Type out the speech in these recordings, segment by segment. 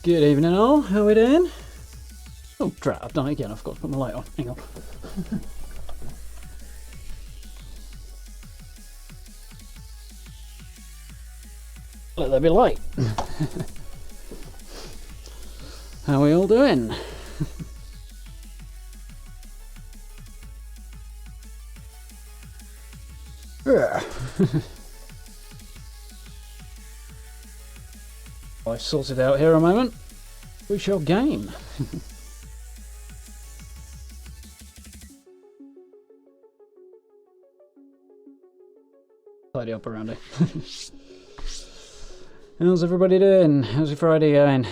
Good evening all, how are we doing? Oh drat, I've done it again, I forgot to put my light on, hang on. Let there be light. How are we all doing? I've sorted out here a moment. We shall game. Tidy up around it. How's everybody doing? How's your Friday going?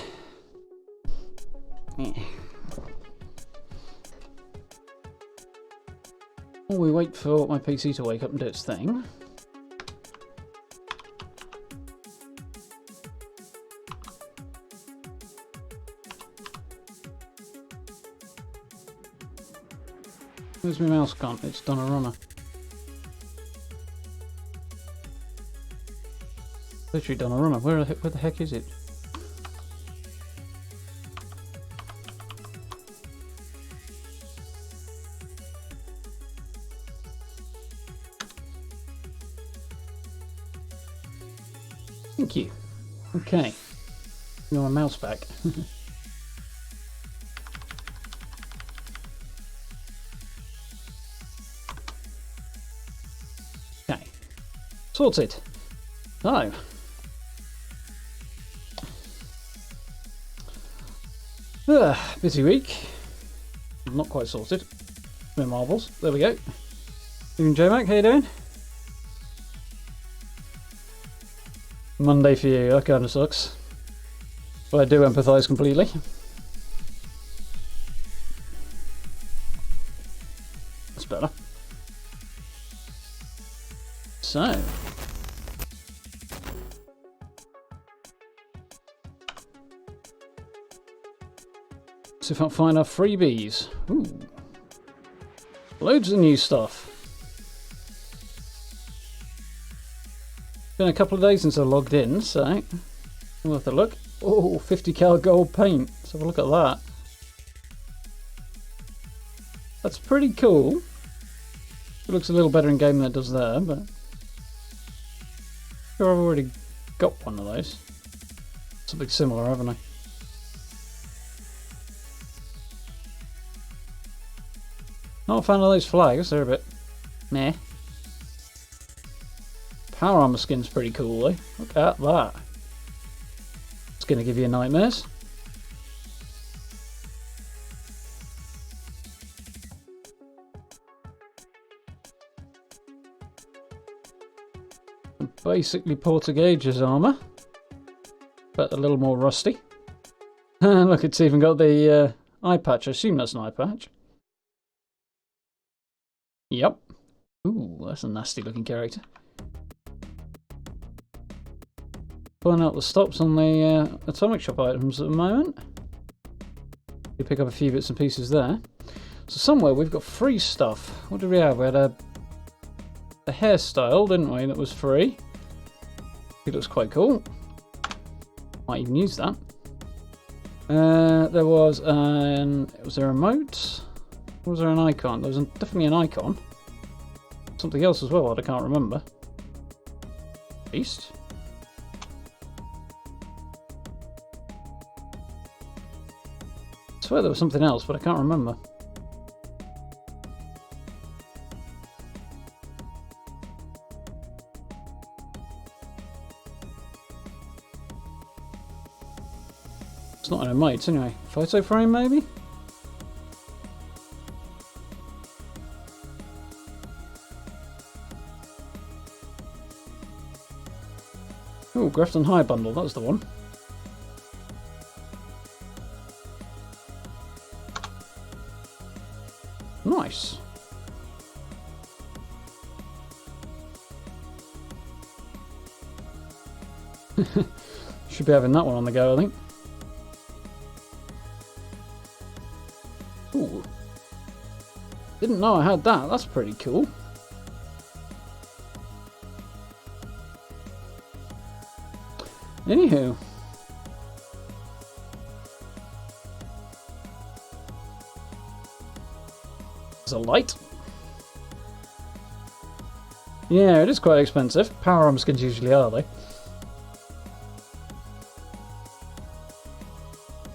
While we wait for my PC to wake up and do its thing. Where's my mouse gone? It's done a runner. Literally done a runner. Where the heck is it? Thank you. Okay. Give me my mouse back. Okay. Sorted. So. Busy week. Not quite sorted. No marbles. There we go. Even J-Mac, how you doing? Monday for you, that kind of sucks. But I do empathise completely. That's better. So. See if I can find our freebies. Ooh. Loads of new stuff. Been a couple of days since I logged in, so we'll have to look. Oh, 50 cal gold paint. Let's have a look at that. That's pretty cool. It looks a little better in game than it does there, but I'm sure I've already got one of those. Something similar, haven't I? Not a fan of those flags, they're a bit meh. Power armor skin's pretty cool though. Look at that. It's gonna give you nightmares. Basically Portuguese's armor, but a little more rusty. Look, it's even got the eye patch. I assume that's an eye patch. Yep. Ooh, that's a nasty looking character. Pulling out the stops on the atomic shop items at the moment. You pick up a few bits and pieces there. So somewhere we've got free stuff. What did we have? We had a hairstyle, didn't we, that was free. It looks quite cool. Might even use that. There was was there a remote? Or was there an icon? There was definitely an icon. Something else as well, I can't remember. Beast? I swear there was something else, but I can't remember. It's not an emote anyway. Photo frame maybe? Oh, Grafton High bundle, that's the one. Nice. Should be having that one on the go, I think. Ooh. Didn't know I had that, that's pretty cool. Anywho. a light. Yeah, it is quite expensive. Power arm skins usually are, they.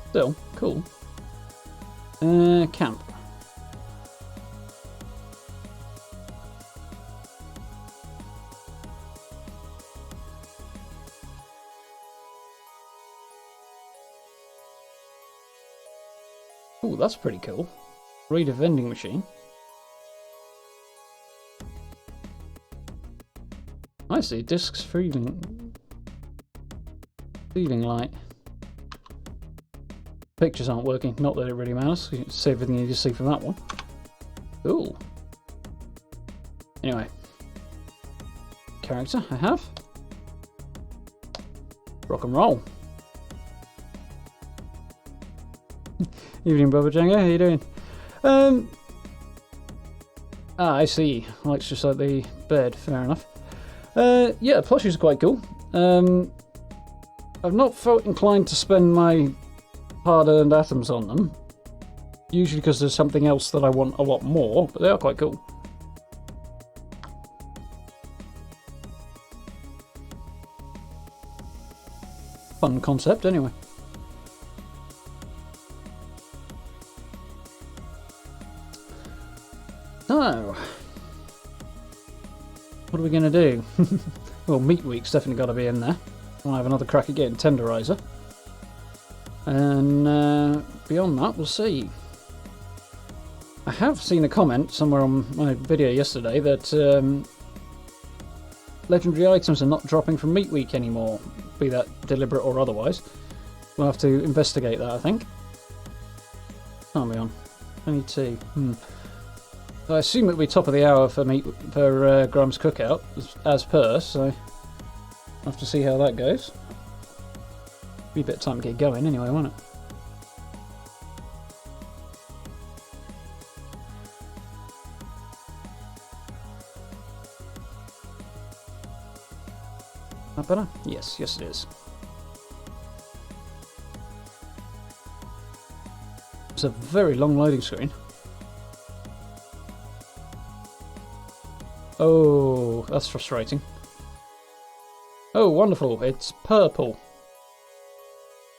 Still, cool. Camp. Ooh, that's pretty cool. Read a vending machine. I see, discs feeling light. Pictures aren't working, not that it really matters. You can see everything you just see from that one. Cool. Anyway. Character I have. Rock and roll. Evening, Bubba Django, how you doing? I see. Likes just like the bed, fair enough. Yeah, plushies are quite cool. I've not felt inclined to spend my hard-earned atoms on them. Usually because there's something else that I want a lot more, but they are quite cool. Fun concept, anyway. So, what are we going to do? Well, Meat Week's definitely got to be in there. I'll have another crack at getting Tenderizer. And beyond that, we'll see. I have seen a comment somewhere on my video yesterday that legendary items are not dropping from Meat Week anymore, be that deliberate or otherwise. We'll have to investigate that, I think. Aren't we on? 22. I assume it'll be top of the hour for Graham's cookout, as per, so I'll have to see how that goes. Be a bit of time to get going anyway, won't it? That better? Yes, yes it is. It's a very long loading screen. Oh, that's frustrating. Oh, wonderful. It's purple.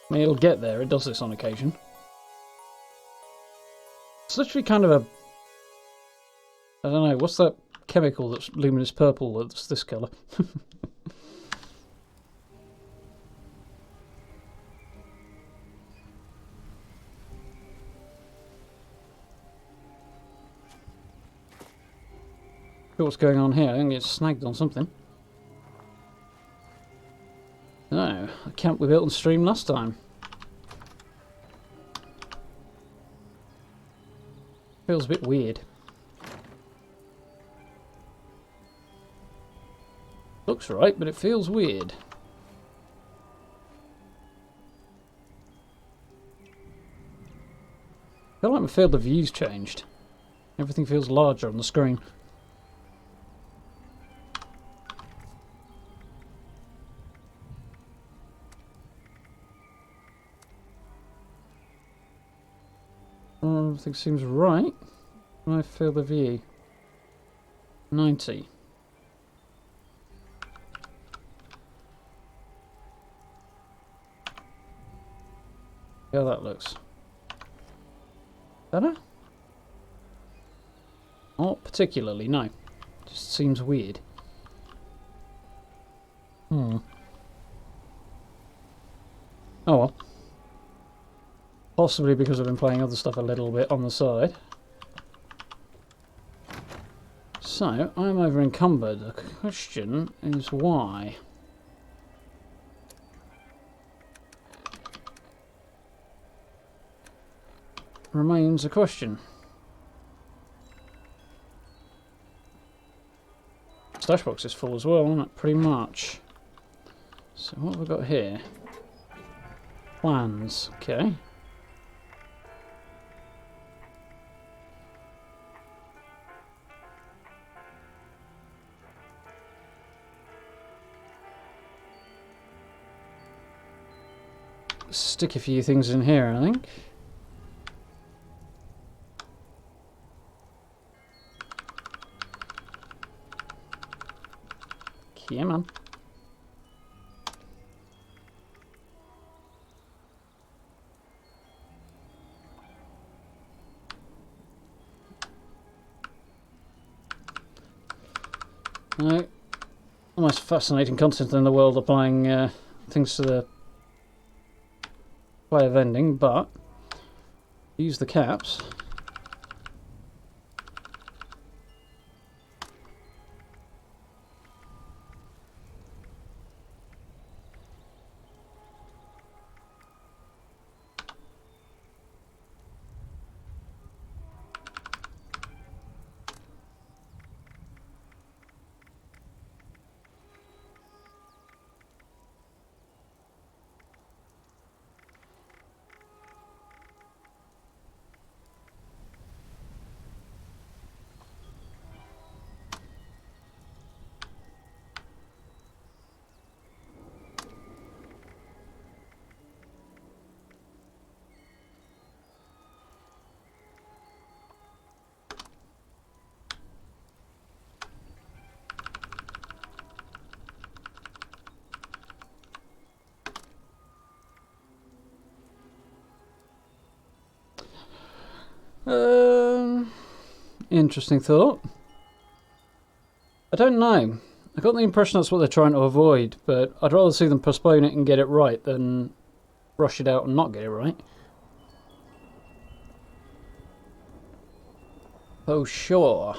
I mean, it'll get there. It does this on occasion. It's literally kind of a... I don't know, what's that chemical that's luminous purple that's this colour? What's going on here? I think it's snagged on something. No, the camp we built on stream last time. Feels a bit weird. Looks right, but it feels weird. I feel like my field of view's changed. Everything feels larger on the screen. Everything seems right. My field of view. 90. How that looks. Better? Not particularly, no. Just seems weird. Oh well. Possibly because I've been playing other stuff a little bit on the side. So, I'm over encumbered. The question is why? Remains a question. Stash box is full as well, isn't it? Pretty much. So what have we got here? Plans. Okay. Stick a few things in here, I think. Yeah, man. No. The most fascinating concept in the world, applying things to the way of ending, but use the caps. Interesting thought. I don't know. I got the impression that's what they're trying to avoid, but I'd rather see them postpone it and get it right than rush it out and not get it right. Oh, sure.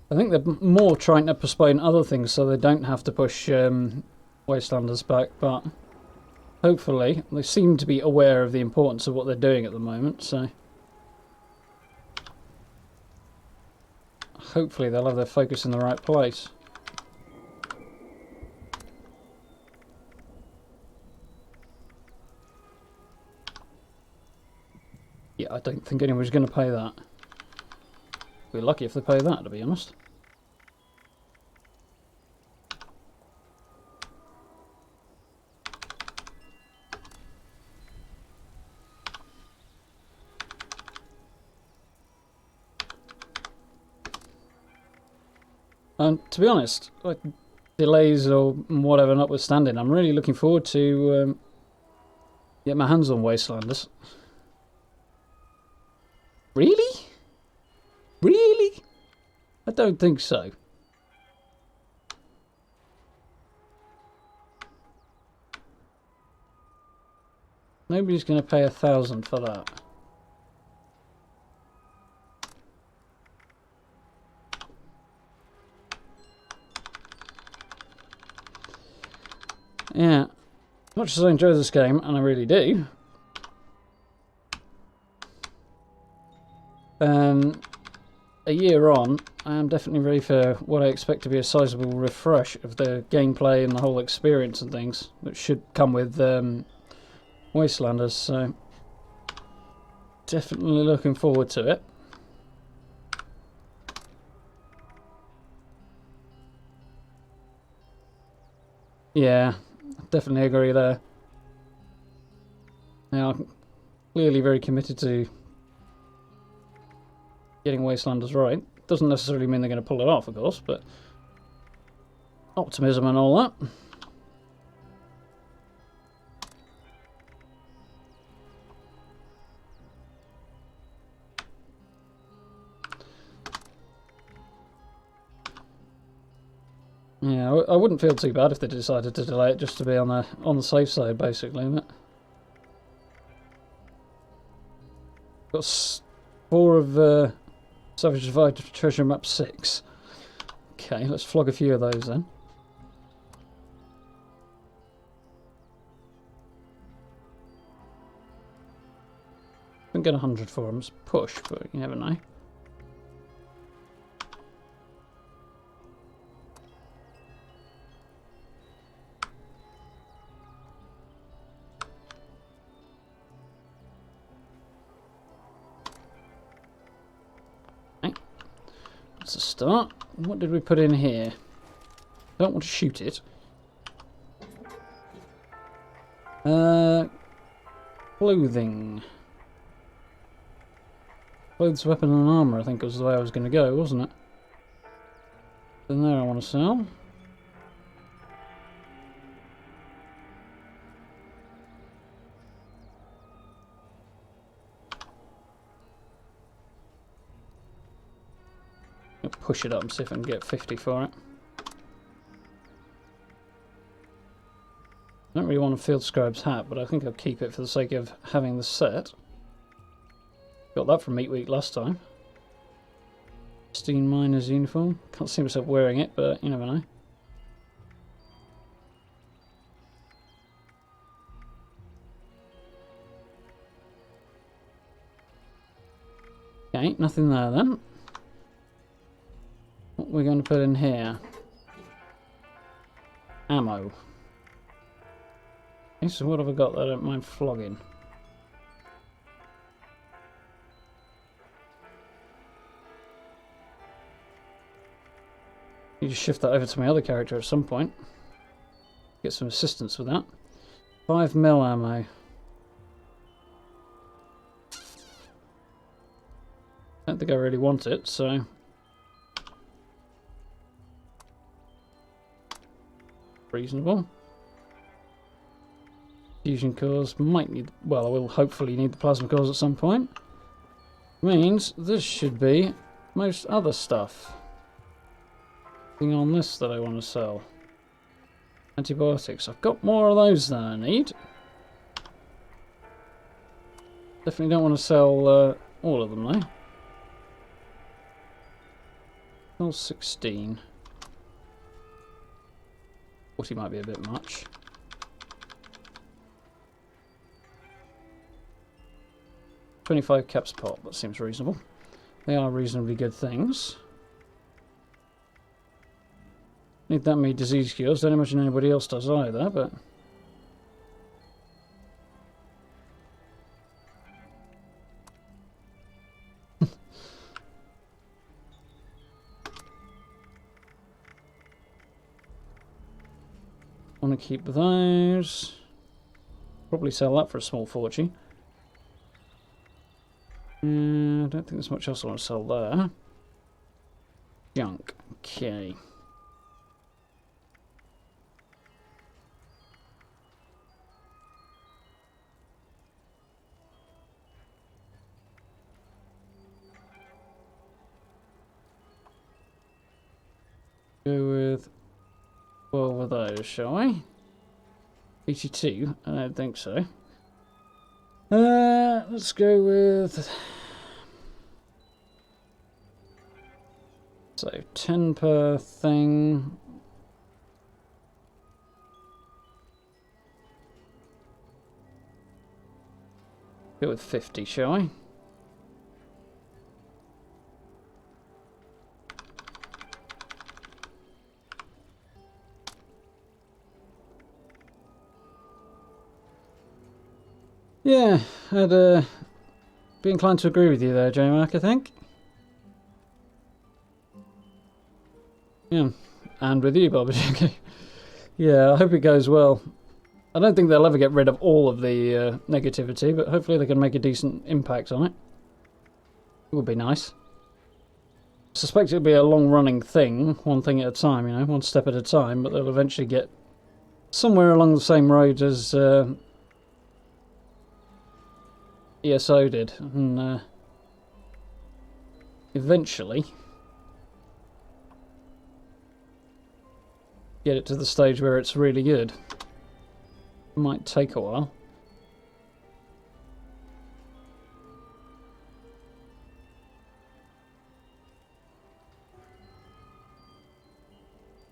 I think they're more trying to postpone other things so they don't have to push Wastelanders back, but hopefully they seem to be aware of the importance of what they're doing at the moment, so hopefully they'll have their focus in the right place. Yeah, I don't think anyone's going to pay that. We're lucky if they pay that, to be honest. And to be honest, like delays or whatever notwithstanding, I'm really looking forward to get my hands on Wastelanders. Really? Really? I don't think so. Nobody's going to pay 1,000 for that. Yeah. Much as I enjoy this game, and I really do, a year on, I am definitely ready for what I expect to be a sizable refresh of the gameplay and the whole experience and things that should come with Wastelanders, so definitely looking forward to it. Yeah, definitely agree there. Now, I'm clearly very committed to getting Wastelanders right. Doesn't necessarily mean they're going to pull it off, of course, but optimism and all that. Yeah, I wouldn't feel too bad if they decided to delay it just to be on the safe side, basically. But got 4 of Savage Divide Treasure Map 6. Okay, let's flog a few of those then. Don't get 100 for them. It's push, but you never know. That's a start. What did we put in here? Don't want to shoot it. Clothing. Clothes, weapon and armour, I think was the way I was going to go, wasn't it? Then there I want to sell. I'll push it up and see if I can get 50 for it. I don't really want a field scribe's hat, but I think I'll keep it for the sake of having the set. Got that from Meat Week last time. Steam Miner's uniform. Can't see myself wearing it, but you never know. Okay, nothing there then. What we're going to put in here? Ammo. Okay, so what have I got that I don't mind flogging? Need to shift that over to my other character at some point. Get some assistance with that. 5mm ammo. I don't think I really want it, so... reasonable. Fusion cores might need... well, I will hopefully need the plasma cores at some point. Means this should be most other stuff. Thing on this that I want to sell. Antibiotics. I've got more of those than I need. Definitely don't want to sell all of them though. Sell 16. 40 might be a bit much. $25 caps pot, that seems reasonable. They are reasonably good things. Need that many disease cures, don't imagine anybody else does either, but... want to keep those. Probably sell that for a small fortune. I don't think there's much else I want to sell there. Junk. Okay. Go with 12 of those, shall we? 82? I don't think so. Let's go with... so 10 per thing. Go with 50, shall we? Yeah, I'd be inclined to agree with you there, J-Mark, I think. Yeah, and with you, Bob. Yeah, I hope it goes well. I don't think they'll ever get rid of all of the negativity, but hopefully they can make a decent impact on it. It would be nice. I suspect it'll be a long-running thing, one thing at a time, you know, one step at a time, but they'll eventually get somewhere along the same road as ESO did, and eventually get it to the stage where it's really good. It might take a while.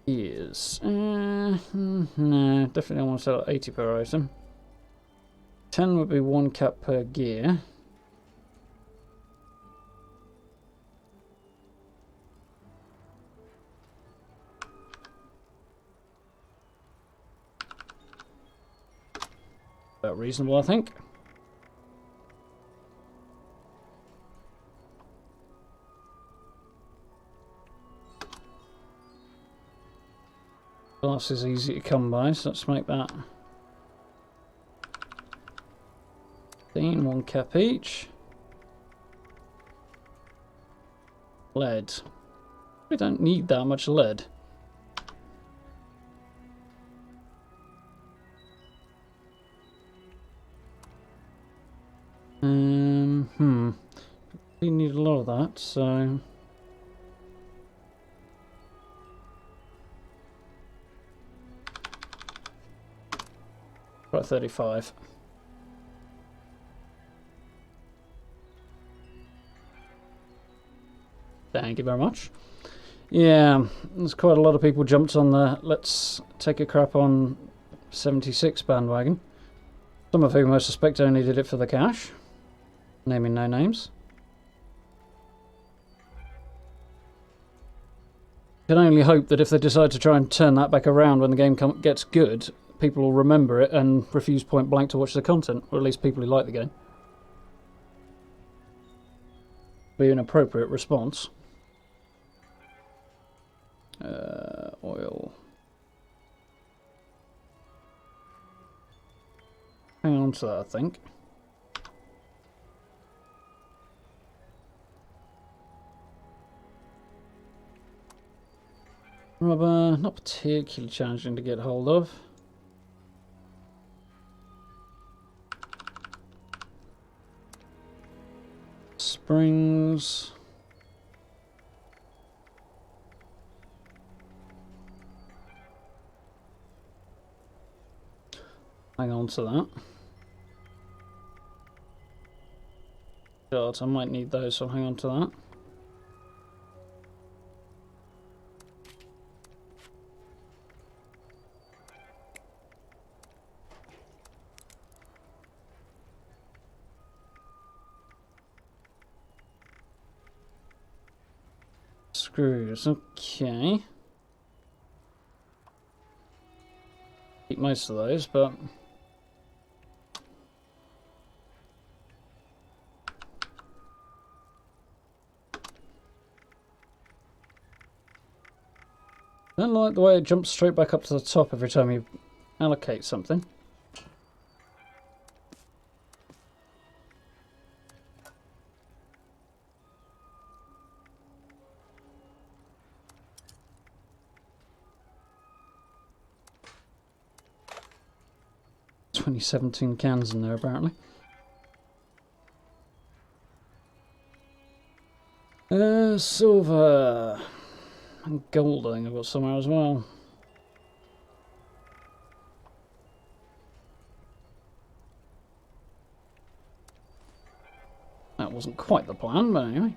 Yes. No, definitely don't want to sell 80 per item. 10 would be 1 cap per gear. About reasonable, I think. Glass is easy to come by, so let's make that 1 cap each. Lead. We don't need that much lead. We need a lot of that, so... About 35. Thank you very much. Yeah, there's quite a lot of people jumped on the let's take a crap on 76 bandwagon. Some of whom I suspect only did it for the cash. Naming no names. Can only hope that if they decide to try and turn that back around when the game gets good, people will remember it and refuse point blank to watch the content, or at least people who like the game. Be an appropriate response. Oil. Hang on to that, I think. Rubber, not particularly challenging to get hold of. Springs. Hang on to that. God, I might need those, so hang on to that. Screws, okay. Keep most of those, but... I don't like the way it jumps straight back up to the top every time you allocate something. $17 cans in there apparently. Silver and gold I think I've got somewhere as well. That wasn't quite the plan, but anyway.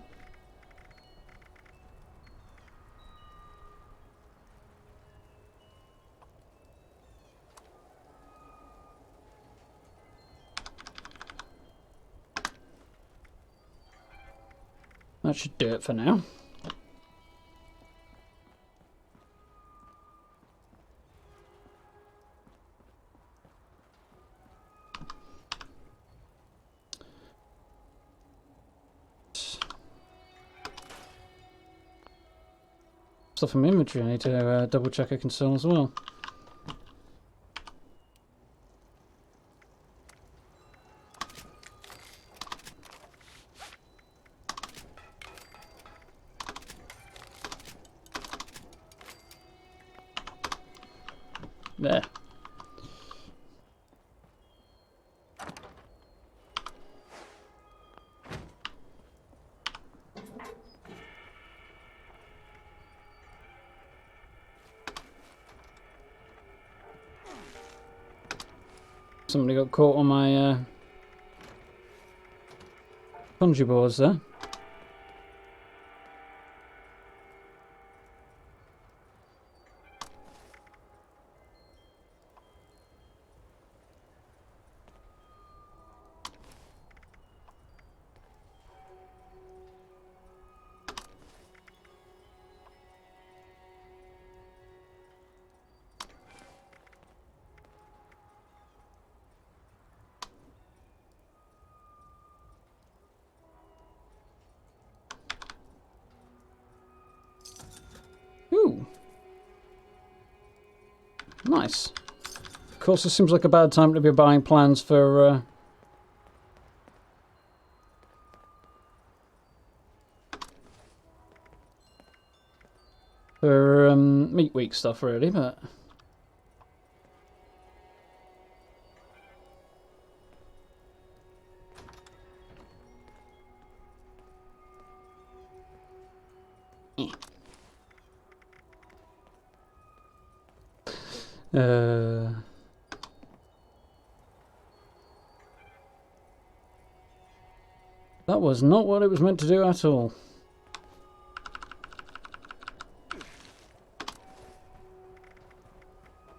That should do it for now. Stuff from inventory I need to double check I can sell as well. There. Somebody got caught on my bungee boards there. Ooh. Nice. Of course, this seems like a bad time to be buying plans for... for meat week stuff, really, but. That was not what it was meant to do at all.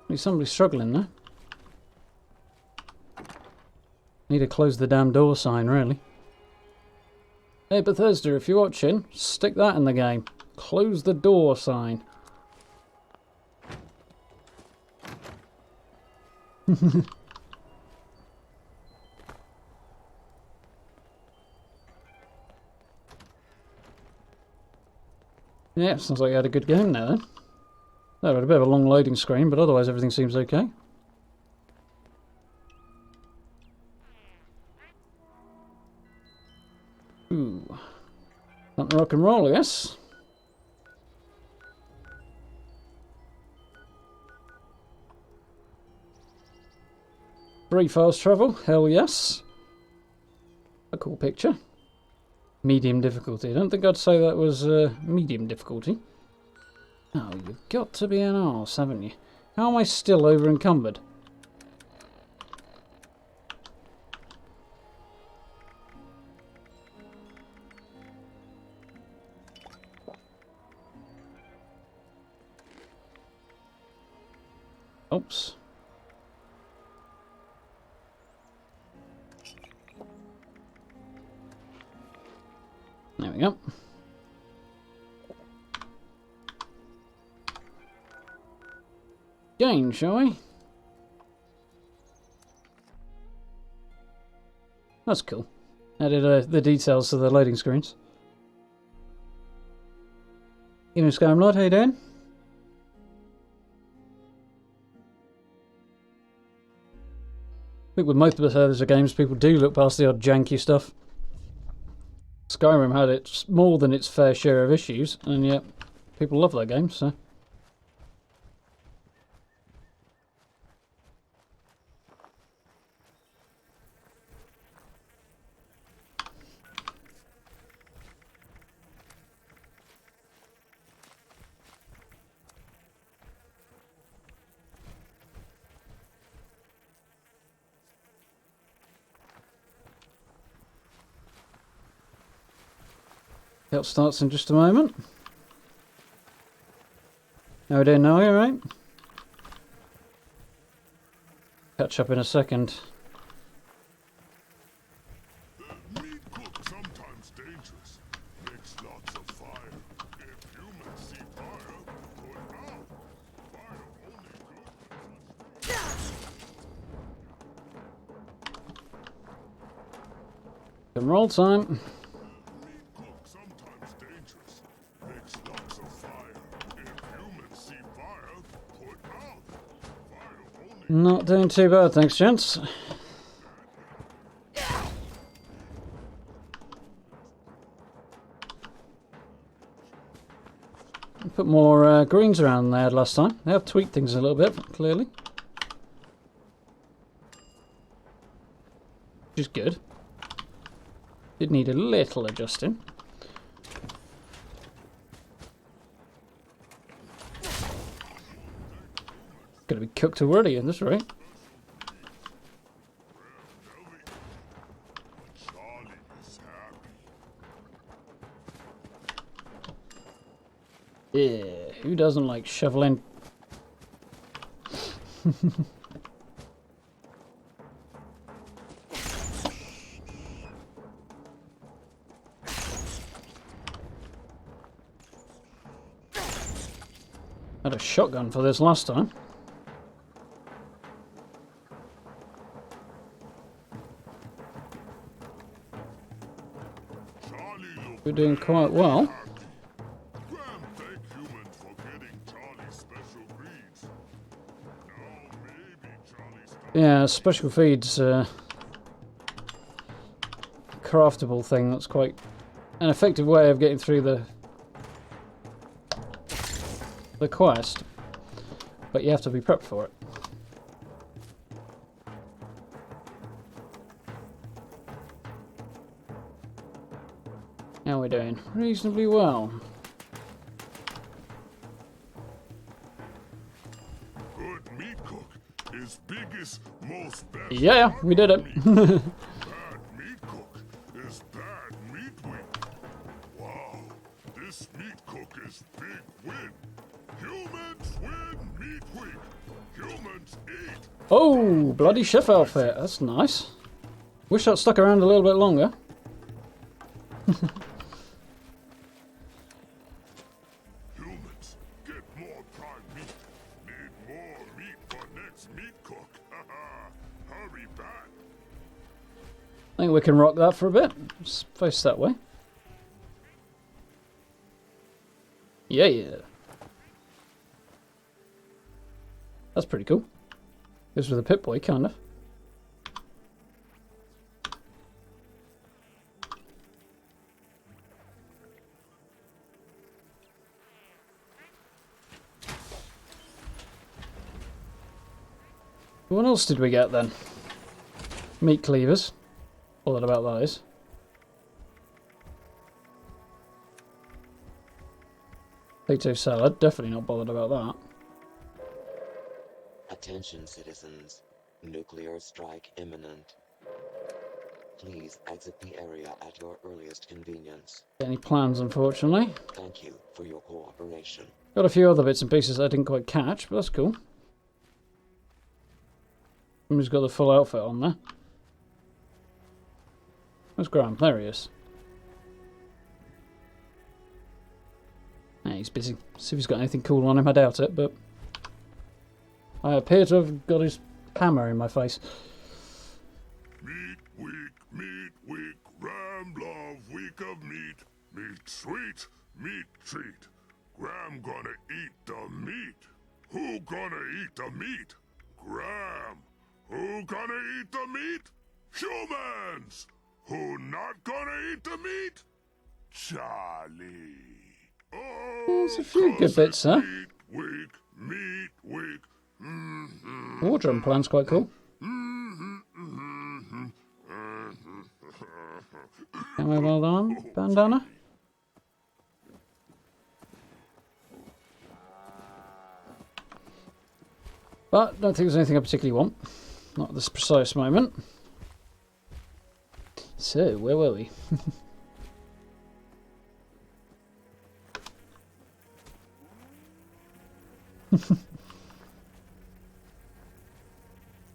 There's somebody struggling there. Need to close the damn door sign, really. Hey Bethesda, if you're watching, stick that in the game. Close the door sign. Yeah, sounds like you had a good game there then. Oh, had a bit of a long loading screen, but otherwise everything seems okay. Ooh. Something rock and roll, yes? Free fast travel, hell yes. A cool picture. Medium difficulty. I don't think I'd say that was medium difficulty. Oh, you've got to be an arse, haven't you? How am I still over encumbered? Oops. There we go. Gain, shall we? That's cool. Added the details to the loading screens. Evening, Scamlord, how you doing? I think with most of the Bethesda games, people do look past the odd janky stuff. Skyrim had its more than its fair share of issues, and yet people love that game, so. It starts in just a moment. How we doing now, you alright? Catch up in a second. The meat cook sometimes dangerous. Makes lots of fire. If humans see fire, put out. Fire only good. Some roll time. Not doing too bad, thanks, gents. Put more greens around than they had last time. They have tweaked things a little bit, clearly. Which is good. Did need a little adjusting. Gonna be cooked already at this rate. Yeah, who doesn't like shoveling? Had a shotgun for this last time. We're doing quite well. Grahm thanked humans for getting Charlie's special breeds. Now maybe Charlie's Yeah, special feeds craftable thing. That's quite an effective way of getting through the the quest, but you have to be prepped for it. How are we doing? Reasonably well. Good meat cook is biggest, most best. Yeah, we did it. Bad meat cook is bad meat week. Wow, this meat cook is big win. Humans win meat week. Humans eat. Oh, bloody chef outfit. That's nice. Wish that stuck around a little bit longer. Humans, get more prime meat. Need more meat for next meat cook. Hurry back. I think we can rock that for a bit. Let's face that way. Yeah. That's pretty cool. This was a Pip-Boy, kind of. What else did we get then? Meat cleavers. Bothered about those. Potato salad. Definitely not bothered about that. Attention citizens, nuclear strike imminent. Please exit the area at your earliest convenience. Any plans, unfortunately. Thank you for your cooperation. Got a few other bits and pieces I didn't quite catch, but that's cool. Somebody's got the full outfit on there. Where's Grahm? There he is. He's busy. See if he's got anything cool on him. I doubt it, but I appear to have got his hammer in my face. Meat week, Grahm love week of meat. Meat sweet, meat treat. Grahm gonna eat the meat. Who gonna eat the meat? Grahm. Who gonna eat the meat? Humans. Who not gonna eat the meat? Charlie. Oh, There's a few good bits, huh? Meat week. Wardrobe plan's quite cool. Camo well done. Bandana. But don't think there's anything I particularly want. Not at this precise moment. So, where were we?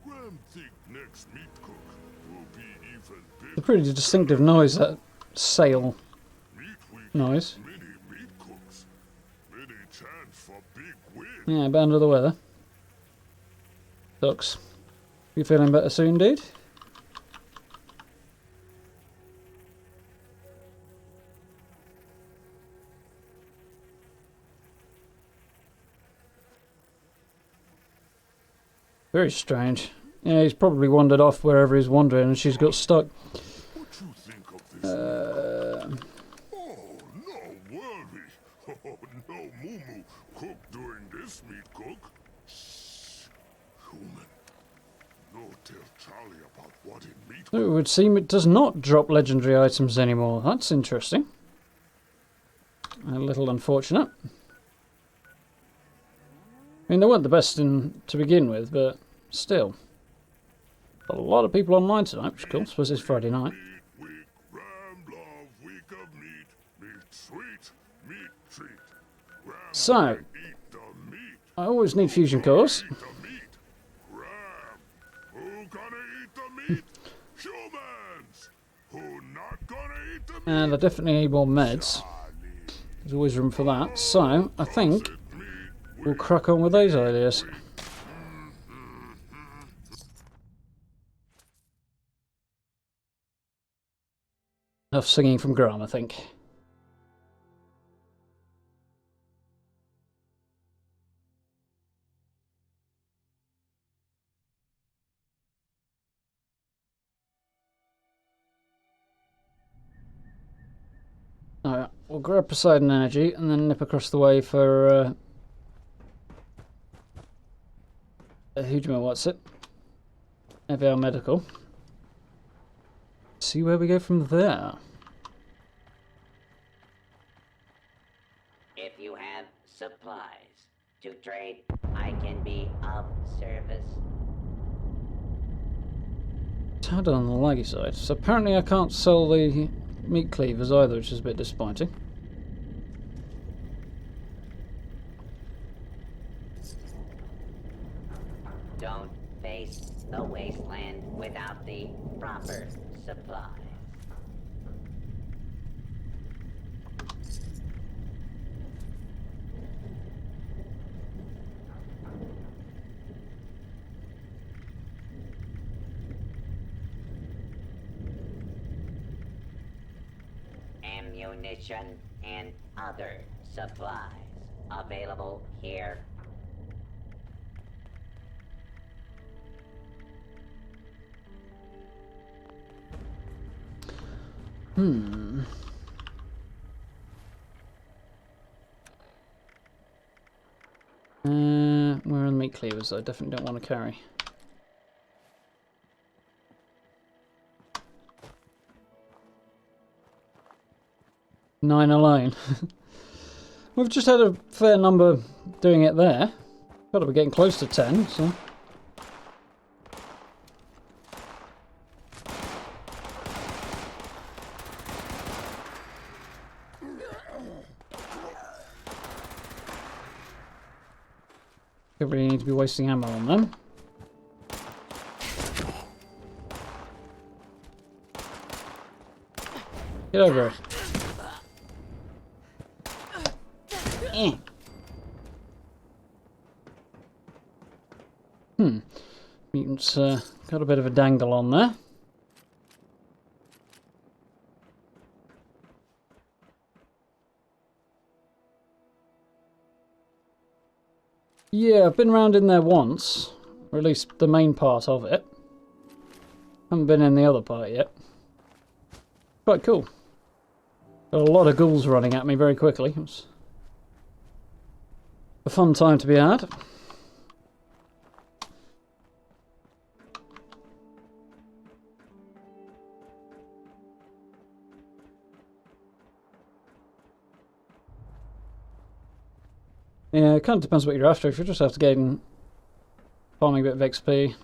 Grahm think next meat cook will be even bigger. It's a pretty distinctive noise, that sail Meat week. noise. Many meat cooks. Many chance for big win. Yeah, a bit under the weather. Ducks. You feeling better soon, dude? Very strange. Yeah, he's probably wandered off wherever he's wandering and she's got stuck. What you think of this? Oh, no worry. Oh, no moo-moo cook during this meat cook. Shh. Human. No tell Charlie about what in meat It would seem it does not drop legendary items anymore. That's interesting. A little unfortunate. I mean, they weren't the best to begin with, but still. A lot of people online tonight, which is cool. I suppose it's Friday night. week. Grahm love week of meat. Meat sweet. Meat treat. Grahm So, gonna eat the meat. I always need fusion cores. Eat the meat. Grahm. Who gonna eat the meat? Humans. Who not gonna eat the meat? And I definitely need more meds. Charlie. There's always room for that. So, I think Meat we'll crack on with those ideas. Enough singing from Grahm, I think. Alright, we'll grab Poseidon Energy and then nip across the way for Who do you know what's it? FAR Medical. See where we go from there. If you have supplies to trade, I can be of service. Tad on the laggy side. So apparently I can't sell the meat cleavers either, which is a bit disappointing. Don't face the wasteland without the proper supplies. Ammunition and other supplies available here. Where are the meat cleavers I definitely don't want to carry? Nine alone. We've just had a fair number doing it there. Got to be getting close to 10, so... Don't really need to be wasting ammo on them. Get over it. Mutant's got a bit of a dangle on there. Yeah, I've been around in there once, or at least the main part of it. Haven't been in the other part yet. Quite cool. Got a lot of ghouls running at me very quickly. It was a fun time to be had. Yeah, it kind of depends what you're after. If you're just after getting farming a bit of XP,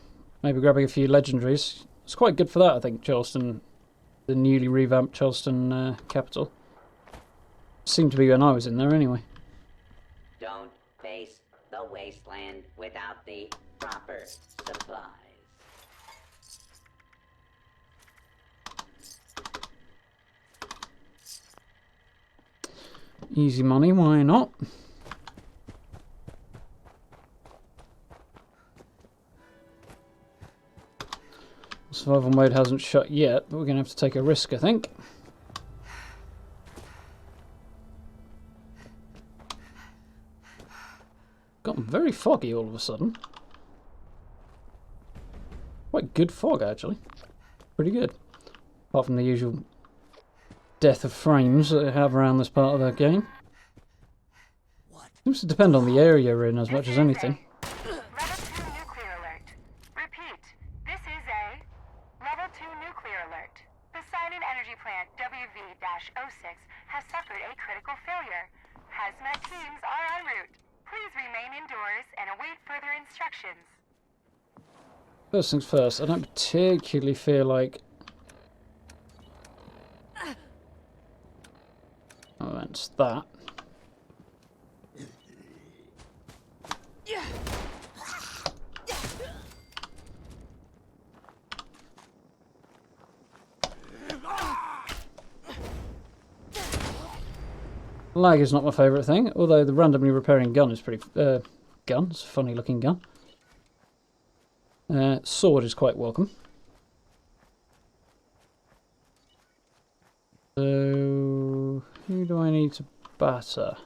maybe grabbing a few legendaries, it's quite good for that, I think, Charleston, the newly revamped Charleston capital. Seemed to be when I was in there anyway. Don't face the wasteland without the proper supplies. Easy money, why not? Survival mode hasn't shut yet, but we're going to have to take a risk, I think. Gotten very foggy all of a sudden. Quite good fog, actually. Pretty good. Apart from the usual death of frames that I have around this part of the game. Seems to depend on the area you're in as much as anything. Level 2 nuclear alert. Repeat, this is a Level 2 nuclear alert. The Xion energy plant WV-06 has suffered a critical failure. Hazmat teams are en route. Please remain indoors and await further instructions. First things first, I don't particularly feel like... Oh, that's that. Lag is not my favourite thing, although the randomly repairing gun is pretty... gun? It's a funny looking gun. Sword is quite welcome. So... who do I need to batter?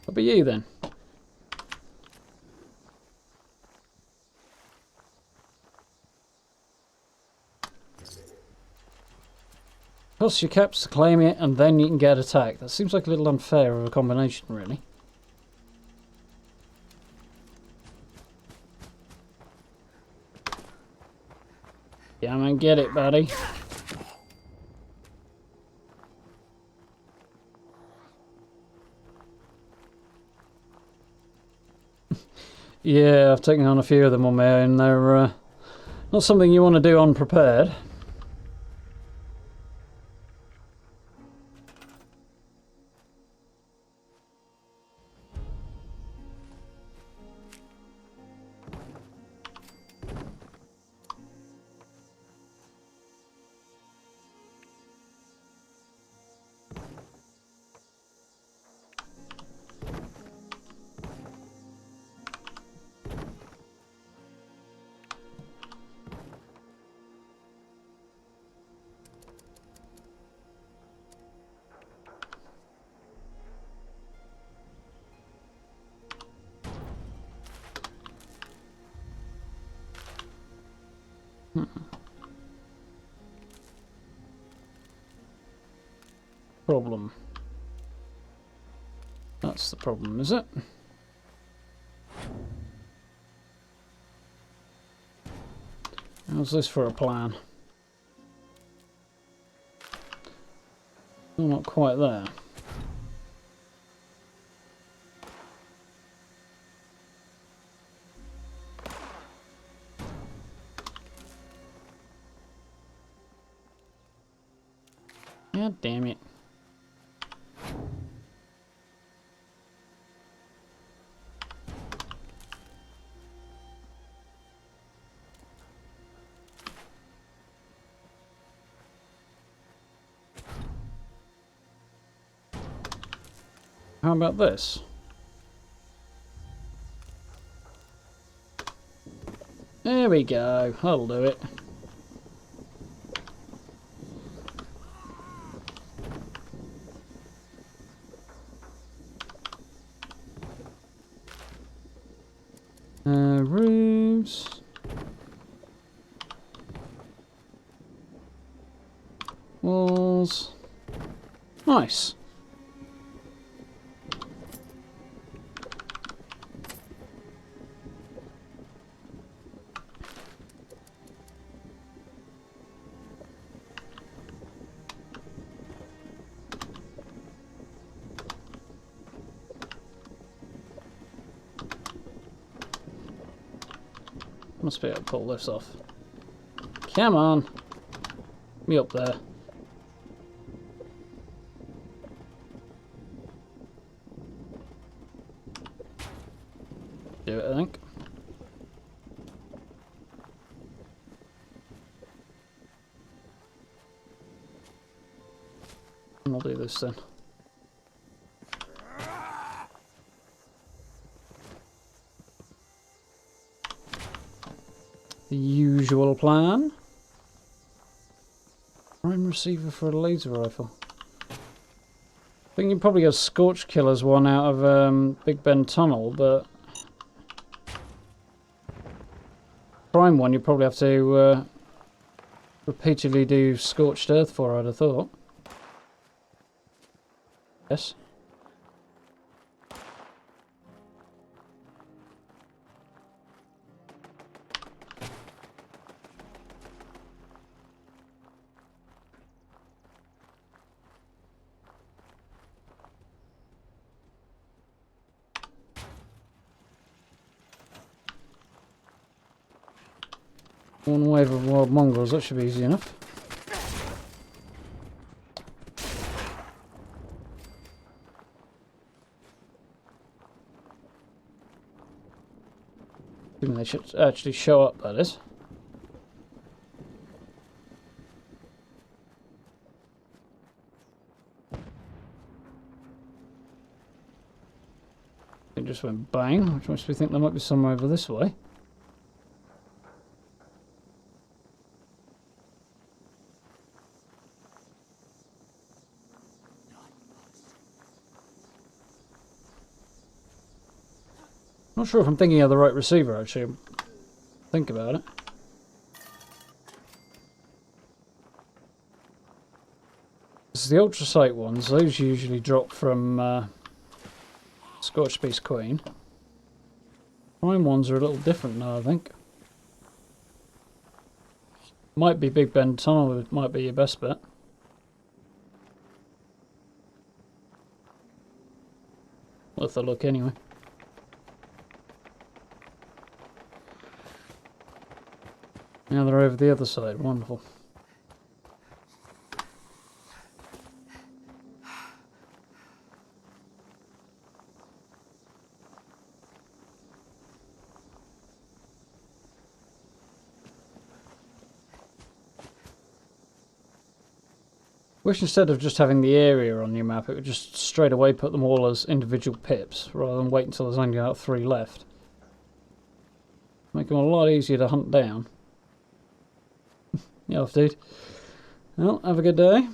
What about you then? Costs your caps to claim it, and then you can get attacked. That seems like a little unfair of a combination, really. Yeah, man, get it, buddy. Yeah, I've taken on a few of them on my own. They're not something you want to do unprepared. Problem. That's the problem, is it? How's this for a plan? Still not quite there. God damn it. How about this? There we go. That'll do it. Roofs. Walls. Nice. Must be able to pull this off. Come on. Me up there. Do it, I think. And I'll do this then. The usual plan. Prime receiver for a laser rifle. I think you probably get a Scorch Killer's one out of Big Ben Tunnel, but prime one you probably have to repeatedly do Scorched Earth for, I'd have thought. Yes. One wave of wild mongrels, that should be easy enough. Assuming they should actually show up, that is. It just went bang, which makes me think there might be somewhere over this way. Not sure if I'm thinking of the right receiver, actually. Think about it. It's the Ultra Sight ones. Those usually drop from Scorched Beast Queen. Prime ones are a little different now, I think. Might be Big Bend Tunnel, it might be your best bet. Worth a look anyway. Now they're over the other side, wonderful. Wish instead of just having the area on your map, it would just straight away put them all as individual pips, rather than wait until there's only about 3 left. Make them a lot easier to hunt down. Yeah, off, dude. Well, have a good day.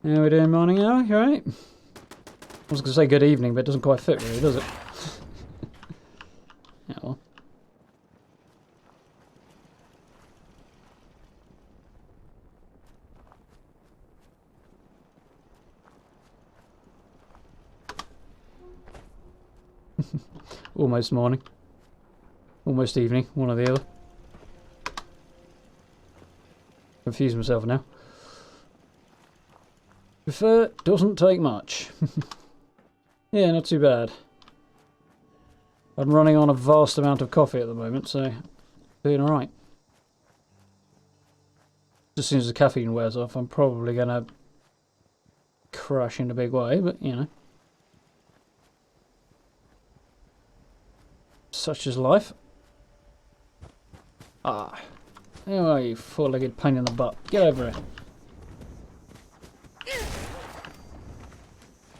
How we doing, morning hour? You alright? I was going to say good evening, but it doesn't quite fit really, does it? Yeah, well. Almost morning. Almost evening, one or the other. Confuse myself now. Prefer doesn't take much. Yeah, not too bad. I'm running on a vast amount of coffee at the moment, so doing alright. As soon as the caffeine wears off, I'm probably going to crash in a big way, but you know. Such is life. Ah. Oh, you four-legged pain in the butt. Get over here.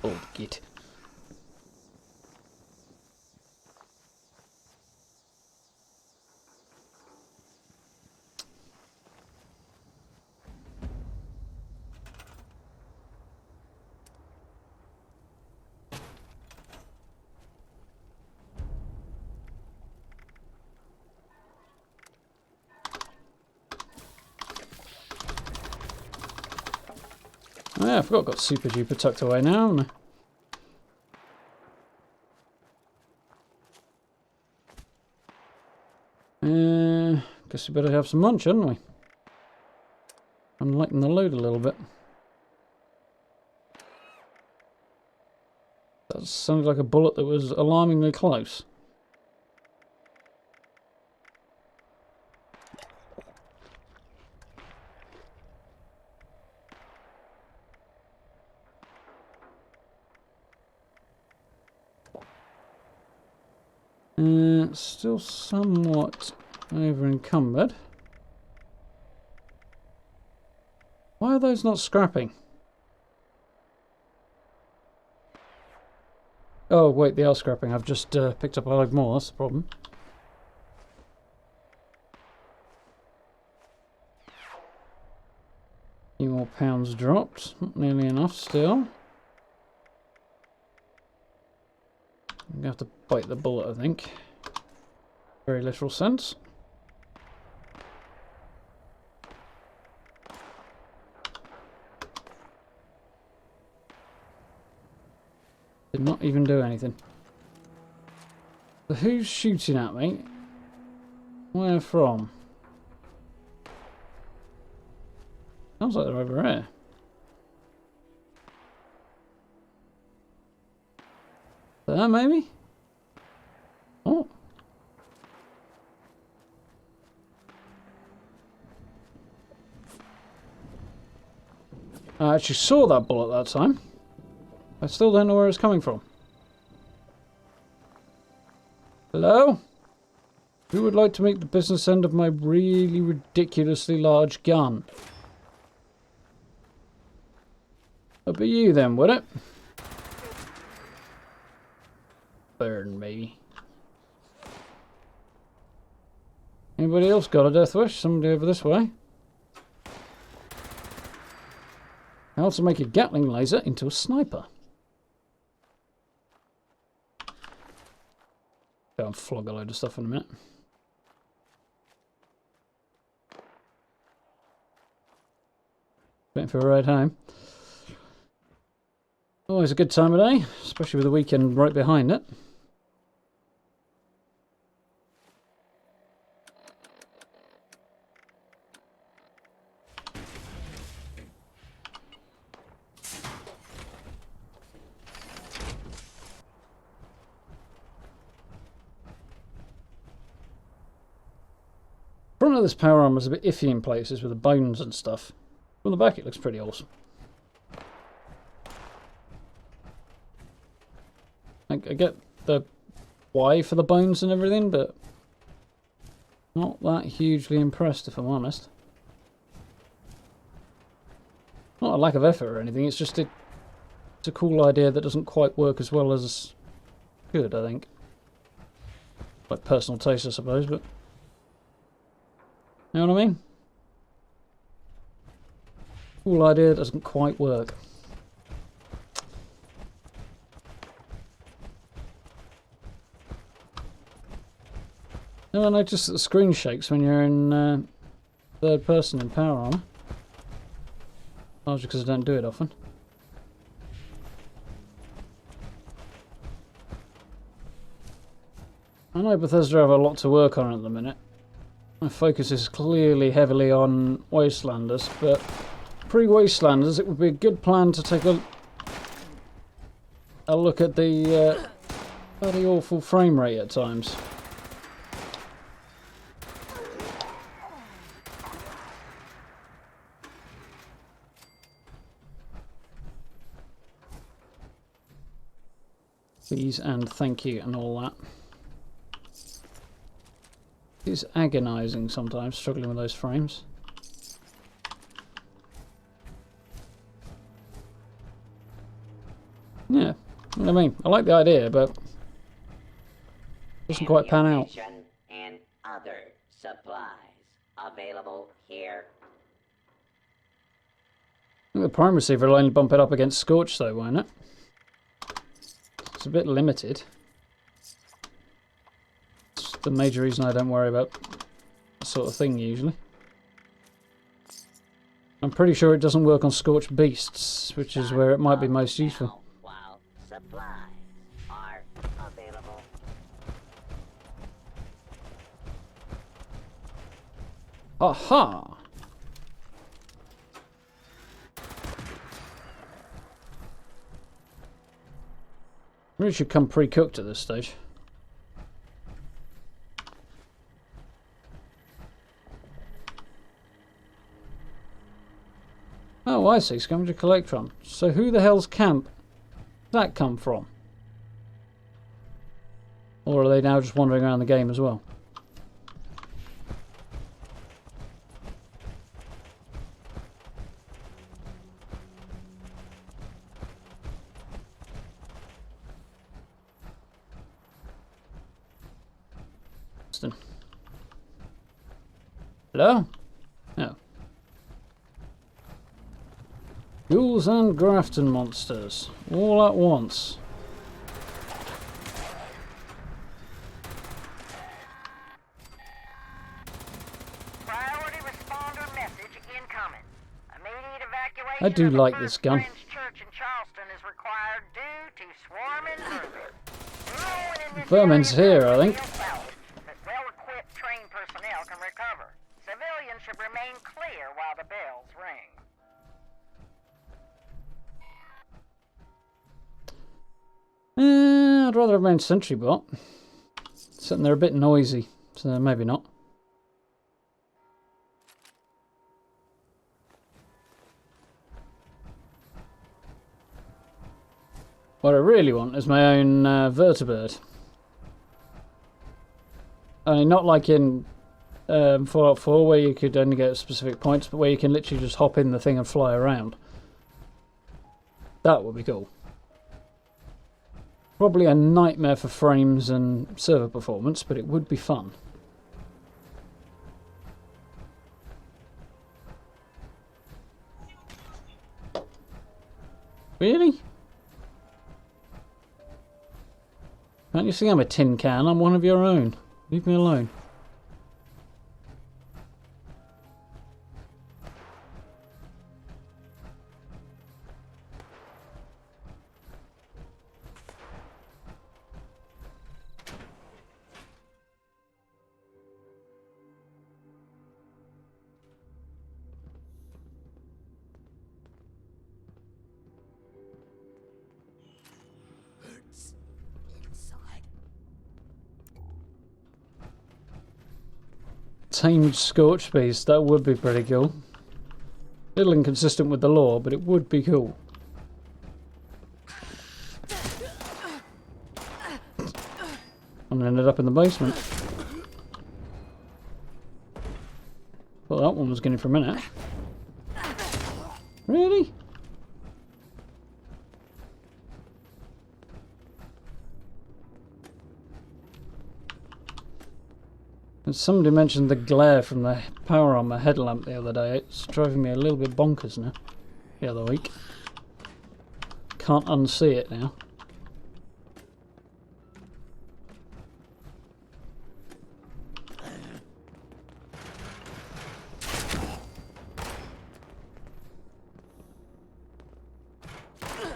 Oh, git. Oh yeah, I forgot I've got Super Duper tucked away now, haven't I? Guess we better have some lunch, hadn't we? And lighten the load a little bit. That sounded like a bullet that was alarmingly close. Still somewhat over encumbered. Why are those not scrapping? Oh wait, they are scrapping. I've just picked up a load more, that's the problem. A few more pounds dropped. Not nearly enough still. I'm going to have to bite the bullet, I think. Very literal sense. Did not even do anything. So who's shooting at me? Where from? Sounds like they're over here. There, maybe? Oh. I actually saw that bullet that time. I still don't know where it's coming from. Hello? Who would like to make the business end of my really ridiculously large gun? That'd be you then, would it? Burn me. Anybody else got a death wish? Somebody over this way. How to make a Gatling laser into a sniper. Go and flog a load of stuff in a minute. waiting for a ride home. Always a good time of day, especially with the weekend right behind it. Front of this power armor is a bit iffy in places with the bones and stuff. From the back it looks pretty awesome. I get the why for the bones and everything, but not that hugely impressed if I'm honest. Not a lack of effort or anything, it's just it's a cool idea that doesn't quite work as well as good, I think. Like personal taste, I suppose, but you know what I mean? Cool idea doesn't quite work. No, I noticed that the screen shakes when you're in third person in power armor. Largely because I don't do it often. I know Bethesda have a lot to work on at the minute. My focus is clearly heavily on Wastelanders, but pre-Wastelanders it would be a good plan to take a look at the bloody awful frame rate at times. Please and thank you and all that. It's agonising sometimes, struggling with those frames. Yeah, I mean, I like the idea, but it doesn't quite pan out. Ammunition and other supplies available here. I think the prime receiver will only bump it up against Scorch though, won't it? It's a bit limited. It's the major reason I don't worry about that sort of thing usually. I'm pretty sure it doesn't work on Scorched Beasts, which is where it might be most useful. While supplies are available. Aha! Really should come pre-cooked at this stage. Oh, I see. Scavenger Collectron. So who the hell's camp does that come from? Or are they now just wandering around the game as well? Hello? No. Ghouls and Grafton monsters, all at once. Priority responder message incoming. Immediate evacuation. I do of the like First this gun. Friends Church in Charleston is required due to swarming vermin. Everyone in this Vermin's area here, I think. is well-founded, but well-equipped trained personnel can recover. Civilians should remain clear while the bells ring. I'd rather have my own sentry bot. Sitting there a bit noisy, so maybe not. What I really want is my own vertibird. I mean, not like in Fallout 4 where you could only get specific points, but where you can literally just hop in the thing and fly around. That would be cool. Probably a nightmare for frames and server performance, but it would be fun. Really? Can't you see I'm a tin can? I'm one of your own. Leave me alone. tamed Scorch Beast. That would be pretty cool. A little inconsistent with the lore, but it would be cool. And ended up in the basement. Well, that one was getting for a minute. Really? And somebody mentioned the glare from the power on my headlamp the other day. It's driving me a little bit bonkers now. The other week. Can't unsee it now.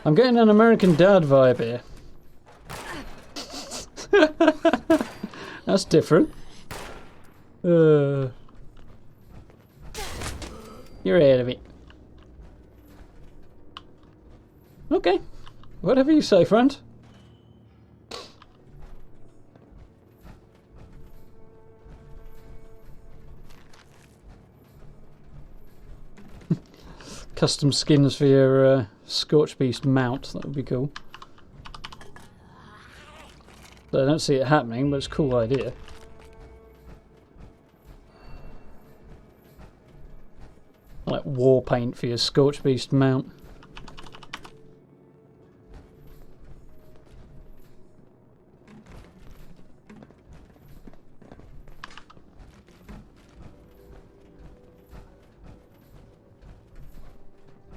I'm getting an American Dad vibe here. That's different. You're ahead of it. Okay. Whatever you say, friend. Custom skins for your Scorch Beast mount. That would be cool. I don't see it happening, but it's a cool idea. Like war paint for your Scorch Beast mount.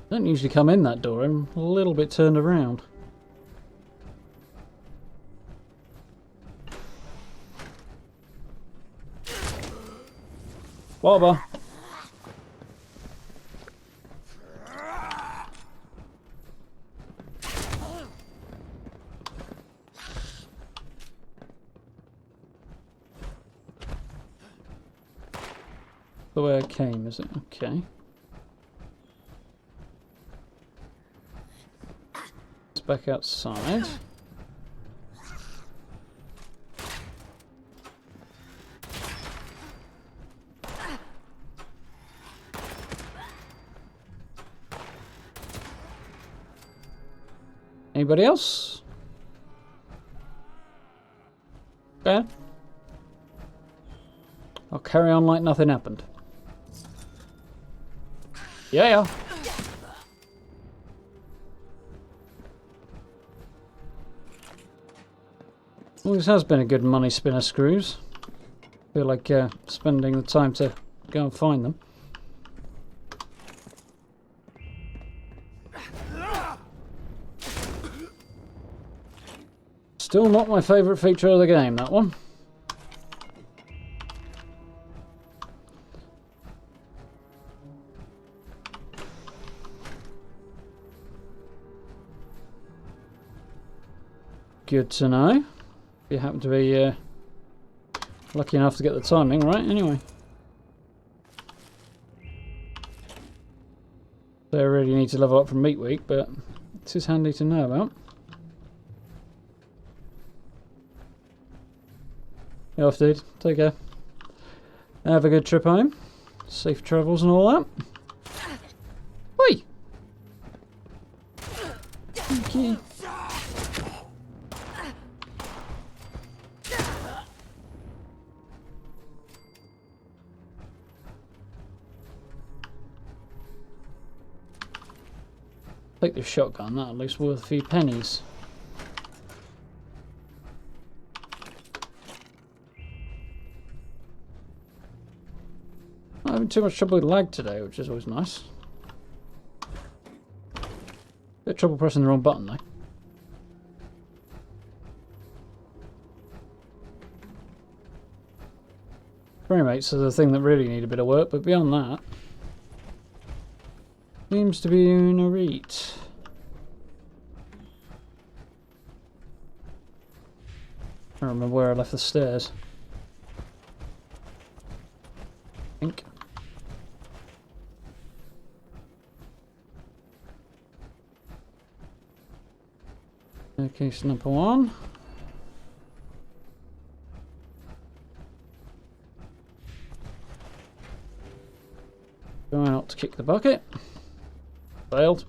Don't usually come in that door. I'm a little bit turned around. Wobber. The way I came, is it? Okay. It's back outside. Anybody else? Okay. I'll carry on like nothing happened. Yeah. Well, this has been a good money spinner, Screws. Feel like spending the time to go and find them. Still not my favourite feature of the game, that one. Good to know. You happen to be lucky enough to get the timing right, anyway. They really need to level up from Meat Week, but this is handy to know about. You off, dude. Take care. Have a good trip home. Safe travels and all that. Oi! Thank you. Take the shotgun, that'll at least worth a few pennies. Not having too much trouble with lag today, which is always nice. Bit of trouble pressing the wrong button though. Frame rates are the thing that really need a bit of work, but beyond that, seems to be doing a read. I don't remember where I left the stairs. I think. Case number 1. Going out to kick the bucket. Failed.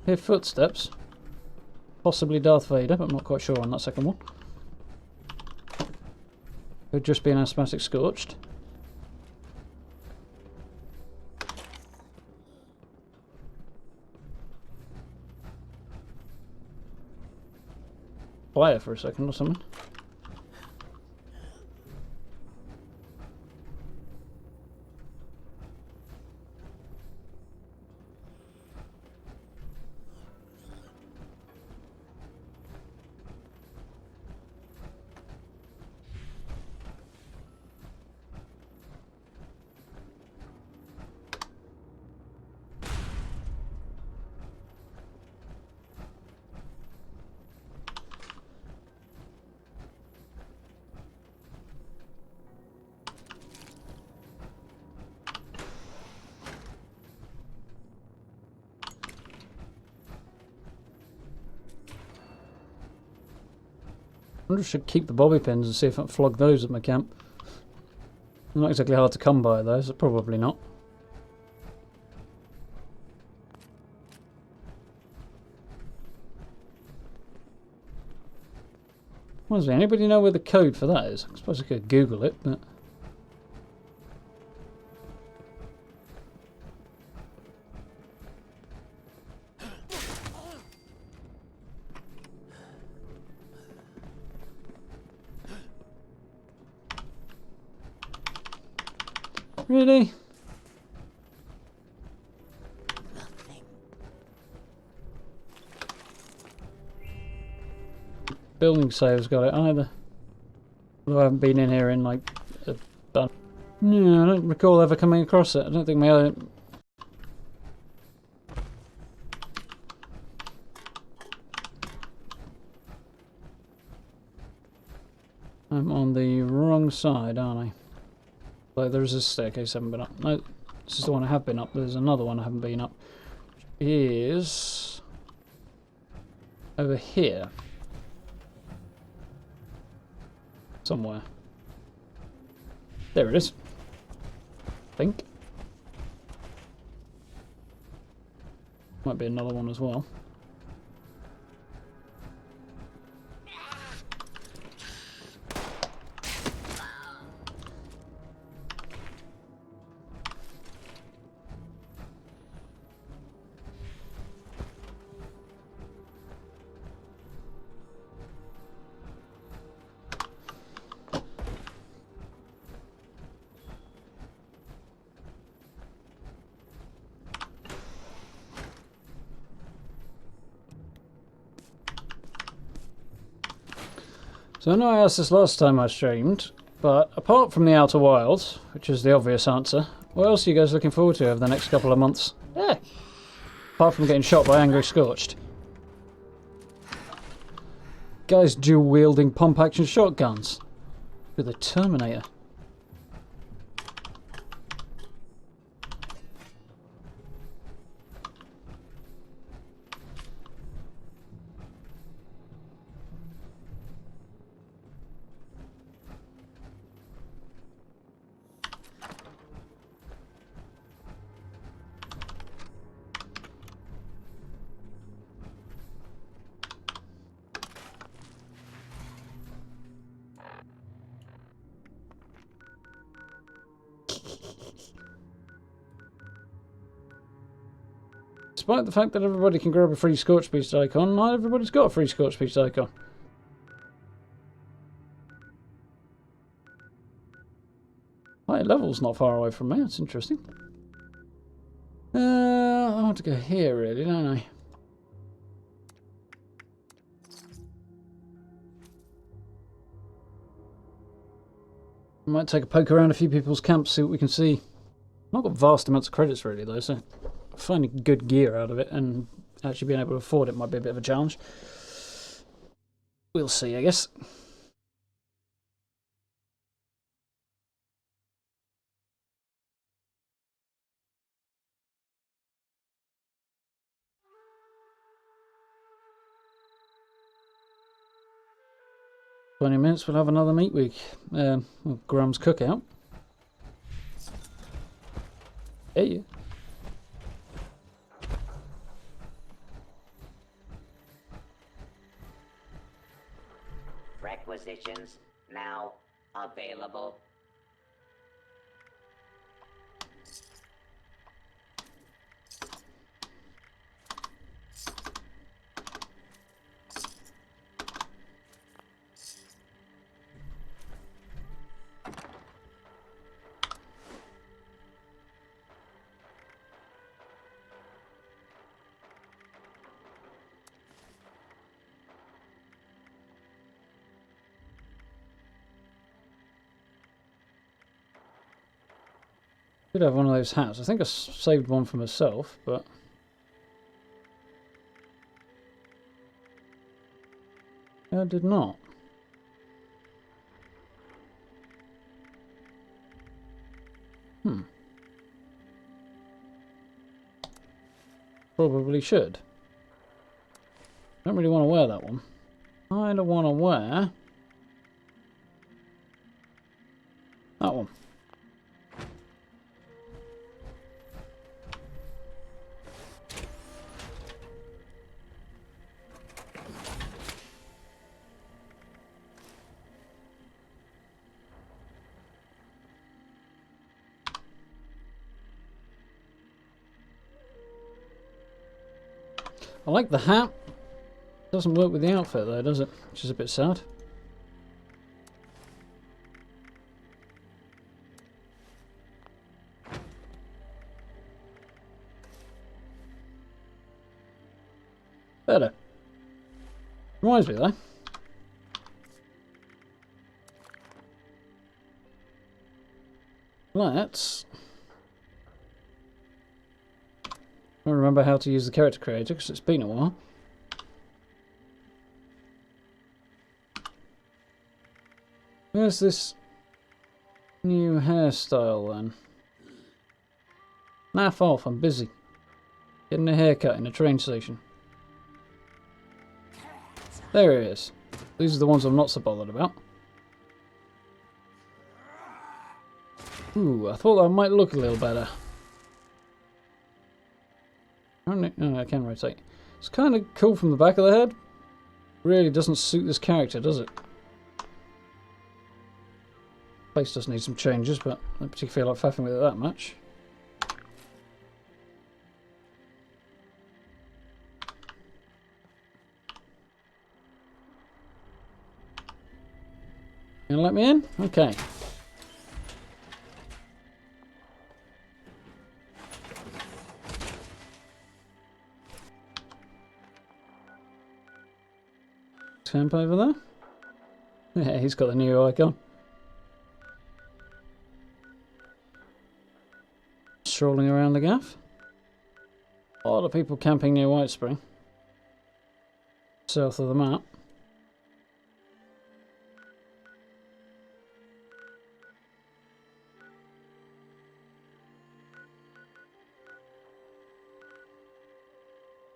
Hear footsteps. Possibly Darth Vader, but I'm not quite sure on that second one. Could just be an asthmatic scorched. Fire for a second or something. I wonder if I should keep the bobby pins and see if I can flog those at my camp. They're not exactly hard to come by, those. Probably not. Honestly, anybody know where the code for that is? I suppose I could Google it, but... Really? Building save's got it either. Although I haven't been in here in like no, I don't recall ever coming across it. I don't think my other... I'm on the wrong side, aren't I? Like there's a staircase I haven't been up. No, this is the one I have been up. There's another one I haven't been up. Which is over here. Somewhere. There it is. I think. Might be another one as well. So I know I asked this last time I streamed, but apart from the Outer Wilds, which is the obvious answer, what else are you guys looking forward to over the next couple of months? Yeah. Apart from getting shot by Angry Scorched. Guys dual-wielding pump-action shotguns. With a Terminator. Despite the fact that everybody can grab a free Scorch Beast icon, not everybody's got a free Scorch Beast icon. High level's not far away from me, that's interesting. I want to go here really, don't I? I might take a poke around a few people's camps, see what we can see. I've not got vast amounts of credits really though, so finding good gear out of it and actually being able to afford it might be a bit of a challenge. We'll see, I guess. 20 minutes, we'll have another meat week. Well, Graham's cookout. Hey. Requisitions now available. Should have one of those hats. I think I saved one for myself, but I did not. Probably should. Don't really want to wear that one. I don't want to wear that one. I like the hat. Doesn't work with the outfit though, does it? Which is a bit sad. Better. Reminds me though. Let's... I don't remember how to use the character creator because it's been a while. Where's this new hairstyle then? Naff off, I'm busy. Getting a haircut in a train station. There it is. These are the ones I'm not so bothered about. Ooh, I thought that might look a little better. Oh, I can rotate. It's kind of cool from the back of the head. Really doesn't suit this character, does it? Face does need some changes, but I don't particularly feel like faffing with it that much. You gonna let me in? Okay. C.a.m.p over there? Yeah, he's got the new icon. Strolling around the gaff. A lot of people camping near White Spring. South of the map.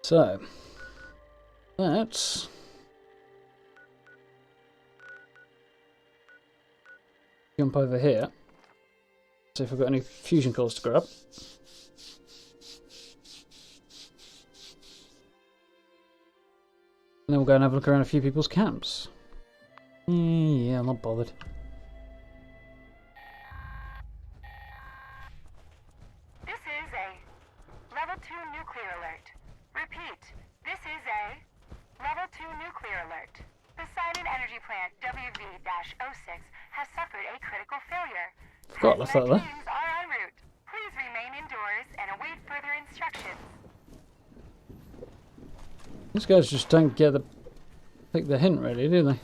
So, let's jump over here. See if I've got any fusion cores to grab. And then we'll go and have a look around a few people's camps. Yeah, I'm not bothered. This is a level 2 nuclear alert. Repeat, this is a level 2 nuclear alert. The Xion energy plant WV-06 has suffered a critical failure. Forgot I left that Hazmat there. teams are en route. Please remain indoors and await further instructions. These guys just don't take the hint really, do they?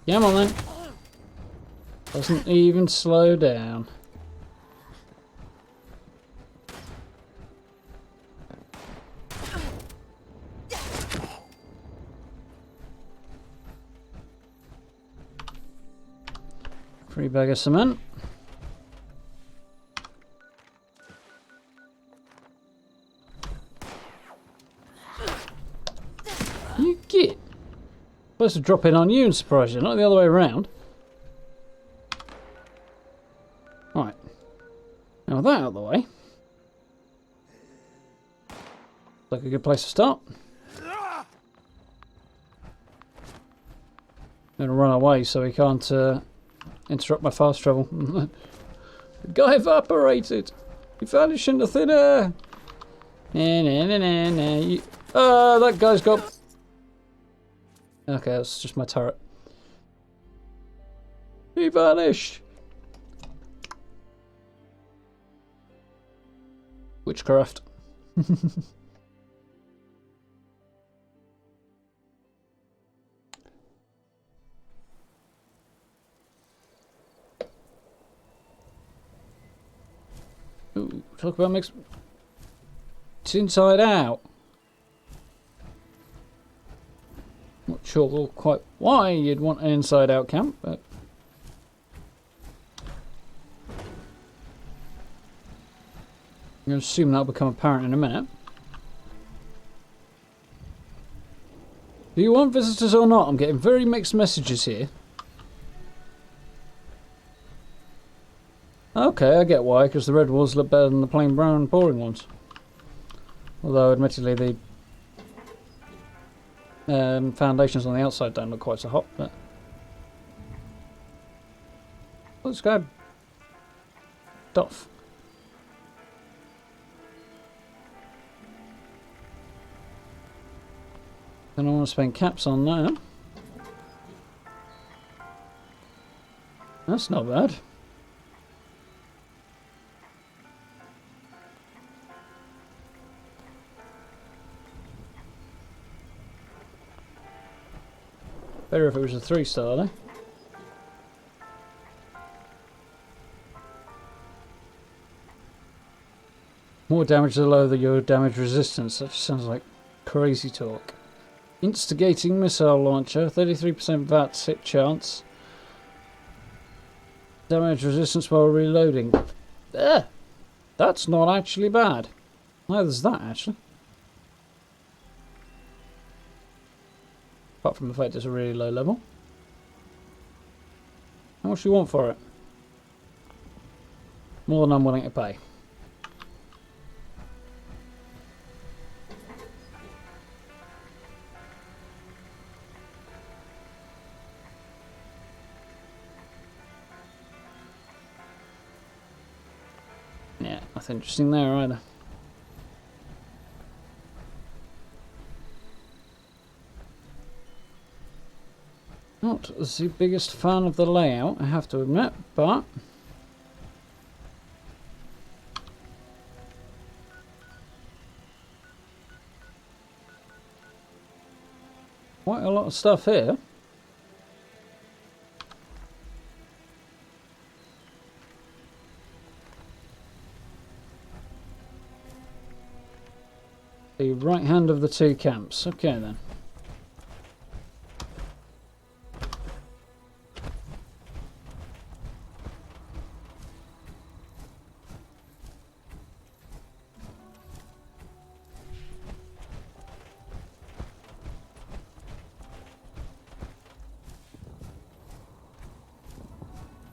Come on then. Doesn't even slow down. Free bag of cement. You get. Supposed to drop in on you and surprise you, not the other way around. Right. Now with that out of the way. Like a good place to start. I'm going to run away so he can't interrupt my fast travel. The guy evaporated. He vanished into thin air. That guy's got... Okay, that's just my turret. He vanished. Witchcraft. Ooh, talk about mix. It's inside out. Not sure quite why you'd want an inside out camp, but I'm going to assume that'll become apparent in a minute. Do you want visitors or not? I'm getting very mixed messages here. Okay, I get why, because the red walls look better than the plain brown boring ones. Although, admittedly, the foundations on the outside don't look quite so hot, but... Let's grab Darth. Don't want to spend caps on that. That's not bad. Better if it was a 3-star, though. More damage the lower your damage resistance. That just sounds like crazy talk. Instigating missile launcher, 33% VAT hit chance. Damage resistance while reloading. That's not actually bad. Neither's that, actually. Apart from the fact it's a really low level. How much do you want for it? More than I'm willing to pay. Yeah, nothing interesting there either. Not the biggest fan of the layout, I have to admit, but quite a lot of stuff here. The right hand of the two camps. Okay then.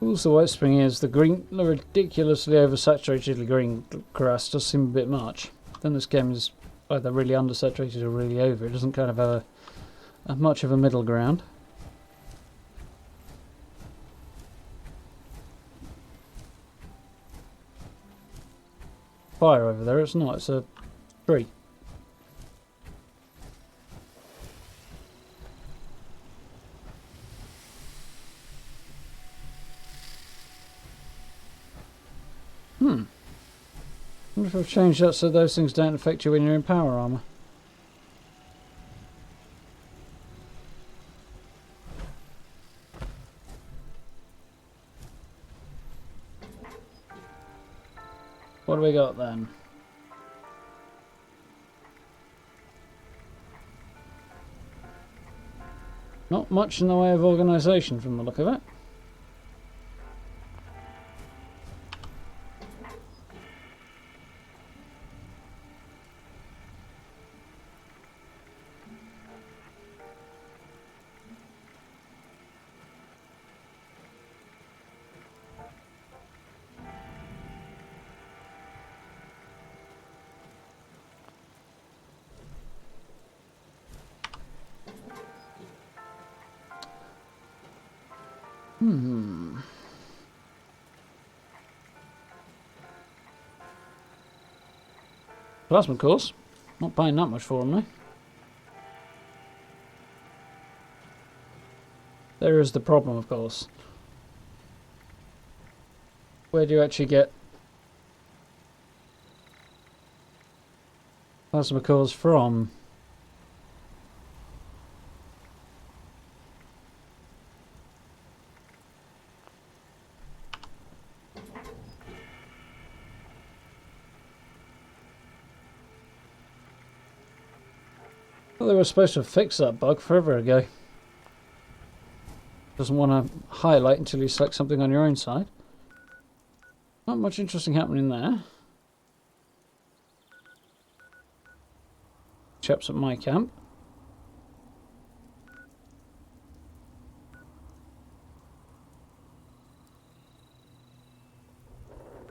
Also, White Spring is the green, the ridiculously oversaturated green grass does seem a bit much. Then this game is either really undersaturated or really over. It doesn't kind of have a much of a middle ground. Fire over there, it's not, it's a tree. I wonder if I've changed that so those things don't affect you when you're in power armor. What do we got then? Not much in the way of organisation from the look of it. Plasma cores. Not paying that much for them, though. There is the problem, of course. Where do you actually get plasma cores from? Well, they were supposed to fix that bug forever ago. Doesn't want to highlight until you select something on your own side. Not much interesting happening there. Chaps at my camp.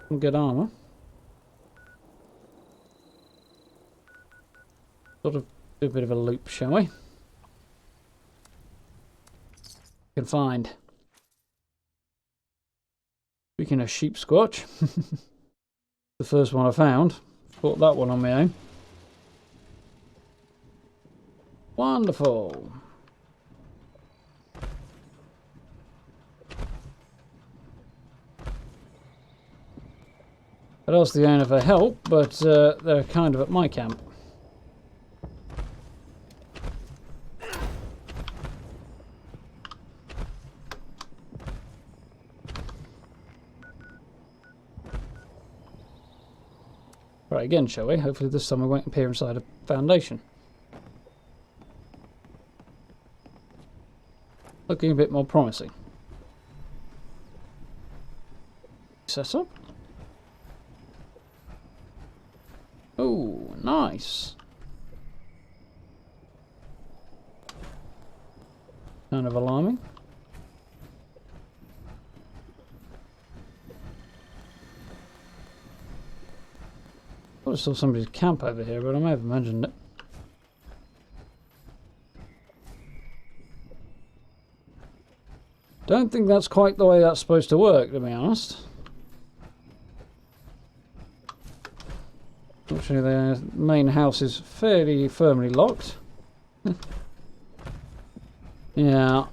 Some good armour. Sort of do a bit of a loop, shall we? Can find. Speaking of sheep squatch, the first one I found. Caught that one on my own. Wonderful. I'd asked the owner for help, but they're kind of at my camp. Right, again, shall we? Hopefully this time I won't appear inside a foundation. Looking a bit more promising. Set up. Oh, nice. Kind of alarming. I thought I saw somebody's camp over here, but I may have imagined it. Don't think that's quite the way that's supposed to work, to be honest. Fortunately, the main house is fairly firmly locked. Yeah.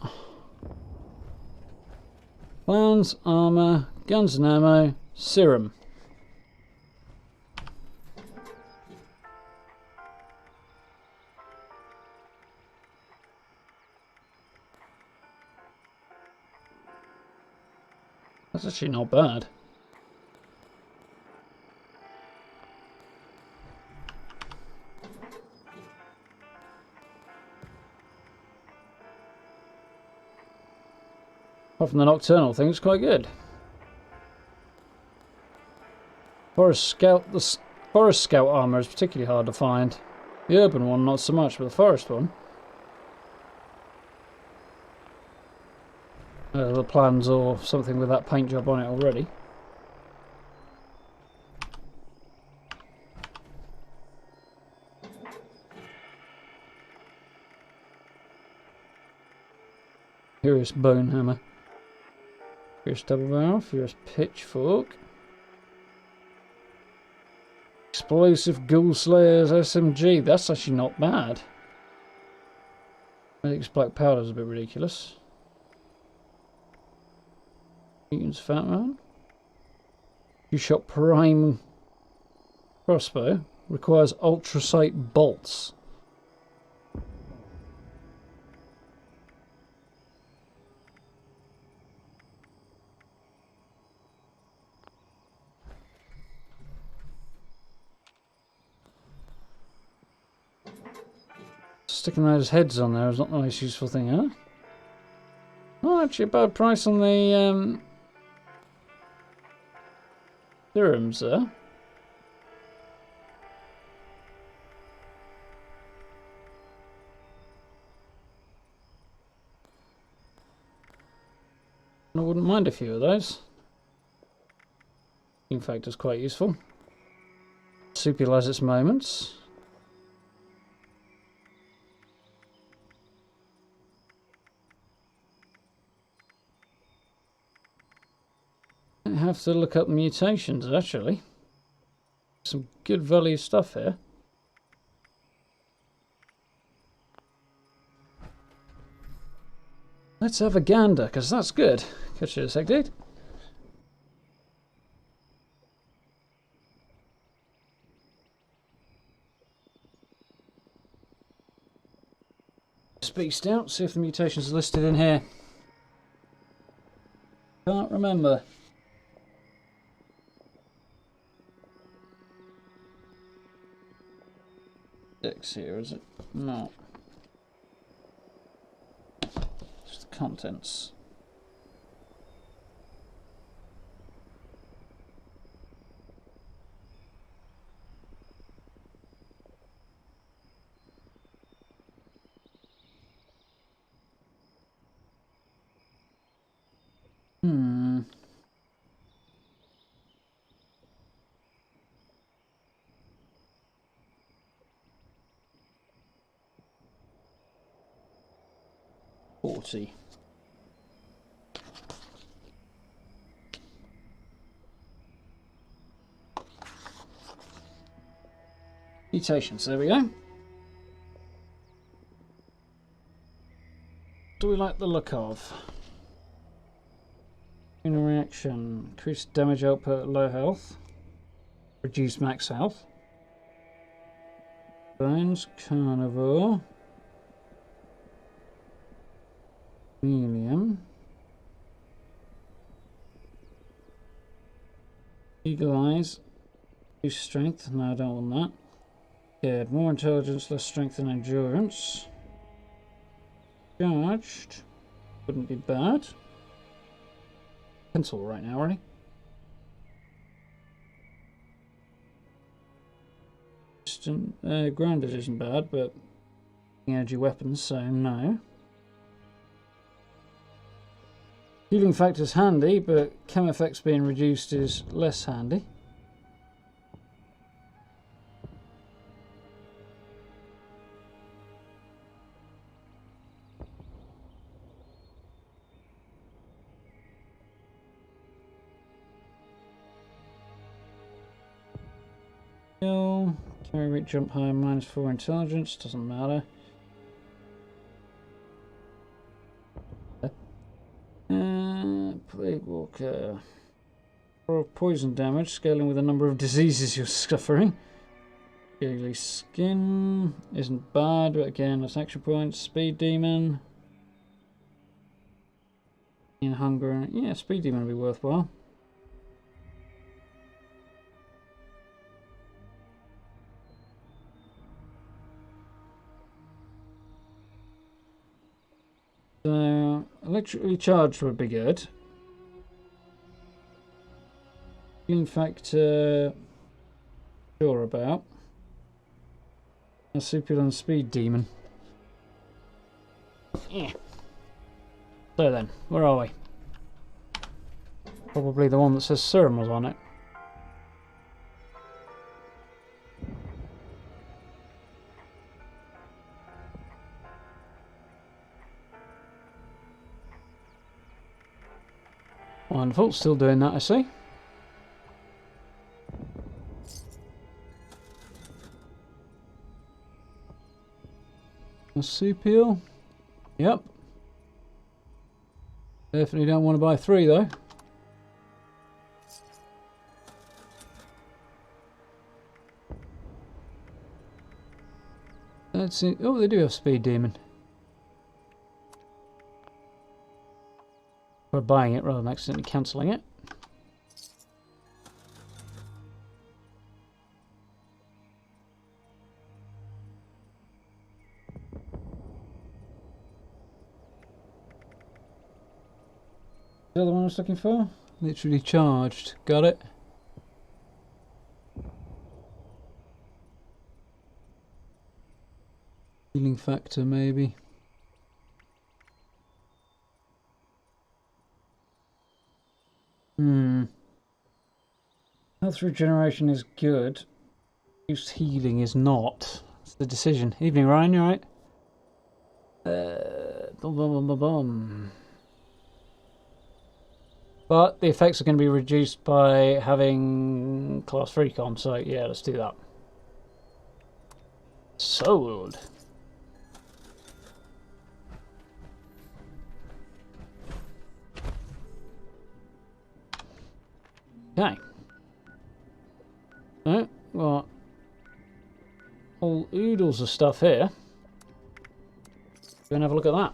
Plans, armour, guns and ammo, serum. That's actually not bad. Apart from the nocturnal thing, it's quite good. The forest scout armour is particularly hard to find. The urban one, not so much, but the forest one. The plans or something with that paint job on it already. Furious bone hammer. Furious double barrel. Furious pitchfork. Explosive ghoul slayers SMG. That's actually not bad. Medic's black powder is a bit ridiculous. Newton's fat man. You shot prime crossbow. Requires ultrasight bolts. Sticking those heads on there is not the most useful thing, huh? Oh, actually a bad price on the serums there. I wouldn't mind a few of those. In fact, it's quite useful. Soupy has its moments. I have to look up mutations, actually. Some good value stuff here. Let's have a gander, because that's good. Catch you in a sec, dude. Spaced out, see if the mutations are listed in here. Can't remember. Six here, is it? No. Just the contents. Hmm. $40. Mutations, there we go. Do we like the look of? In a reaction, increased damage output at low health, reduced max health. Bones, carnivore, medium, eagle eyes, reduced strength. No, I don't want that. Good, more intelligence, less strength and endurance. Charged, wouldn't be bad. Pencil right now, really. Grounded isn't bad, but energy weapons, so no. Healing factor's handy, but chem effects being reduced is less handy. Carry rate jump high, -4 intelligence, doesn't matter. Plague Walker. For poison damage, scaling with the number of diseases you're suffering. Scaly Skin isn't bad, but again, that's action points. Speed Demon. In Hunger, yeah, Speed Demon would be worthwhile. So, electrically charged would be good. Healing factor, sure about. Marsupial Speed Demon. Yeah. So then, where are we? Probably the one that says serum was on it. Wonderful, still doing that, I see. Marsupial. Yep. Definitely don't want to buy 3 though. Let's see. Oh, they do have Speed Demon. We're buying it rather than accidentally cancelling it. the other one I was looking for? Literally charged. Got it. Healing factor, maybe. Health regeneration is good. Use healing is not. That's the decision. Evening, Ryan, you alright? But the effects are going to be reduced by having class 3 con, so yeah, let's do that. Sold. Okay. Alright, got all oodles of stuff here. Go and have a look at that.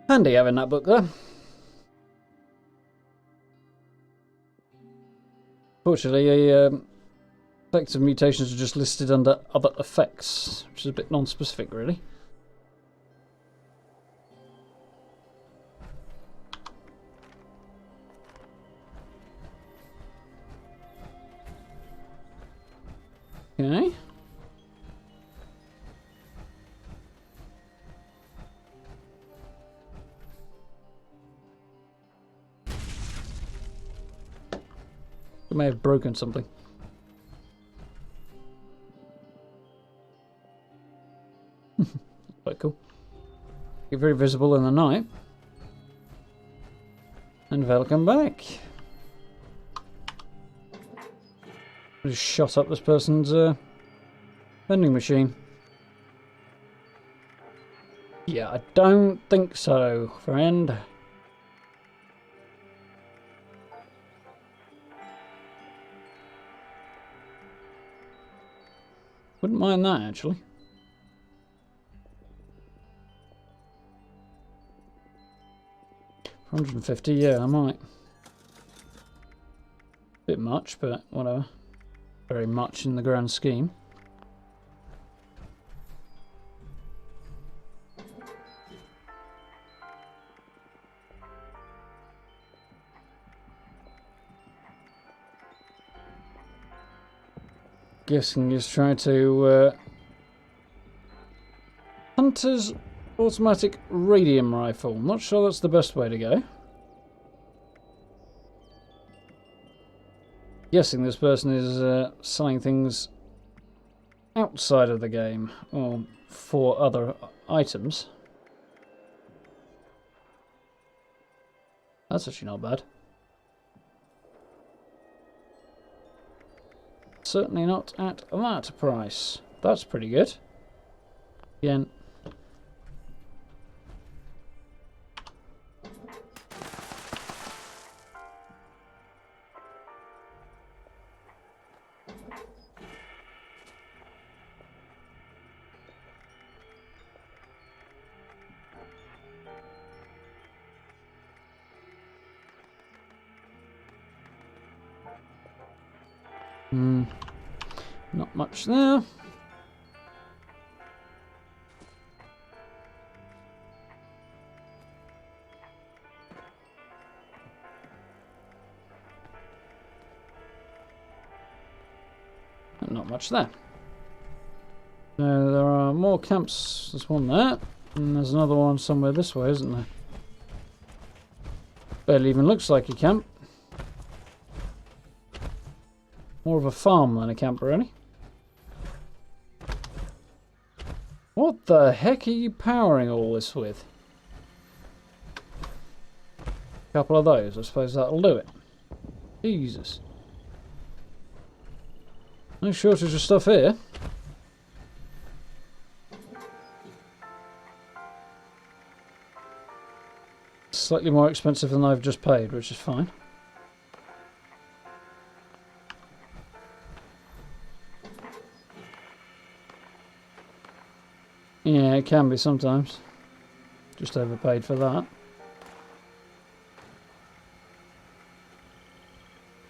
Handy having that book there. Fortunately, effects of mutations are just listed under other effects, which is a bit non-specific, really. Okay. I may have broken something. Quite cool. Get very visible in the night. And welcome back. Just shot up this person's vending machine. Yeah, I don't think so, friend. Wouldn't mind that, actually. For 150, yeah, I might. Bit much, but whatever. Very much in the grand scheme. Guessing he's trying to Hunter's automatic radium rifle. Not sure that's the best way to go. Guessing this person is selling things outside of the game or for other items. That's actually not bad. Certainly not at that price. That's pretty good. Again. Not much there. Not much there. There are more camps. There's one there, and there's another one somewhere this way, isn't there? Barely even looks like a camp. More of a farm than a camp, really. What the heck are you powering all this with? A couple of those, I suppose that'll do it. Jesus. No shortage of stuff here. Slightly more expensive than I've just paid, which is fine. Yeah, it can be sometimes. Just overpaid for that.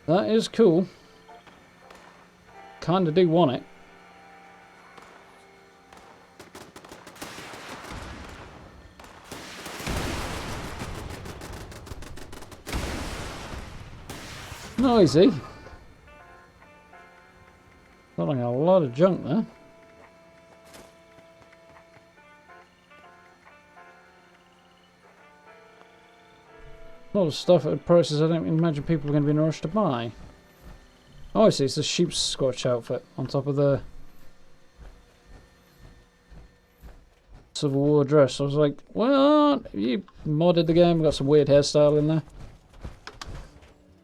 That is cool. Kinda do want it. Noisy. Selling a lot of junk there. A lot of stuff at prices I don't imagine people are going to be in a rush to buy. Oh, I see. It's a sheep's Scotch outfit on top of the Civil War dress. I was like, what? You modded the game, got some weird hairstyle in there.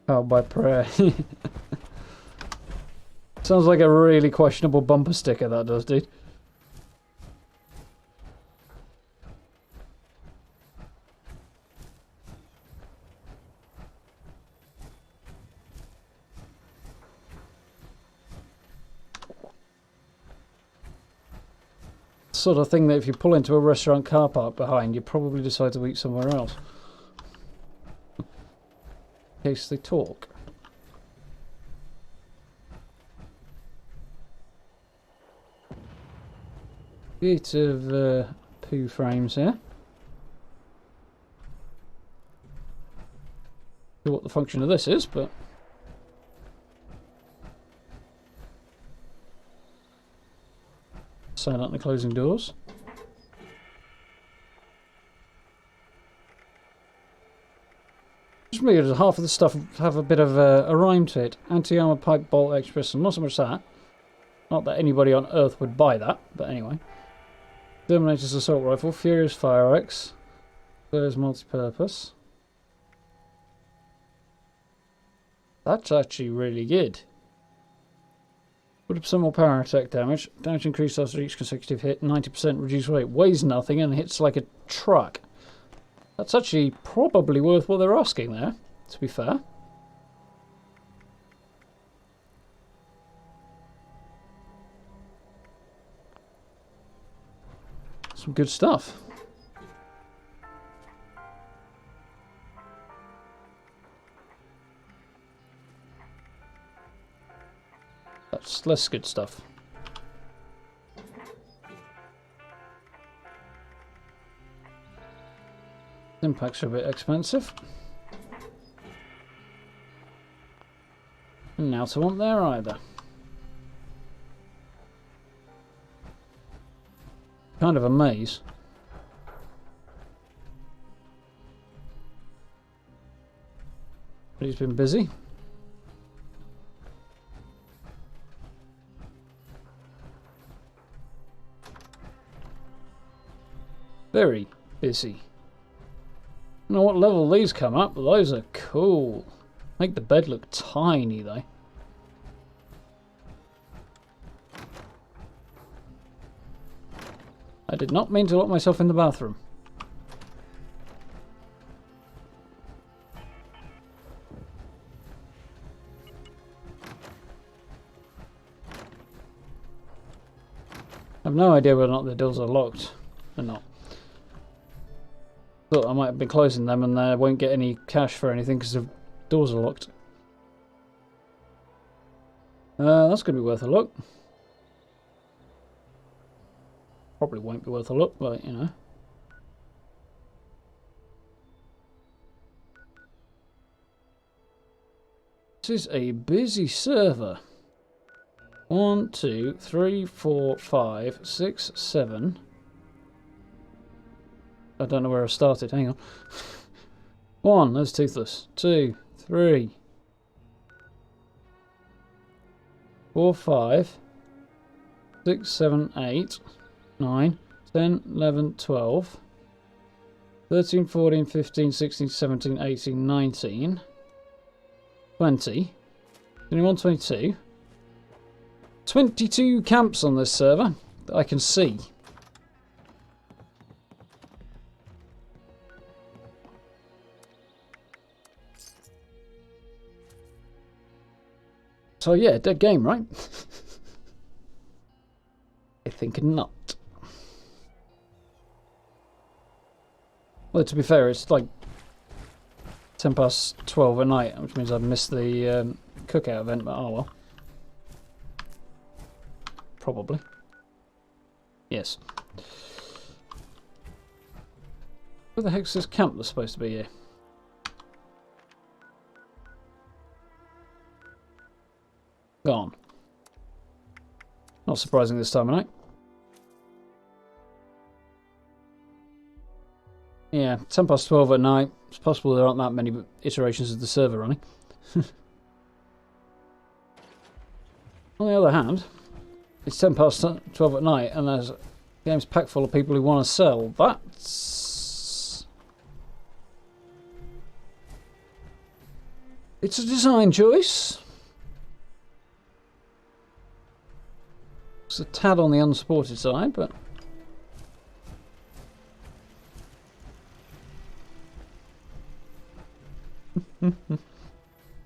Oh, by prayer. Sounds like a really questionable bumper sticker, that does, dude. Sort of thing that if you pull into a restaurant car park behind, you probably decide to eat somewhere else. In case they talk. Bit of poo frames here. Not sure what the function of this is, but silently closing doors. Just weird, half of the stuff have a bit of a rhyme to it. Anti-armor pipe bolt express, and not so much that. Not that anybody on Earth would buy that, but anyway. Terminator's assault rifle, Furious fire axe. There's multi-purpose. That's actually really good. Put up some more power attack damage. Damage increased after each consecutive hit. 90% reduced weight. Weighs nothing and hits like a truck. That's actually probably worth what they're asking there, to be fair. Some good stuff. That's less good stuff. Impacts are a bit expensive. And now to want there either. Kind of a maze. But he's been busy. Very busy. I don't know what level these come up, but those are cool. Make the bed look tiny though. I did not mean to lock myself in the bathroom. I have no idea whether or not the doors are locked or not. Thought I might have been closing them and I won't get any cash for anything because the doors are locked. That's going to be worth a look. Probably won't be worth a look, but you know. This is a busy server. 1, 2, 3, 4, 5, 6, 7. I don't know where I started. Hang on. 1, there's Toothless. 2, 3, 4, 5, 6, 7, 8, 9, 10, 11, 12, 13, 14, 15, 16, 17, 18, 19, 20, 21, 22. 22 camps on this server that I can see. So yeah, dead game, right? I think not. Well, to be fair, it's like 10 past 12 at night, which means I've missed the cookout event, but oh well. Probably. Yes. Where the heck's this camp that's supposed to be here? Gone. Not surprising this time of night. Yeah, 10 past 12 at night. It's possible there aren't that many iterations of the server running. On the other hand, it's 10 past 12 at night and there's games packed full of people who want to sell. That's... It's a design choice. It's a tad on the unsupported side, but...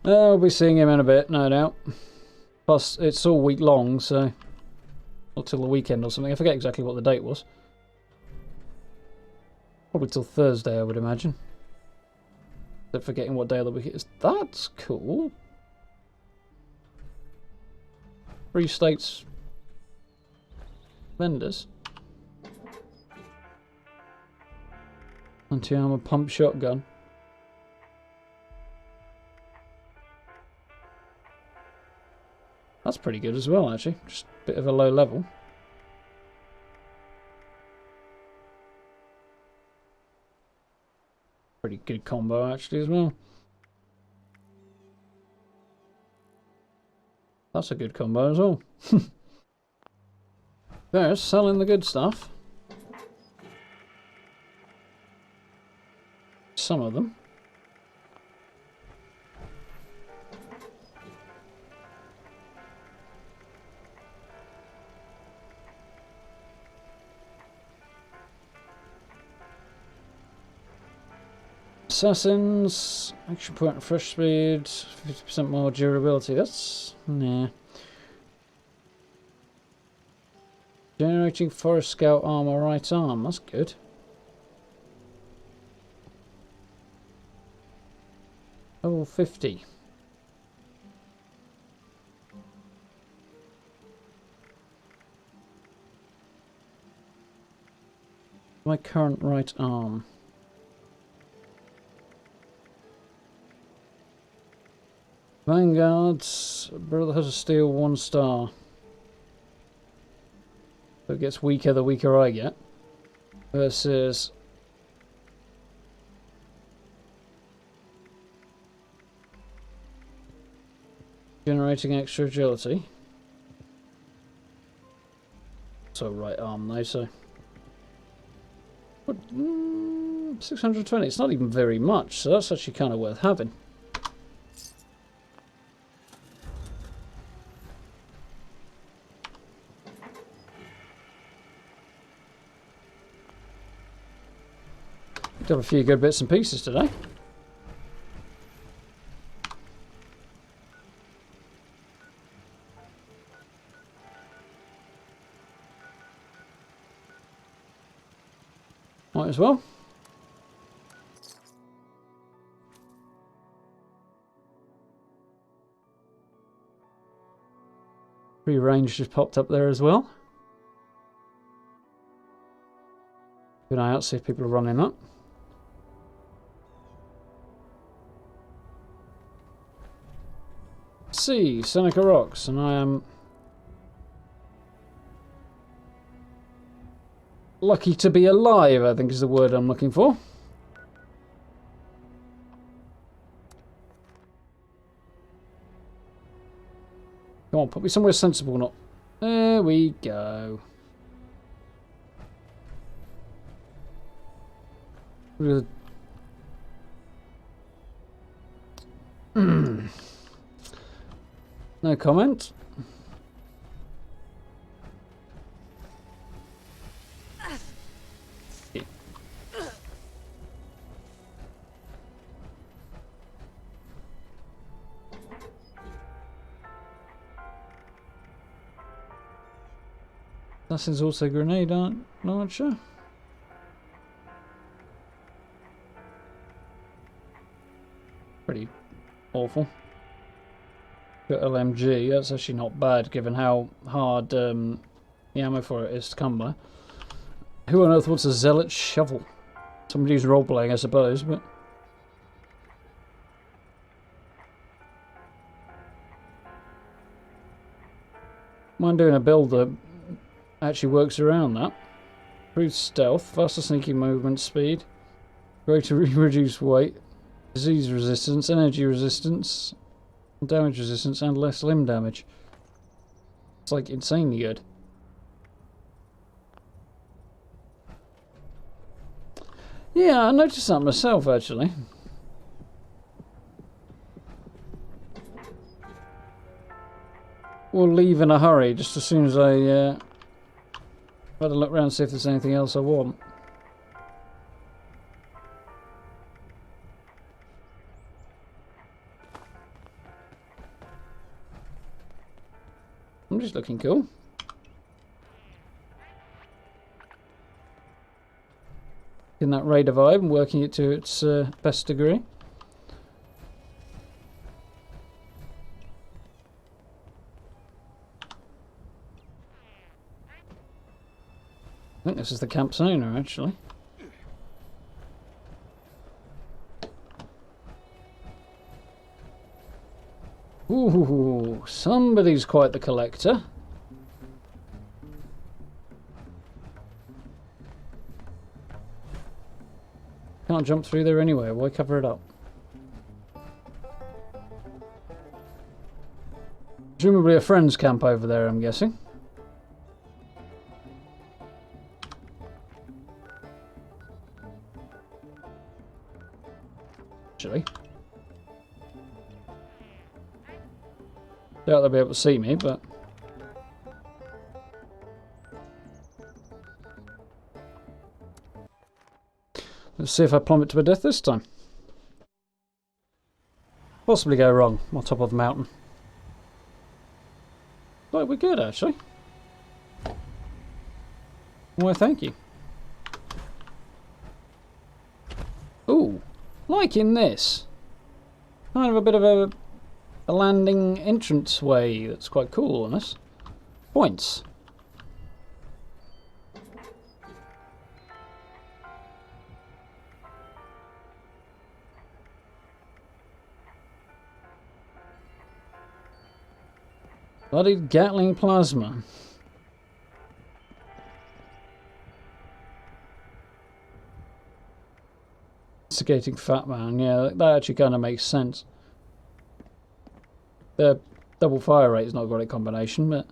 We'll be seeing him in a bit, no doubt. Plus, it's all week long, so... Or till the weekend or something. I forget exactly what the date was. Probably till Thursday, I would imagine. Except forgetting what day of the week it is. That's cool. Free States vendors. Anti-armor pump shotgun. That's pretty good as well, actually. Just a bit of a low level. Pretty good combo, actually, as well. That's a good combo as well. There's selling the good stuff. Some of them. Assassins, action point and fresh speed, 50% more durability. That's... nah. Generating Forest Scout armor right arm. That's good. Level 50. My current right arm. Vanguards, Brotherhood of Steel, 1 star. So it gets weaker the weaker I get. Versus... generating extra agility. So right arm though, so... What, 620, it's not even very much, so that's actually kind of worth having. Got a few good bits and pieces today. Might as well. Free range just popped up there as well. Keep an eye out, see if people are running up. C, Seneca Rocks, and I am lucky to be alive, I think is the word I'm looking for. Come on, put me somewhere sensible, not... There we go. No comment. Assassin's also grenade launcher. Pretty awful. Got LMG. That's actually not bad given how hard the ammo for it is to come by. Who on earth wants a zealot shovel? Somebody who's role-playing, I suppose, but... Mind doing a build that actually works around that. Improved stealth, faster sneaking movement speed, greater reduced weight, disease resistance, energy resistance, damage resistance, and less limb damage. It's like insanely good. Yeah, I noticed that myself actually. We'll leave in a hurry just as soon as I had a look around and see if there's anything else I want. I'm just looking cool. In that Raider vibe and working it to its best degree. I think this is the camp's owner, actually. Ooh, somebody's quite the collector. Can't jump through there anyway, why cover it up? Presumably a friend's camp over there, I'm guessing. Actually. Doubt they'll be able to see me, but... Let's see if I plummet to my death this time. Possibly go wrong on top of the mountain. But we're good, actually. Why, thank you. Ooh, liking this. Kind of a bit of a landing entrance way that's quite cool on this. Points. Bloody Gatling plasma. Instigating Fat Man, yeah, that actually kind of makes sense. The double fire rate is not a great combination, but...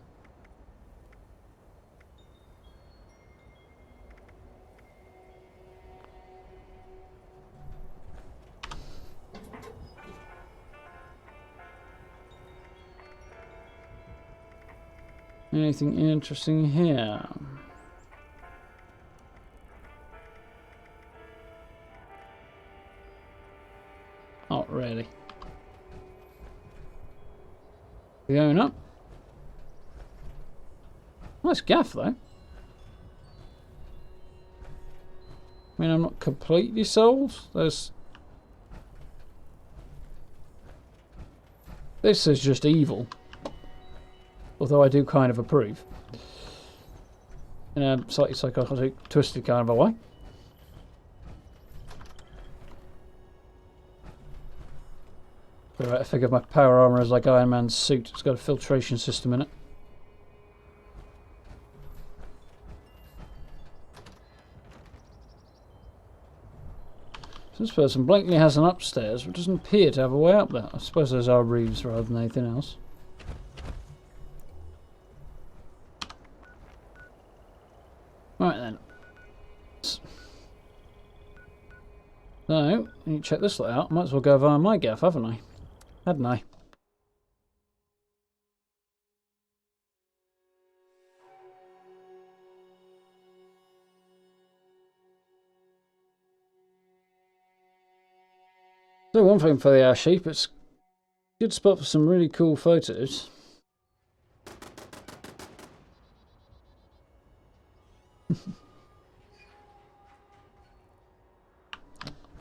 Anything interesting here? Not really. Going up. Nice gaff though. I mean, I'm not completely sold. This is just evil. Although I do kind of approve. In a slightly psychotic, twisted kind of a way. Right, I figure my power armor is like Iron Man's suit. It's got a filtration system in it. This person blatantly has an upstairs, but doesn't appear to have a way up there. I suppose those are roofs rather than anything else. Right then. So, you check this lot out. Might as well go via my gaff, haven't I? Hadn't I? So one thing for the airship, it's a good spot for some really cool photos.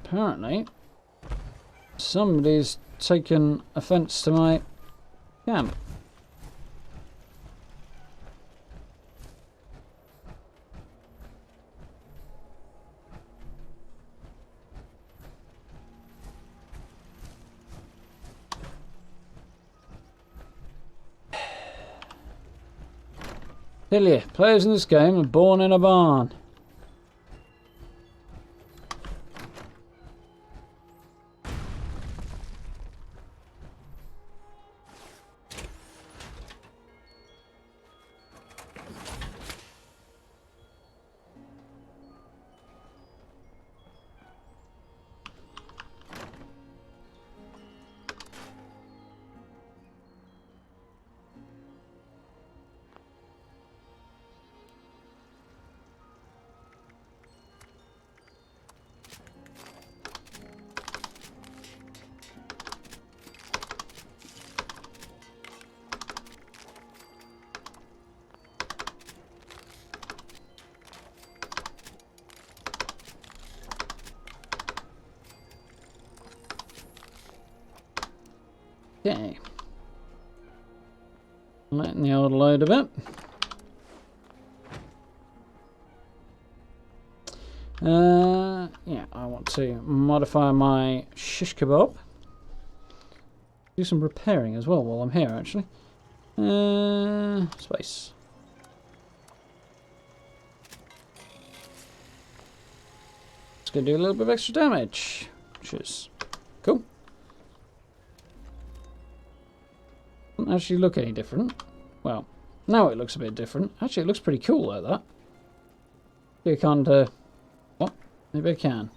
Apparently, somebody's taken offence to my Camp. Tell you, players in this game are born in a barn. Okay. Lighten the old load a bit. Yeah, I want to modify my shish kebab. Do some repairing as well while I'm here, actually. Space. It's going to do a little bit of extra damage, which is cool. Doesn't actually look any different. Well, now it looks a bit different. Actually, it looks pretty cool like that. Maybe I can't, what? Maybe I can.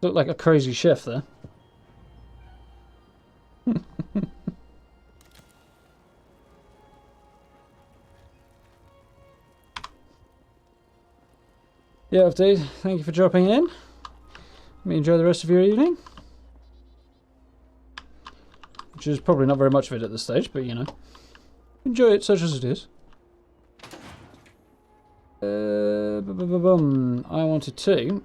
Look like a crazy chef there. Yeah, dude. Thank you for dropping in. Let me enjoy the rest of your evening. Which is probably not very much of it at this stage, but you know. Enjoy it such as it is. I wanted to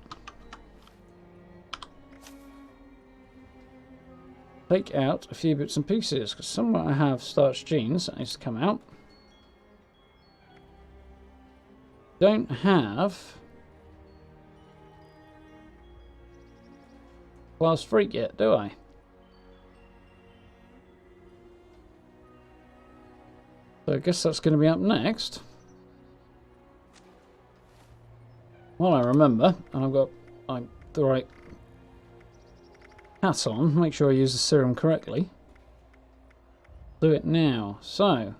take out a few bits and pieces, because somewhere I have starched jeans that needs to come out. Don't have Class Freak yet, do I? So I guess that's going to be up next. Well, I remember, and I've got the right hat on, make sure I use the serum correctly. Do it now. So,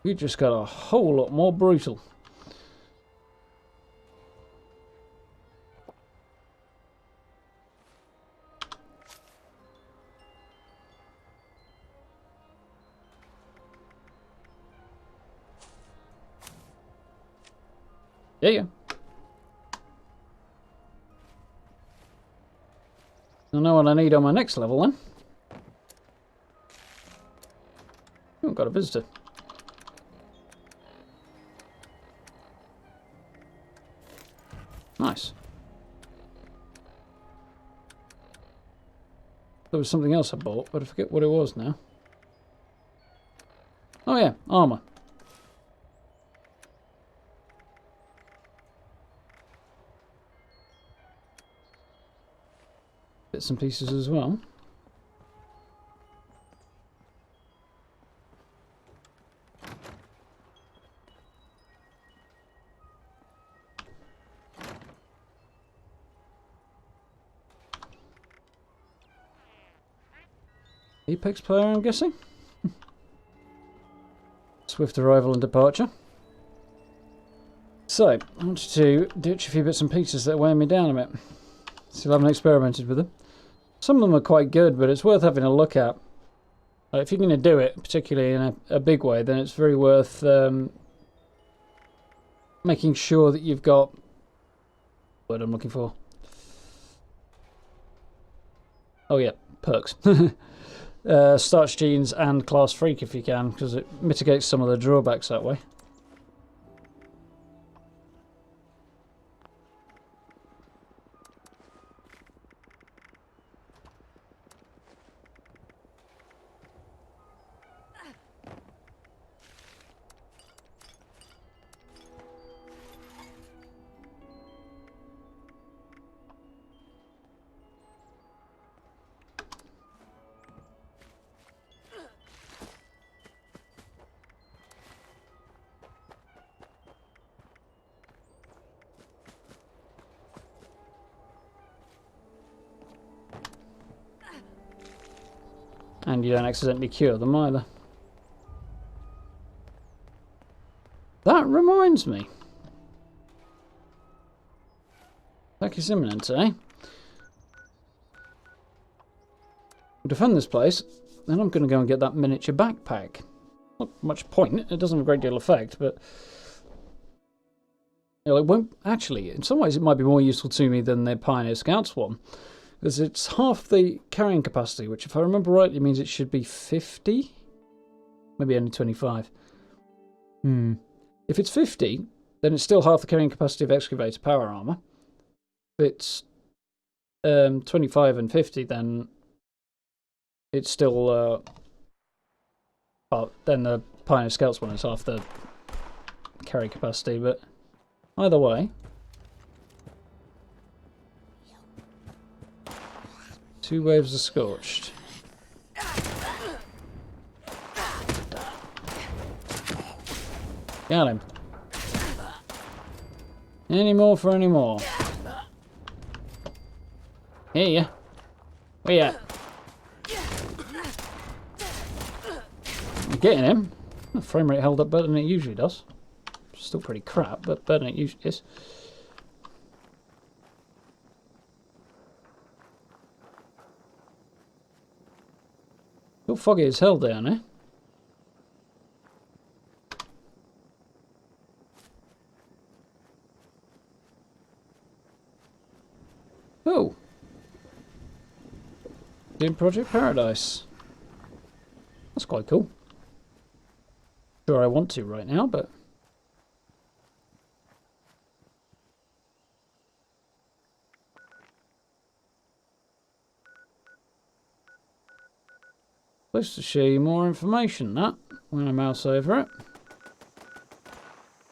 we just got a whole lot more brutal. Yeah. I know what I need on my next level then. Oh, got a visitor. Nice. There was something else I bought, but I forget what it was now. Oh yeah, armor. Bits and pieces as well. Apex player, I'm guessing. Swift arrival and departure. So, I wanted to ditch a few bits and pieces that weigh me down a bit. Still haven't experimented with them. Some of them are quite good, but it's worth having a look at. If you're going to do it, particularly in a big way, then it's very worth making sure that you've got word I'm looking for. Oh yeah, perks. Starch genes and class freak if you can, because it mitigates some of the drawbacks that way. And you don't accidentally cure them either. That reminds me. Attack is imminent, eh? We'll defend this place, then I'm going to go and get that miniature backpack. Not much point, it doesn't have a great deal of effect, but... You know, it won't... Actually, in some ways it might be more useful to me than the Pioneer Scouts one. Because it's half the carrying capacity, which if I remember rightly means it should be 50? Maybe only 25. If it's 50, then it's still half the carrying capacity of excavator power armor. If it's 25 and 50, then it's still... well, then the Pioneer Scouts one is half the carry capacity, but either way... 2 waves of scorched. Got him. Any more for any more. Here ya. Where you at? You're getting him. The frame rate held up better than it usually does. Still pretty crap, but better than it usually is. Still foggy as hell down there. Oh. Doing Project Paradise. That's quite cool. Sure I want to right now, but... Supposed to show you more information, that, when I mouse over it.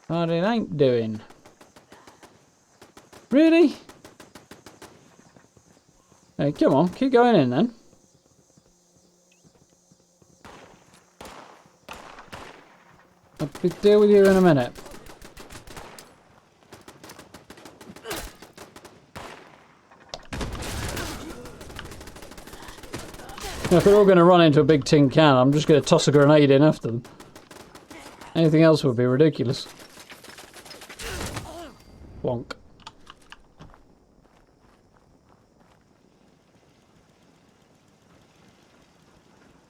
But it ain't doing. Really? Hey, come on, keep going in then. I'll deal with you in a minute. If they're all going to run into a big tin can, I'm just going to toss a grenade in after them. Anything else would be ridiculous. Wonk.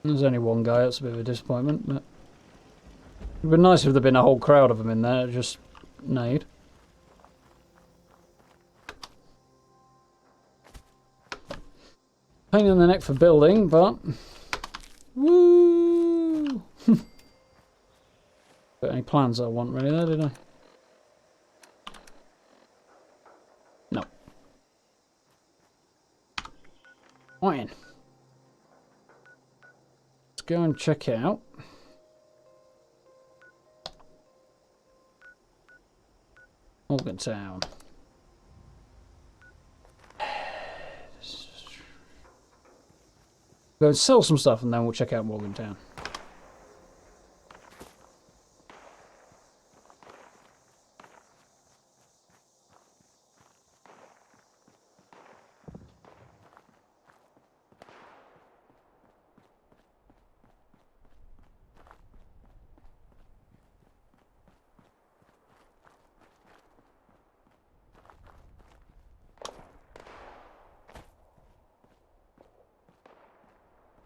There's only one guy, that's a bit of a disappointment, but... It would be nice if there'd been a whole crowd of them in there, just nade. Pain in the neck for building, but... Woo! Got any plans I want really there, did I? No. Fine. Let's go and check out. Morgantown. Go and sell some stuff and then we'll check out Morgantown.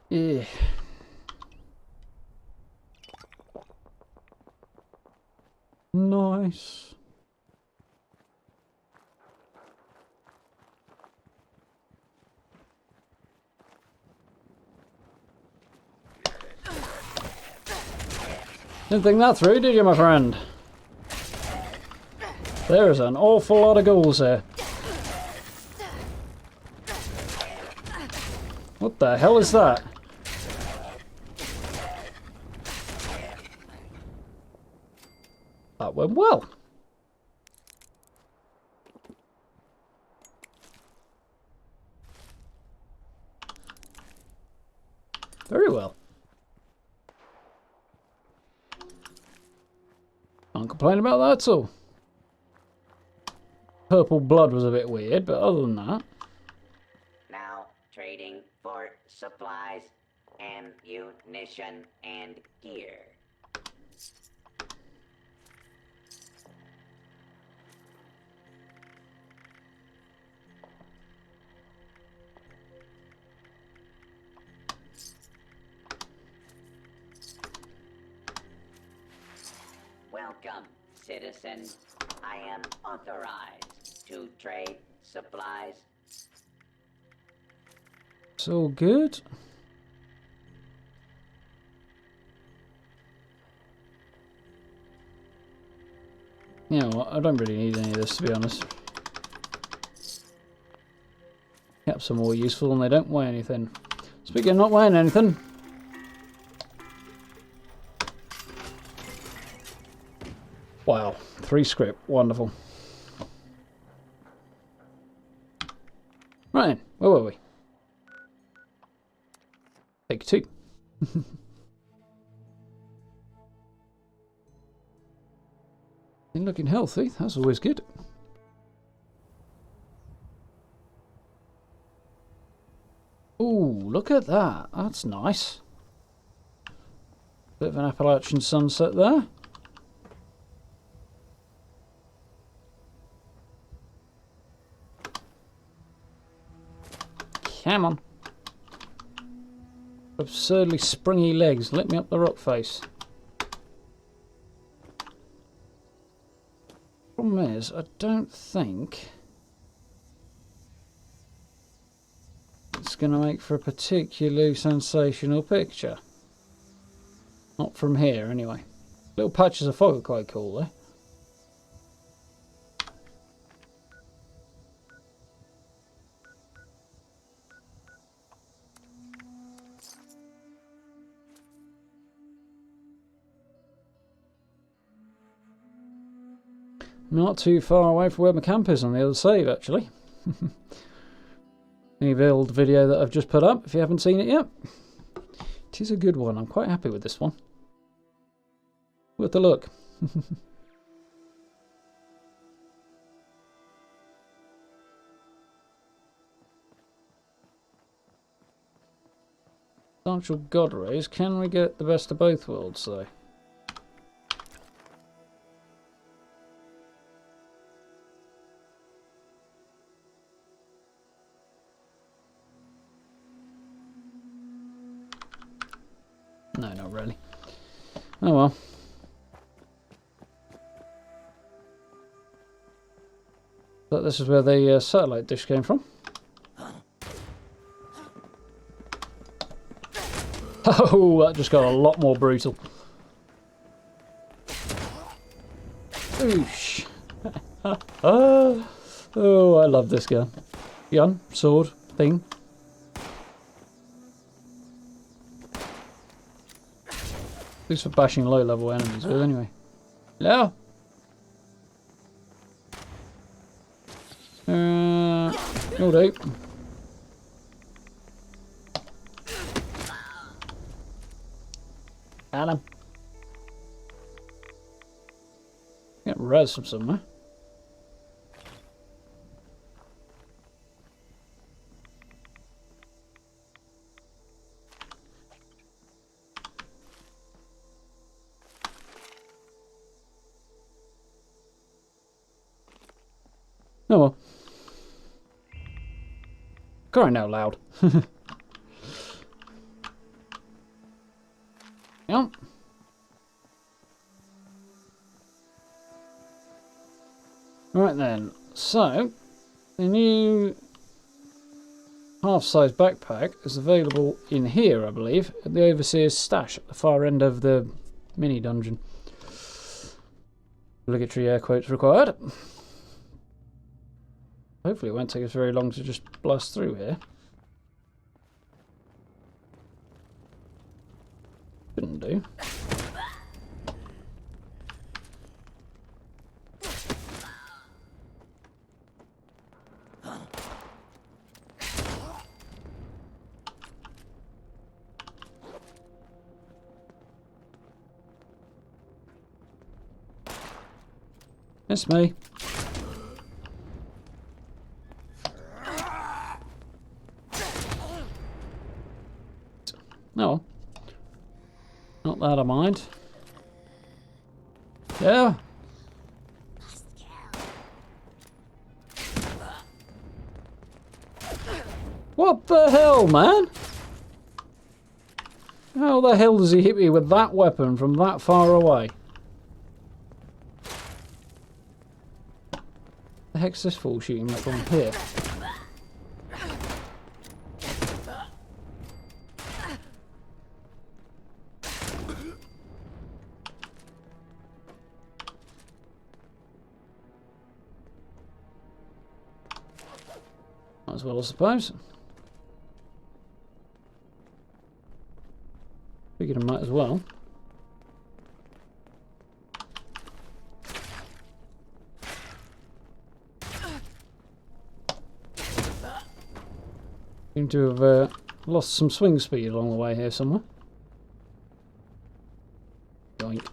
Yeah. Nice. Didn't think that through, did you, my friend? There's an awful lot of ghouls here. What the hell is that? That went well. Very well. Can't complain about that at all. Purple blood was a bit weird, but other than that... Now trading for supplies, ammunition, and gear. Welcome, citizen. I am authorized to trade supplies. It's all good. You know what, I don't really need any of this, to be honest. Caps are more useful and they don't weigh anything. Speaking of not weighing anything... Wow, 3 script, wonderful. Right then, where were we? Take 2. Looking healthy, that's always good. Ooh, look at that, that's nice. Bit of an Appalachian sunset there. Come on. Absurdly springy legs. Let me up the rock face. Problem is, I don't think it's going to make for a particularly sensational picture. Not from here, anyway. Little patches of fog are quite cool, though. Not too far away from where my camp is on the other side, actually. The old video that I've just put up, if you haven't seen it yet. It is a good one. I'm quite happy with this one. Worth a look. Substantial God rays. Can we get the best of both worlds, though? No, not really. Oh well. But this is where the satellite dish came from. Oh, that just got a lot more brutal. Oosh. Oh, I love this gun. Gun, sword, thing. At least for bashing low-level enemies with, anyway. Hello? Will do. Got him. Get res from somewhere. Oh well. Crying out loud. Yep. Right then, so the new half-size backpack is available in here, I believe, at the Overseer's stash at the far end of the Mini dungeon. Obligatory air quotes required. Hopefully it won't take us very long to just blast through here. Shouldn't do. It's me. No. Not that I mind. Yeah. What the hell, man? How the hell does he hit me with that weapon from that far away? The heck's this fool shooting me from here? Might as well, I suppose. Figured I might as well. Seem to have lost some swing speed along the way here somewhere. Yoink.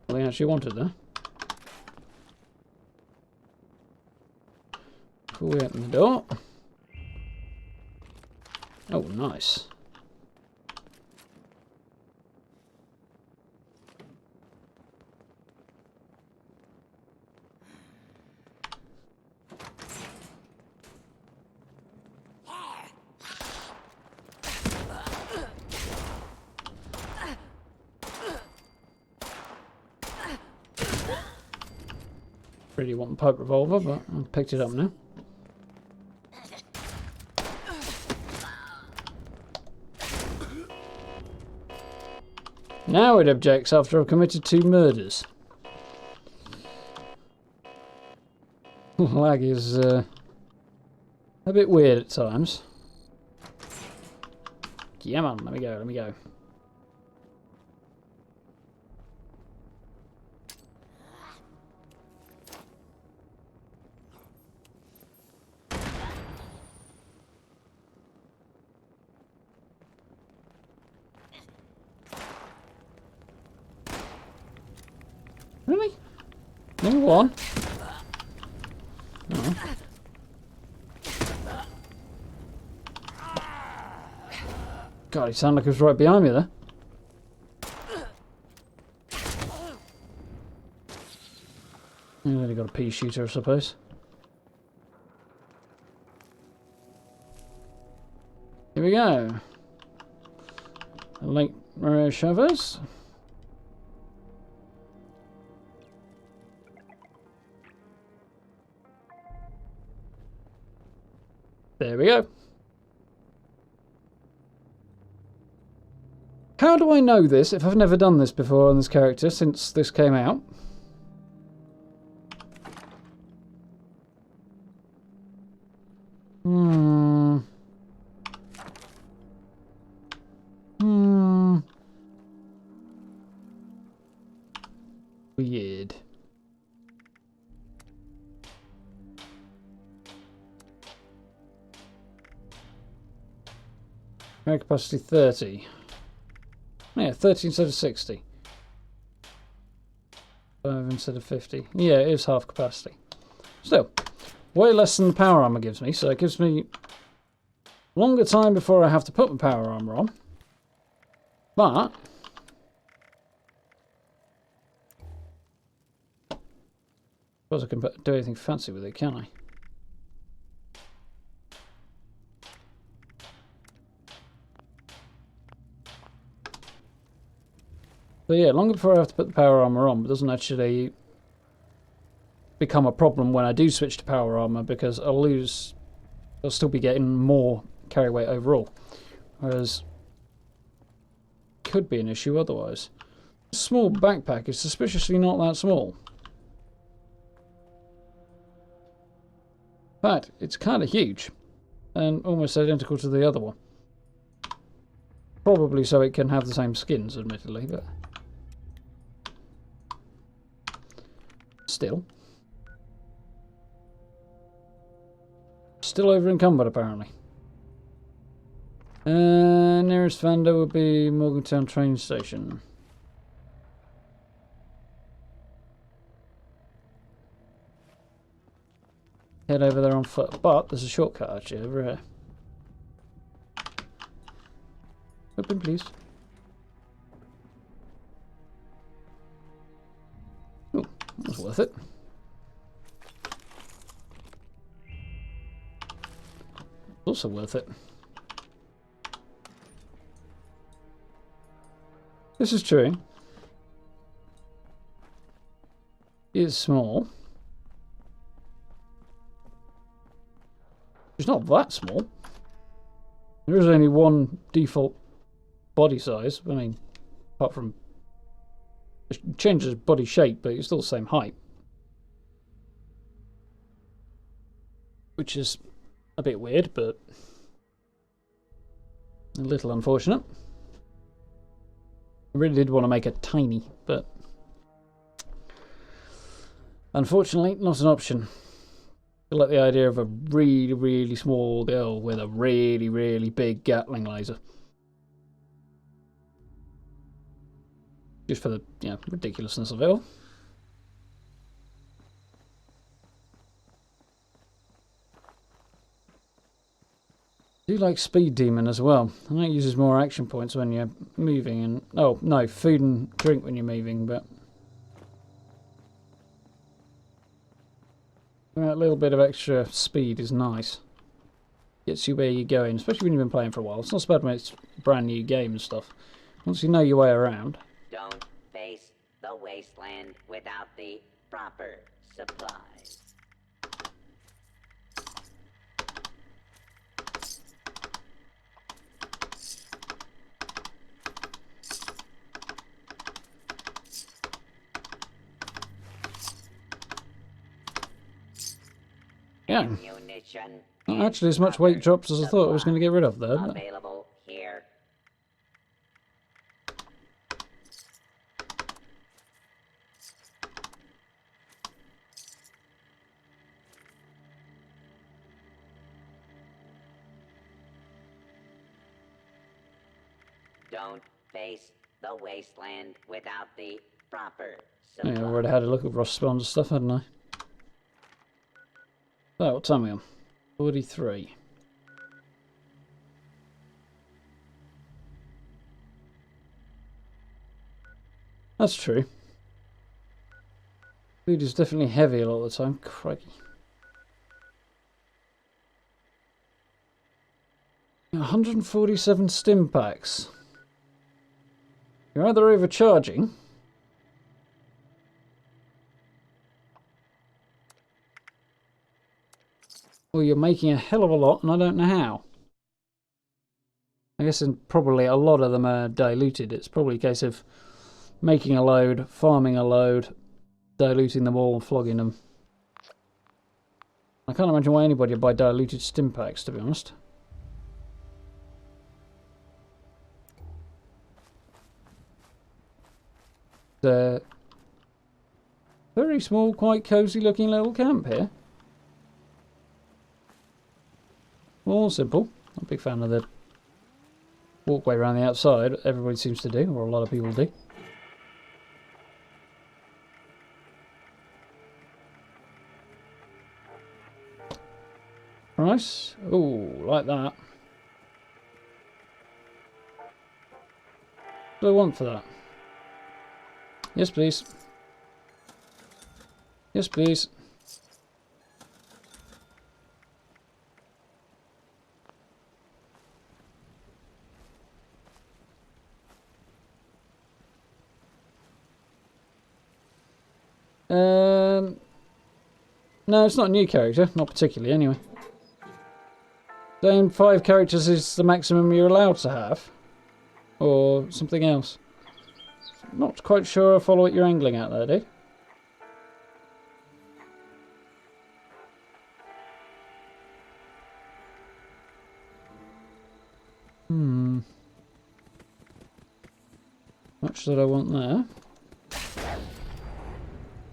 Well, they actually wanted there. Before we open the door. Oh, nice. Really want the pipe revolver, but I've picked it up now. Now it objects after I've committed 2 murders. Lag is a bit weird at times. Yeah, man, let me go, let me go. Really? Number 1? Oh. God, he sounded like he was right behind me there. He's only got a pea shooter, I suppose. Here we go. Lake Maria Chavez. There we go. How do I know this if I've never done this before on this character since this came out? Weird. Air capacity 30. Yeah, 30 instead of 60. 5 instead of 50. Yeah, it is half capacity. Still, way less than the power armor gives me, so it gives me longer time before I have to put my power armor on. But I suppose I can do anything fancy with it, can I? So yeah, longer before I have to put the power armor on, but doesn't actually become a problem when I do switch to power armor, because I'll still be getting more carry weight overall, whereas could be an issue otherwise. A small backpack is suspiciously not that small. In fact, it's kind of huge and almost identical to the other one. Probably so it can have the same skins, admittedly, but still over encumbered apparently. Nearest vendor would be Morgantown train station. Head over there on foot, but there's a shortcut actually over here. Open, please. Oh, that was worth it. Also worth it. This is true. It's small. It's not that small. There is only one default body size. I mean, apart from it changes body shape, but it's still the same height, which is a bit weird, but a little unfortunate. I really did want to make it tiny, but unfortunately, not an option. I like the idea of a really, really small girl with a really, really big Gatling laser. Just for the, ridiculousness of it all. I do like Speed Demon as well. I know it uses more action points when you're moving, and oh no, food and drink when you're moving, but that little bit of extra speed is nice. Gets you where you're going, especially when you've been playing for a while. It's not so bad when it's a brand new game and stuff. Once you know your way around. Don't face the wasteland without the proper supplies. Yeah. Ammunition Not actually as much weight drops as I thought I was going to get rid of there. But available here. Don't face the wasteland without the proper supplies. yeah, I already had a look at Ross Spawn's stuff, hadn't I? So, what time are we on? 43. That's true. Food is definitely heavy a lot of the time. Crikey. 147 stim packs. You're either overcharging, or you're making a hell of a lot, and I don't know how. I guess probably a lot of them are diluted. It's probably a case of making a load, farming a load, diluting them all and flogging them. I can't imagine why anybody would buy diluted stim packs, to be honest. Very small, quite cosy looking little camp here. All simple. I'm a big fan of the walkway around the outside. Everybody seems to do, or a lot of people do. Price? Oh, like that. What do I want for that? Yes, please. Yes, please. No, it's not a new character. Not particularly, anyway. Then 5 characters is the maximum you're allowed to have. Or something else. Not quite sure I follow what you're angling at there, dude. Much that I want there.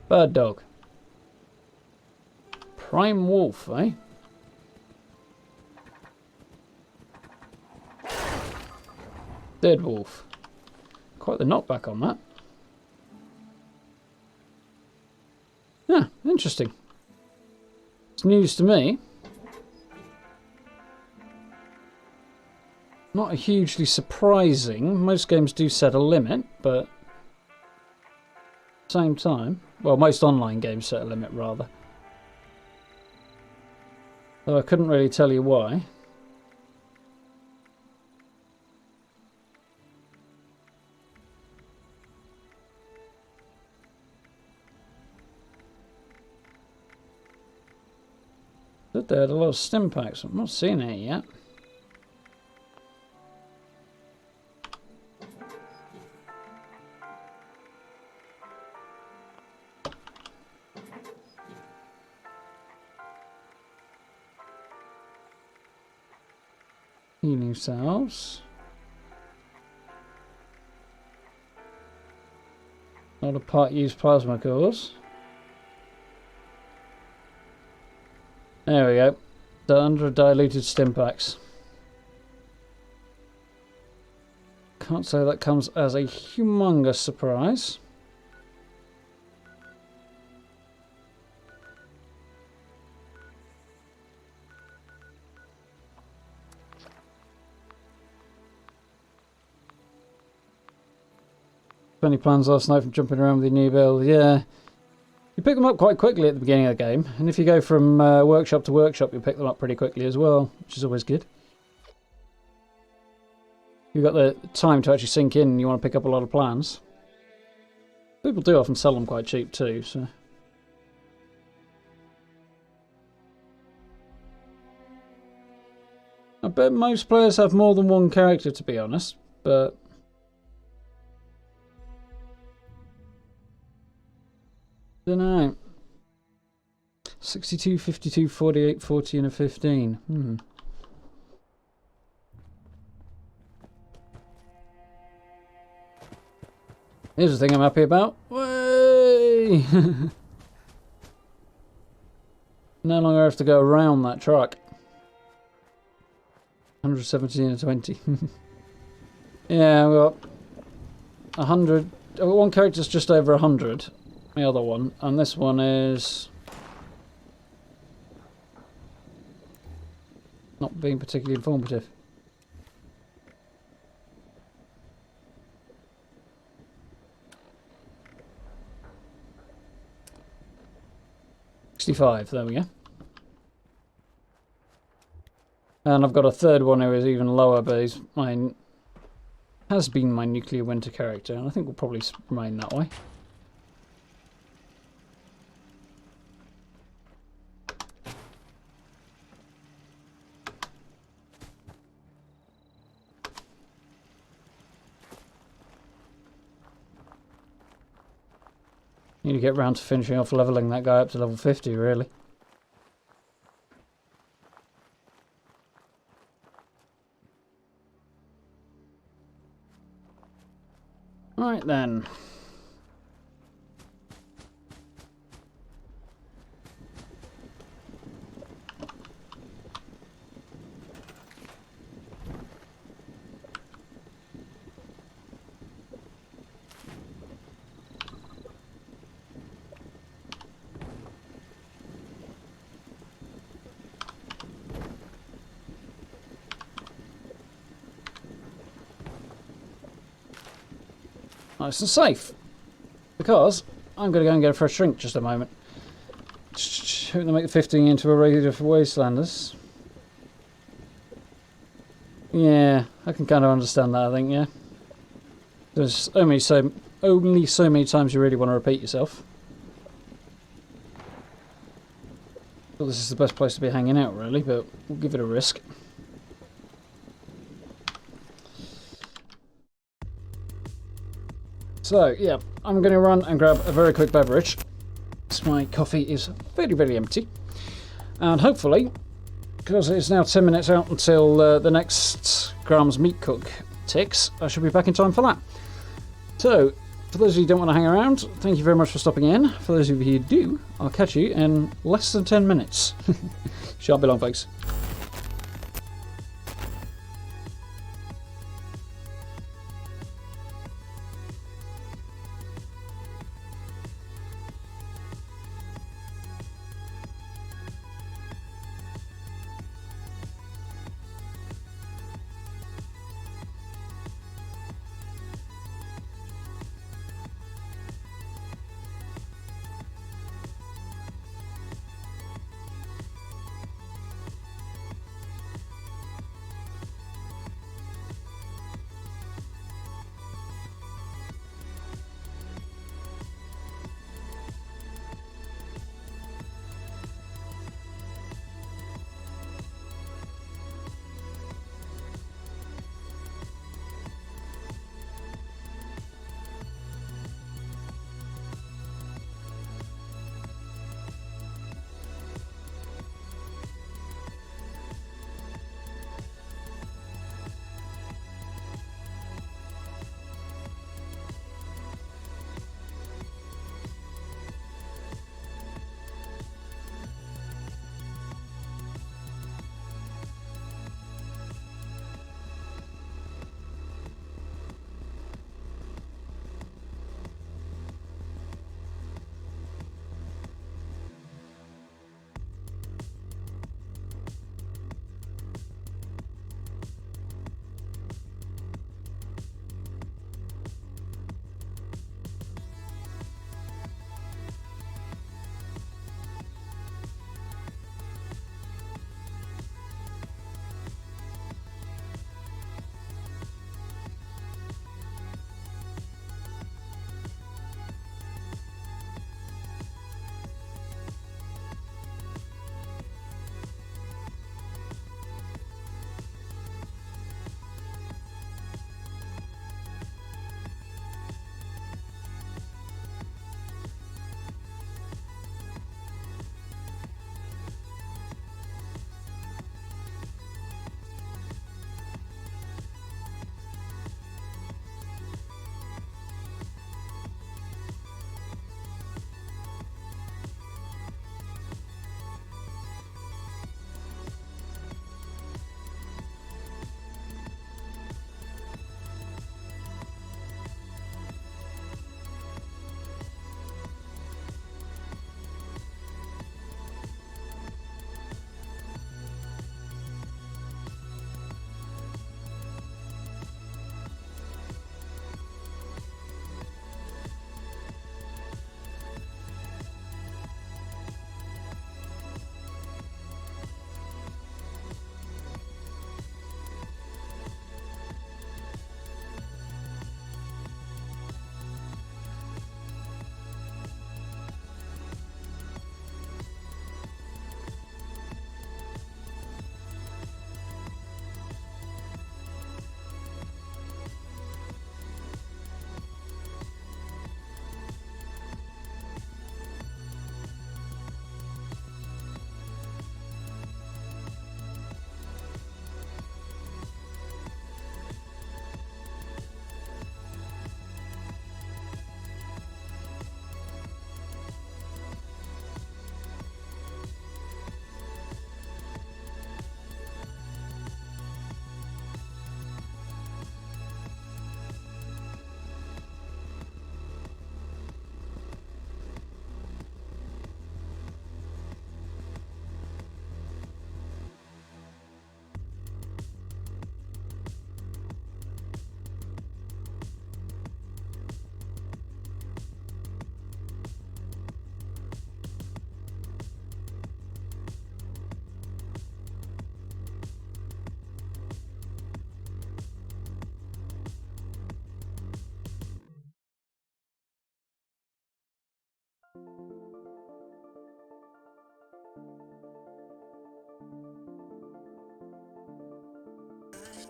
Bird dog. Prime wolf, eh? Dead wolf. Quite the knockback on that. Yeah, interesting. It's news to me. Not hugely surprising. Most games do set a limit, but at the same time, well, most online games set a limit rather. Though I couldn't really tell you why. But they had a lot of stim packs. I'm not seeing it yet. Healing cells. Not a part used plasma cores. There we go. The 100 diluted stim packs. Can't say that comes as a humongous surprise. Any plans last night from jumping around with your new build? Yeah. You pick them up quite quickly at the beginning of the game. And if you go from workshop to workshop, you pick them up pretty quickly as well, which is always good. You've got the time to actually sink in and you want to pick up a lot of plans. People do often sell them quite cheap too, so... I bet most players have more than one character, to be honest, but... Dunno. 62, 52, 48, 40 and a 15. Here's the thing I'm happy about. Way! No longer have to go around that truck. 117 and 20. Yeah, I've got 100. I've got one character's just over 100. The other one, and this one is not being particularly informative. $65, there we go. And I've got a third one who is even lower, but he's has been my nuclear winter character, and I think will probably remain that way. Need to get round to finishing off levelling that guy up to level 50, really. Right then. Nice and safe, because I'm going to go and get a fresh drink just a moment. Hoping to make the 15 into a radio for Wastelanders. Yeah, I can kind of understand that, I think, yeah. There's only so many times you really want to repeat yourself. Well, this is the best place to be hanging out, really, but we'll give it a risk. So, yeah, I'm going to run and grab a very quick beverage. So my coffee is very, very empty. And hopefully, because it's now 10 minutes out until the next Graham's meat cook ticks, I should be back in time for that. So, for those of you who don't want to hang around, thank you very much for stopping in. For those of you who do, I'll catch you in less than 10 minutes. Shan't be long, folks.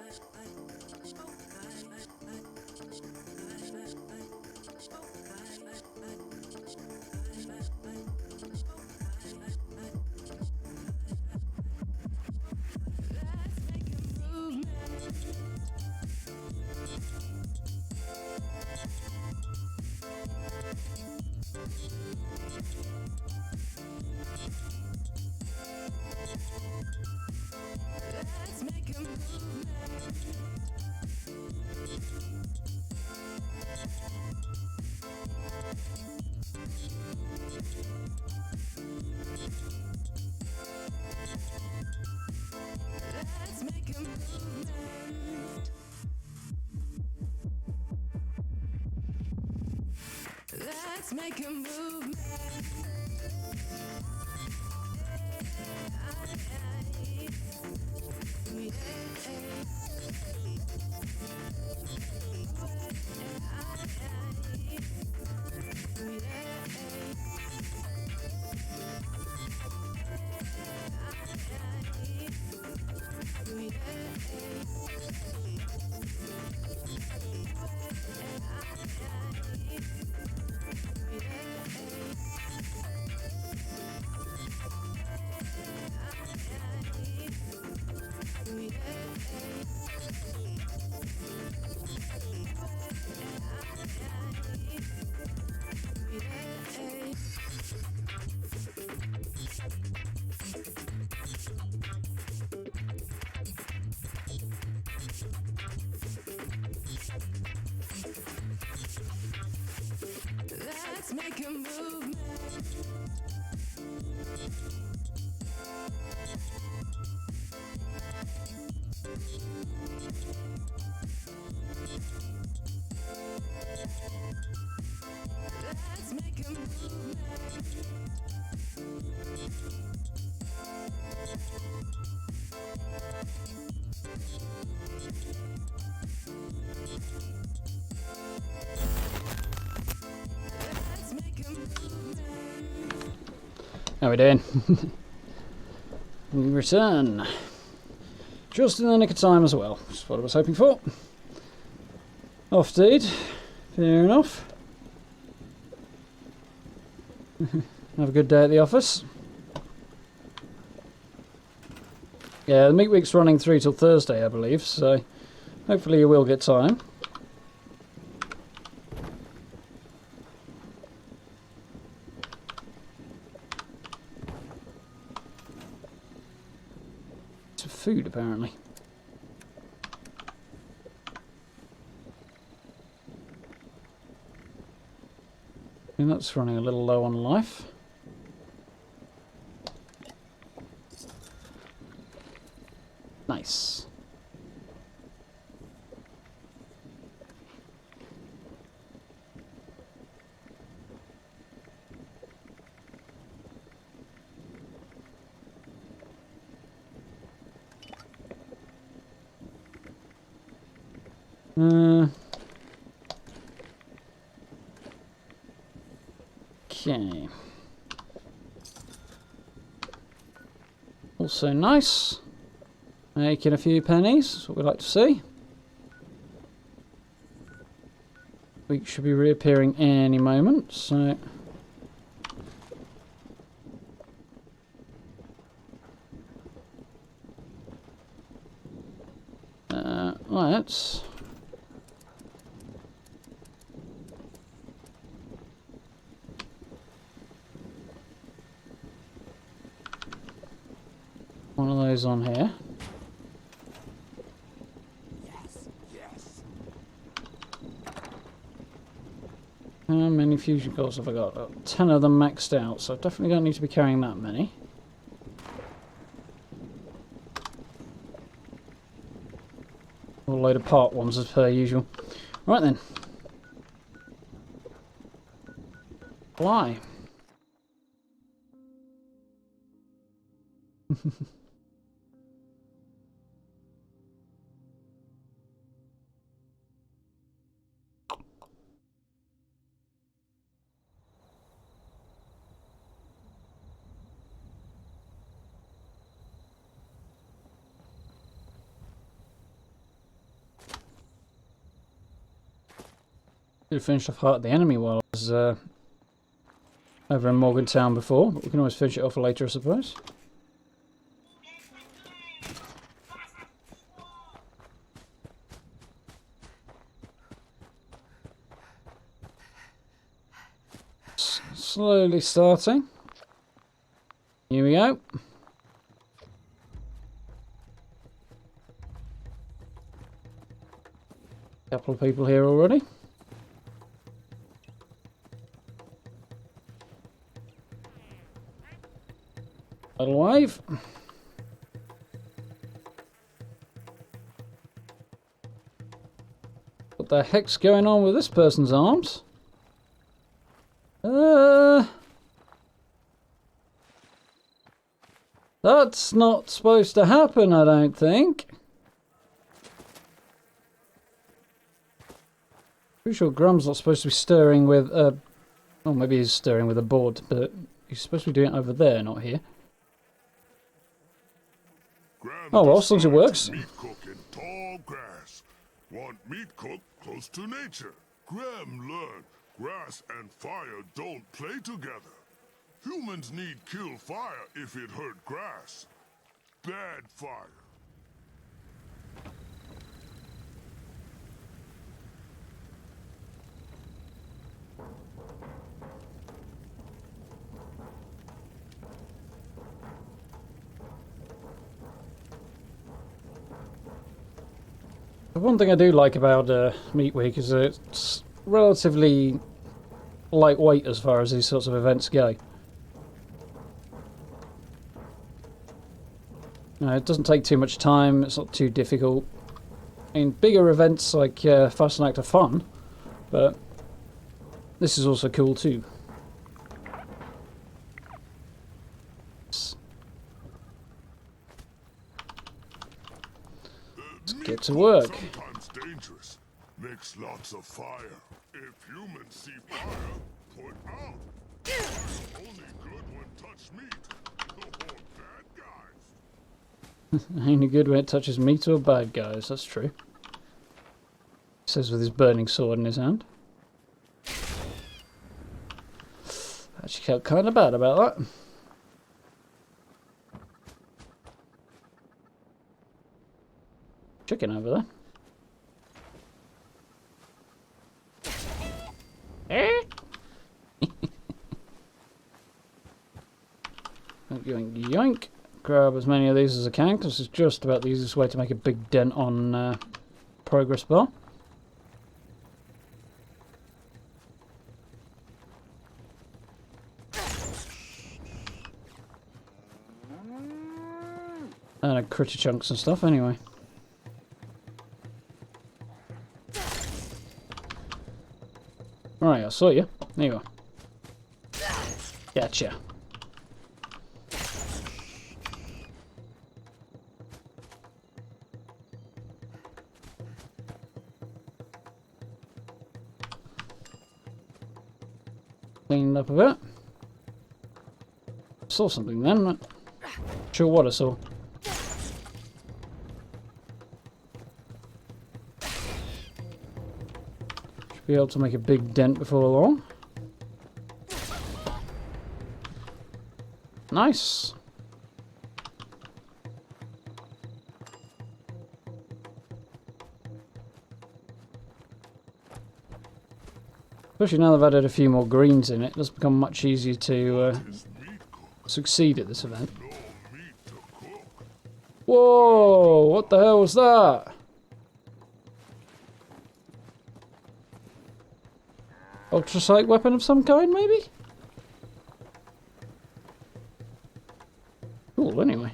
Let's make a movement. Let's make a movement. Let's make a movement. Let's make a movement. How we doing? We return. Just in the nick of time as well. Just what I was hoping for. Off deed. Fair enough. Have a good day at the office. Yeah, the meat week's running through till Thursday, I believe, so hopefully you will get time. Some food, apparently. I think that's running a little low on life. Nice. Okay. Also nice. Making a few pennies, that's what we like to see. We should be reappearing any moment, so... let's... one of those on here. How many fusion cores have I got? 10 of them maxed out, so I definitely don't need to be carrying that many. A load of part ones as per usual. Right then. Fly. Did finish off Heart of the Enemy while I was over in Morgantown before, but we can always finish it off later, I suppose. Slowly starting. Here we go. Couple of people here already. Little wave. What the heck's going on with this person's arms? That's not supposed to happen, I don't think. Pretty sure Graham's not supposed to be stirring with a... Oh, maybe he's stirring with a board, but he's supposed to be doing it over there, not here. Grahm Oh well, as long as it decides works. Meat cook in tall grass. Want meat cook close to nature. Grahm learned grass and fire don't play together. Humans need kill fire if it hurt grass. Bad fire. The one thing I do like about Meat Week is that it's relatively lightweight as far as these sorts of events go. It doesn't take too much time, it's not too difficult. I mean, bigger events like Fast and Act are fun, but this is also cool too. Let's get to work. Sometimes dangerous. Makes lots of fire. If humans see fire, put out. Fire only good when touch meat. Or bad guys. Only good when it touches meat or bad guys, that's true. He says with his burning sword in his hand. Actually felt kind of bad about that. Chicken over there. Yoink, yoink. Grab as many of these as I can, because it's just about the easiest way to make a big dent on progress bar. And critter chunks and stuff anyway. Right, I saw you. There you are. Gotcha. Cleaned up a bit. Saw something then. Not sure what I saw. Should be able to make a big dent before long. Nice. Especially now they've added a few more greens in it, it does become much easier to Is meat cook? succeed at this event. No meat to cook. Whoa! What the hell was that? Ultrasight weapon of some kind, maybe? Cool, anyway.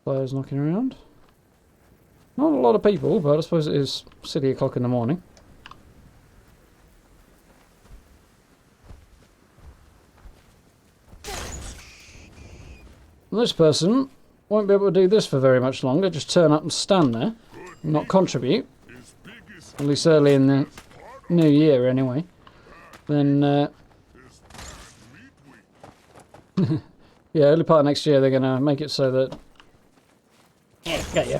Players knocking around. Not a lot of people, but I suppose it is city o'clock in the morning. This person won't be able to do this for very much longer, just turn up and stand there. Good not contribute, His biggest at least early in the new year anyway, then is meat week. yeah, early part of next year they're going to make it so that get you.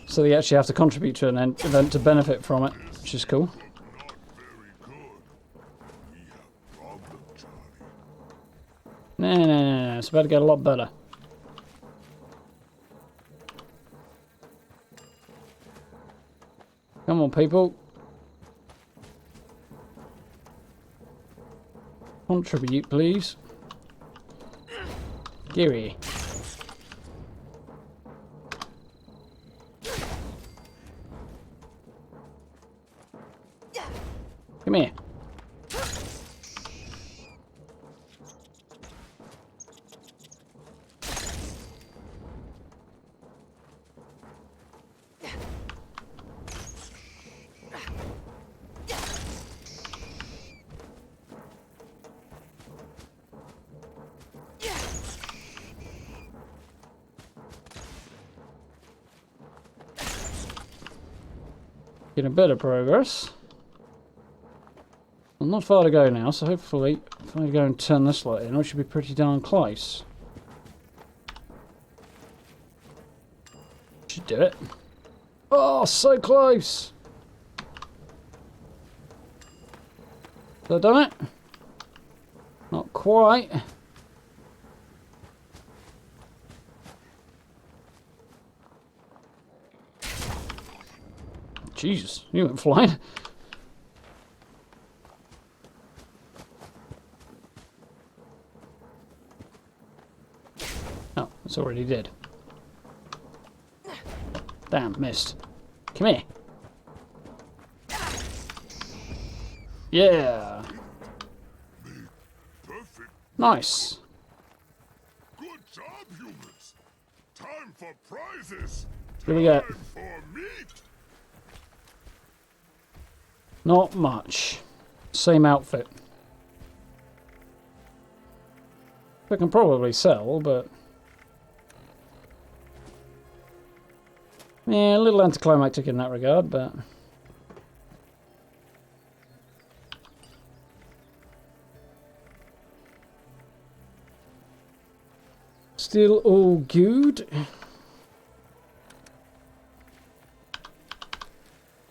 So they actually have to contribute to an event to benefit from it, which is cool. Not very good. We have problem, Charlie. No. It's about to get a lot better. Come on, people. Contribute, please. Geary. Come here. Getting a bit of progress. Well, not far to go now, so hopefully if I go and turn this light in, we should be pretty darn close. Should do it. Oh, so close! Have I done it? Not quite. Jesus, you went flying. Oh, it's already dead. Damn, missed. Come here. Yeah. Perfect. Nice. Good job, humans. Time for prizes. Here we go. Time for meat. Not much. Same outfit. I can probably sell, but... yeah, a little anticlimactic in that regard, but... still all good.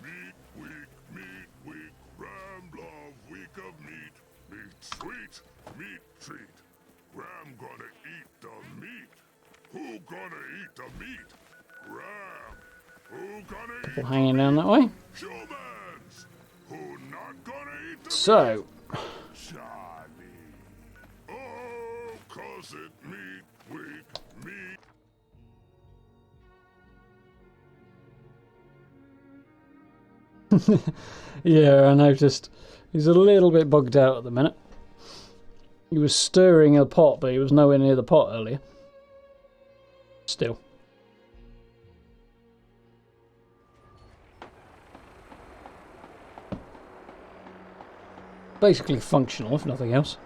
Meat week. Grahm love week of meat. Meat sweet, meat treat. Grahm gonna eat the meat. Who gonna eat the meat? Grahm. Who gonna eat Hanging down that way. humans? Who not gonna eat the So, Charlie. Oh, 'cause it meat week, meat. yeah, I noticed he's a little bit bugged out at the minute. He was stirring a pot, but he was nowhere near the pot earlier. Still. Basically functional, if nothing else.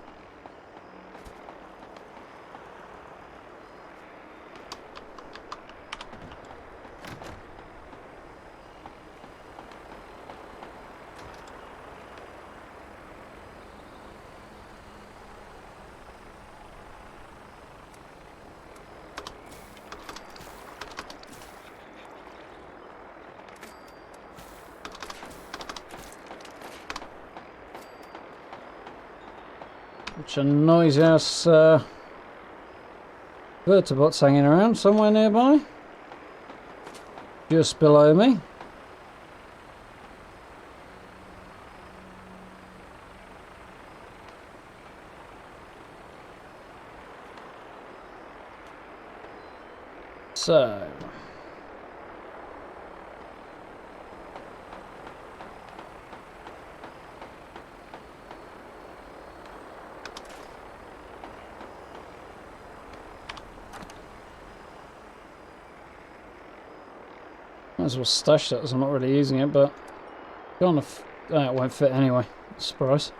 Which a noisy ass vertebot's hanging around somewhere nearby. Just below me. So. Might as well stash that as I'm not really using it, but it won't fit anyway. Surprise.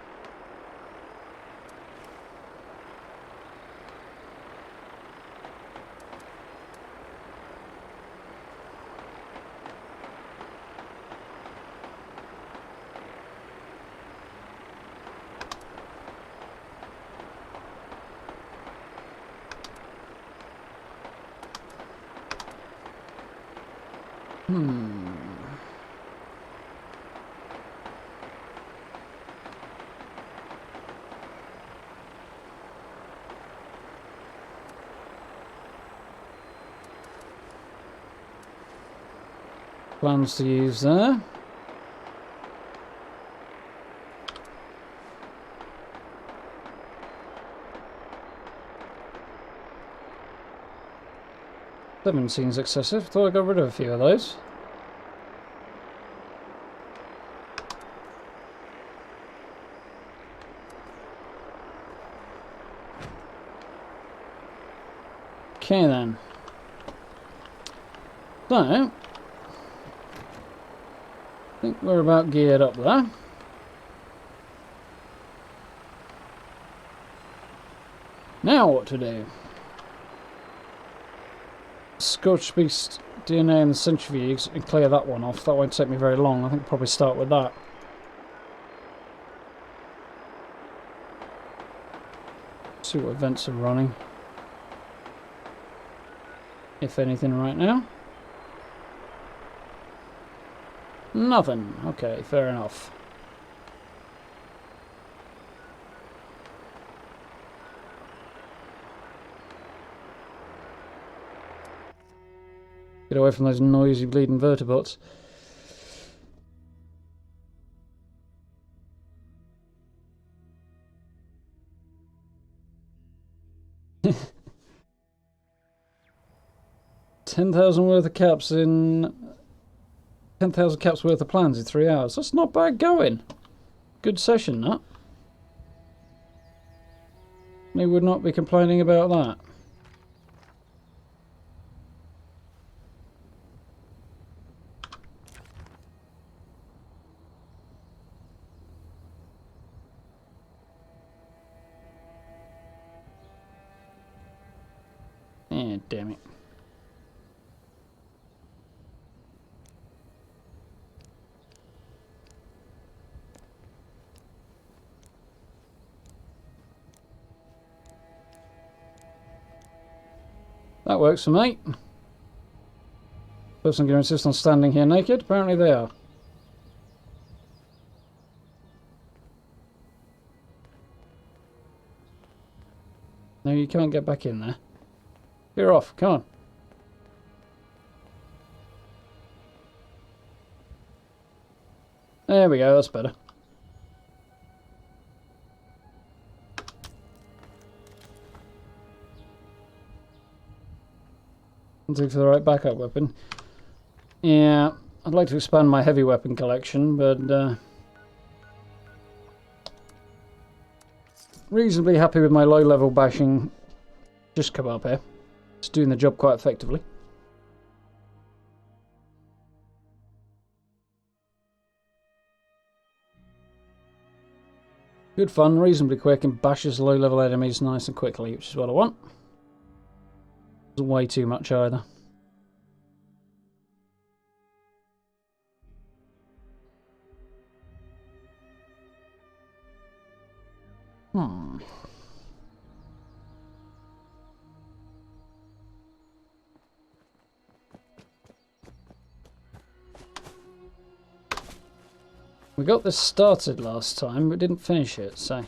Plans to use there. Seven seems excessive. Thought I got rid of a few of those. Okay then. So, I think we're about geared up there. Now what to do? Scorched Beast DNA and the centrifuge and clear that one off. That won't take me very long. I think I'll probably start with that. See what events are running. If anything right now. Nothing. Okay, fair enough. Get away from those noisy bleeding vertebrates. $10,000 worth of caps in 10,000 caps worth of plans in 3 hours. That's not bad going. Good session, that. They would not be complaining about that. Eh, damn it. That works for me. Person going to insist on standing here naked? Apparently they are. No, you can't get back in there. You're off, come on. There we go, that's better. Looking for the right backup weapon. Yeah, I'd like to expand my heavy weapon collection, but reasonably happy with my low level bashing. Just come up here. It's doing the job quite effectively. Good fun, reasonably quick, and bashes low level enemies nice and quickly, which is what I want. Doesn't weigh too much either. We got this started last time, but didn't finish it, so...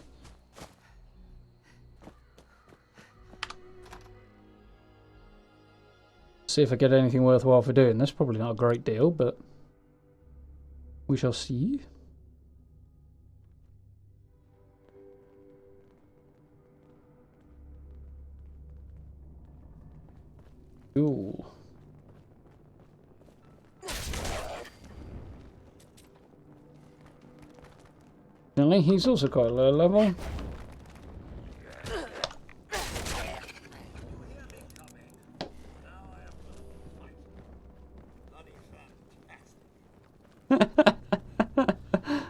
See if I get anything worthwhile for doing this. Probably not a great deal, but... we shall see. Ooh. He's also quite low level.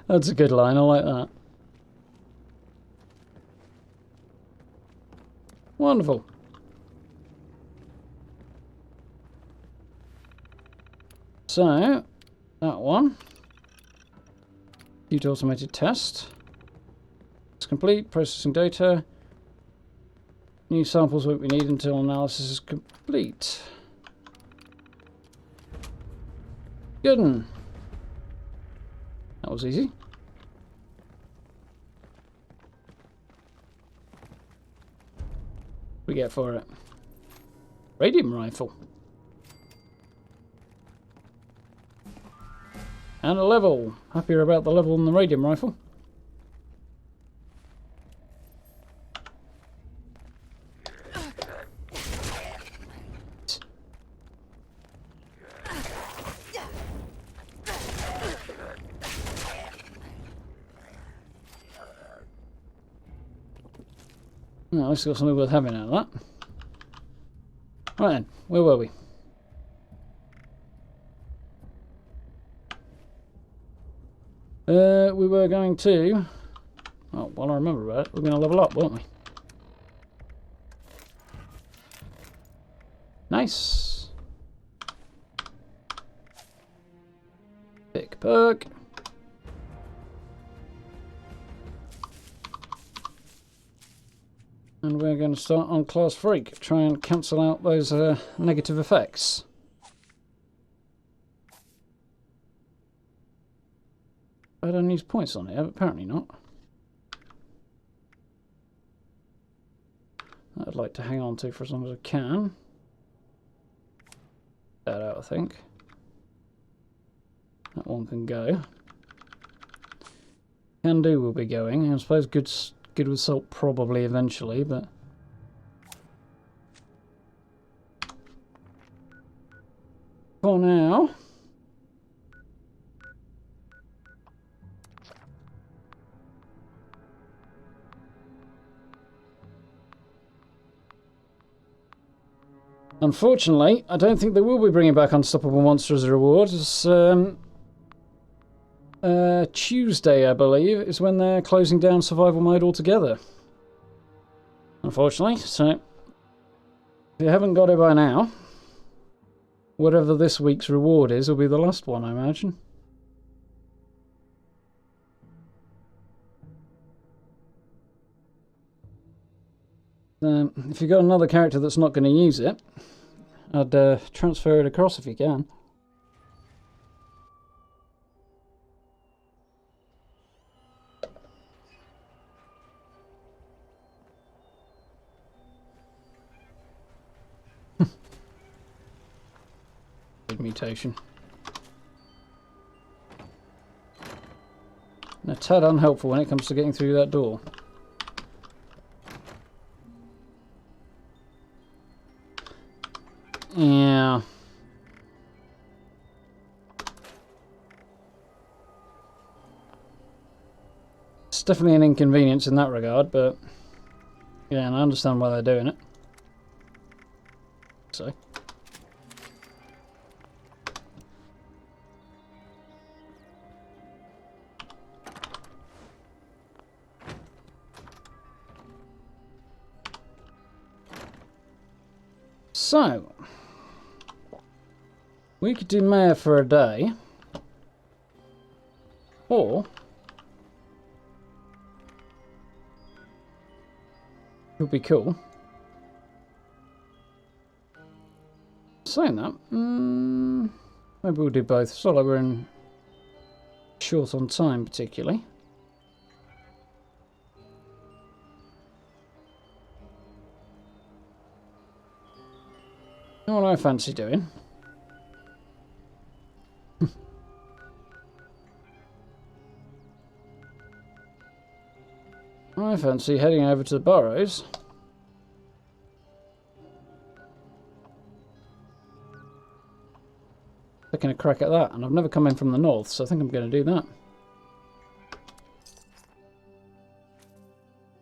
That's a good line, I like that. Wonderful. So, that one. Compute automated test. It's complete. Processing data. New samples won't be needed until analysis is complete. Good 'un. That was easy. What do we get for it? Radium rifle. And a level. Happier about the level than the radium rifle. Well, at least got something worth having out of that. Right then, where were we? We were going to... Oh, well, I remember about it. We're going to level up, weren't we? Nice. Pick perk. And we're going to start on Class Freak. Try and cancel out those negative effects. I don't use points on it, apparently not. That I'd like to hang on to for as long as I can. That out, I think. That one can go. Can do will be going. I suppose good with salt probably eventually, but for now. Unfortunately, I don't think they will be bringing back Unstoppable Monster as a reward. It's, Tuesday, I believe, is when they're closing down survival mode altogether. Unfortunately, so if you haven't got it by now, whatever this week's reward is will be the last one, I imagine. If you've got another character that's not going to use it, I'd transfer it across if you can. Good mutation. And a tad unhelpful when it comes to getting through that door. Yeah. It's definitely an inconvenience in that regard, but yeah, and I understand why they're doing it. So. So, we could do Mayor for a day, or it would be cool. Saying that, maybe we'll do both. It's not like we're in short on time particularly. You know what I fancy doing? I fancy heading over to the Burrows. Taking a crack at that, and I've never come in from the north, so I think I'm going to do that.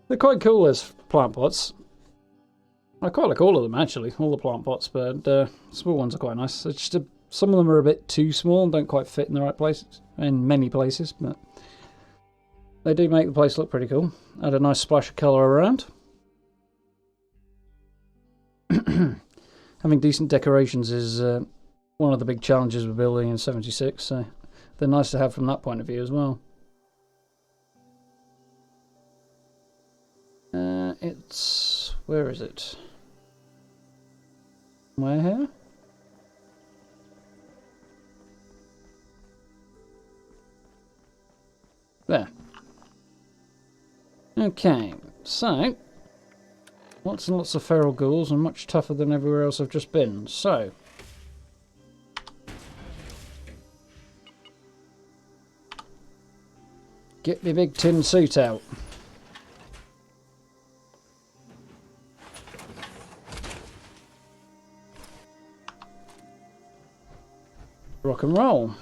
They're quite cool as plant pots. I quite like all of them actually, all the plant pots, but small ones are quite nice. It's just some of them are a bit too small and don't quite fit in the right places, in many places, but they do make the place look pretty cool. Add a nice splash of colour around. Having decent decorations is one of the big challenges we're building in 76, so they're nice to have from that point of view as well. It's... where is it? Where here? There. Okay, so lots and lots of feral ghouls and much tougher than everywhere else I've just been. So get my big tin suit out. Rock and roll.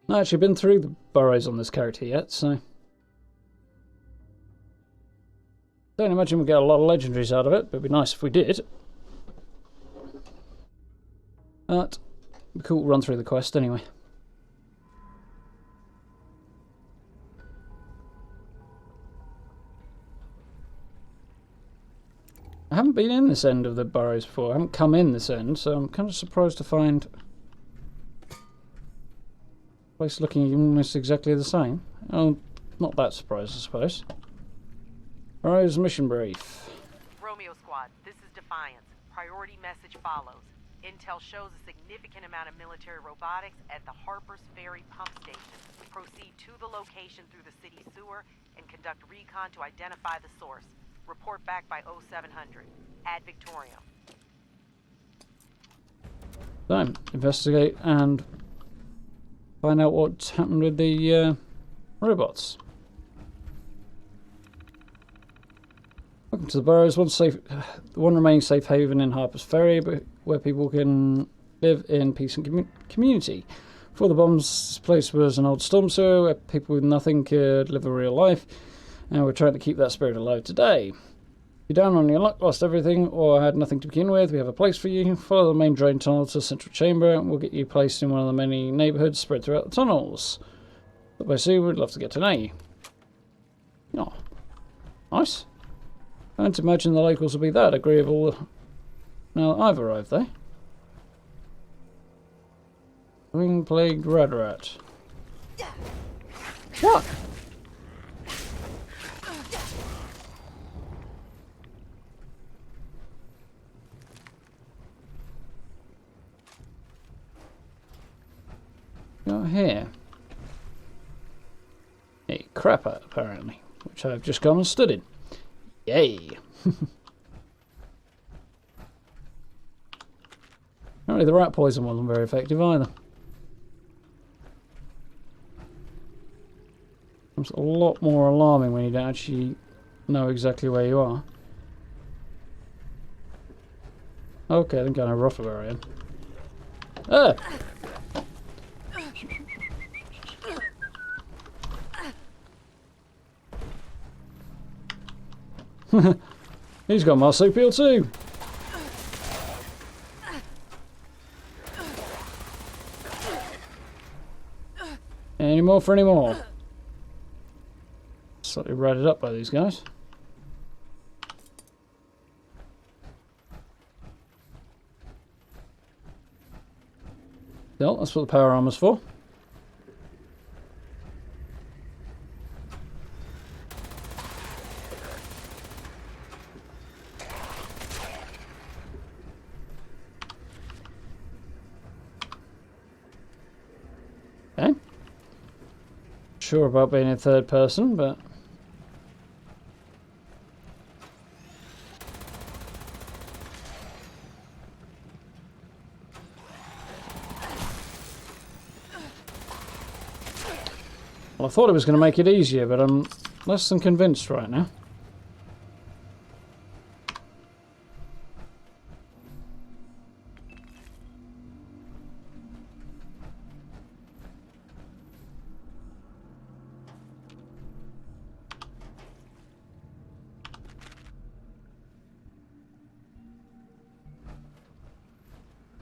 Not actually been through the burrows on this character yet, so don't imagine we get a lot of legendaries out of it, but it'd be nice if we did. But it'd be cool to run through the quest anyway. I haven't been in this end of the burrows before. I haven't come in this end, so I'm kind of surprised to find a place looking almost exactly the same. Oh, not that surprised, I suppose. Burrows mission brief. Romeo Squad, this is Defiance. Priority message follows. Intel shows a significant amount of military robotics at the Harper's Ferry pump station. Proceed to the location through the city sewer and conduct recon to identify the source. Report back by 0700. Ad Victoriam. So, investigate and find out what's happened with the robots. Welcome to the burrows. One remaining safe haven in Harper's Ferry, where people can live in peace and community. Before the bombs, this place was an old storm sewer where people with nothing could live a real life, and we're trying to keep that spirit alive today. If you're down on your luck, lost everything, or had nothing to begin with, we have a place for you. Follow the main drain tunnel to the central chamber, and we'll get you placed in one of the many neighbourhoods spread throughout the tunnels. But by soon, we'd love to get to know you. Oh, nice. I don't imagine the locals will be that agreeable now that I've arrived there. Wing-plagued rat. What? Got here? A crapper, apparently, which I've just gone and stood in. Yay! Apparently the rat poison wasn't very effective either. It's a lot more alarming when you don't actually know exactly where you are. Okay, I think I know roughly where I am. Ah! He's got marsupial too. Any more for any more? Slightly ratted up by these guys. Still, that's what the power armor's for. Okay. Sure about being in third person, but well, I thought it was going to make it easier, but I'm less than convinced right now.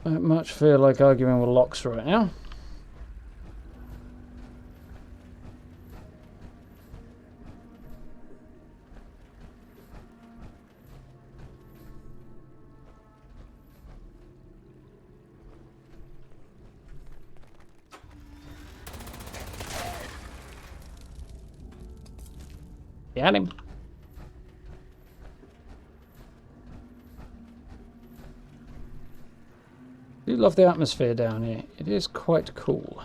I don't much feel like arguing with locks right now. Got him. I do love the atmosphere down here. It is quite cool.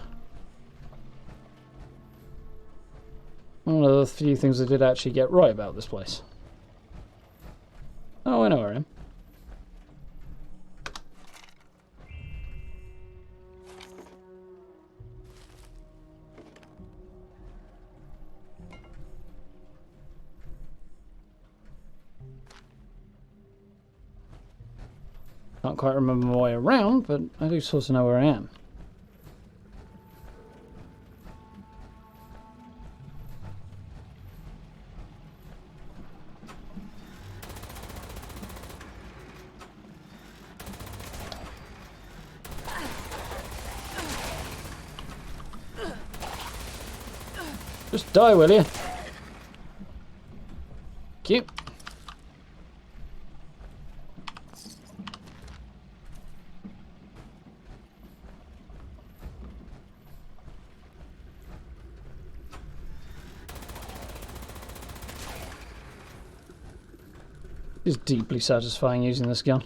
One of the few things I did actually get right about this place. Oh, I know where I am. Can't quite remember my way around, but I do sort of know where I am. Just die, will you? Cute. It's deeply satisfying using this gun.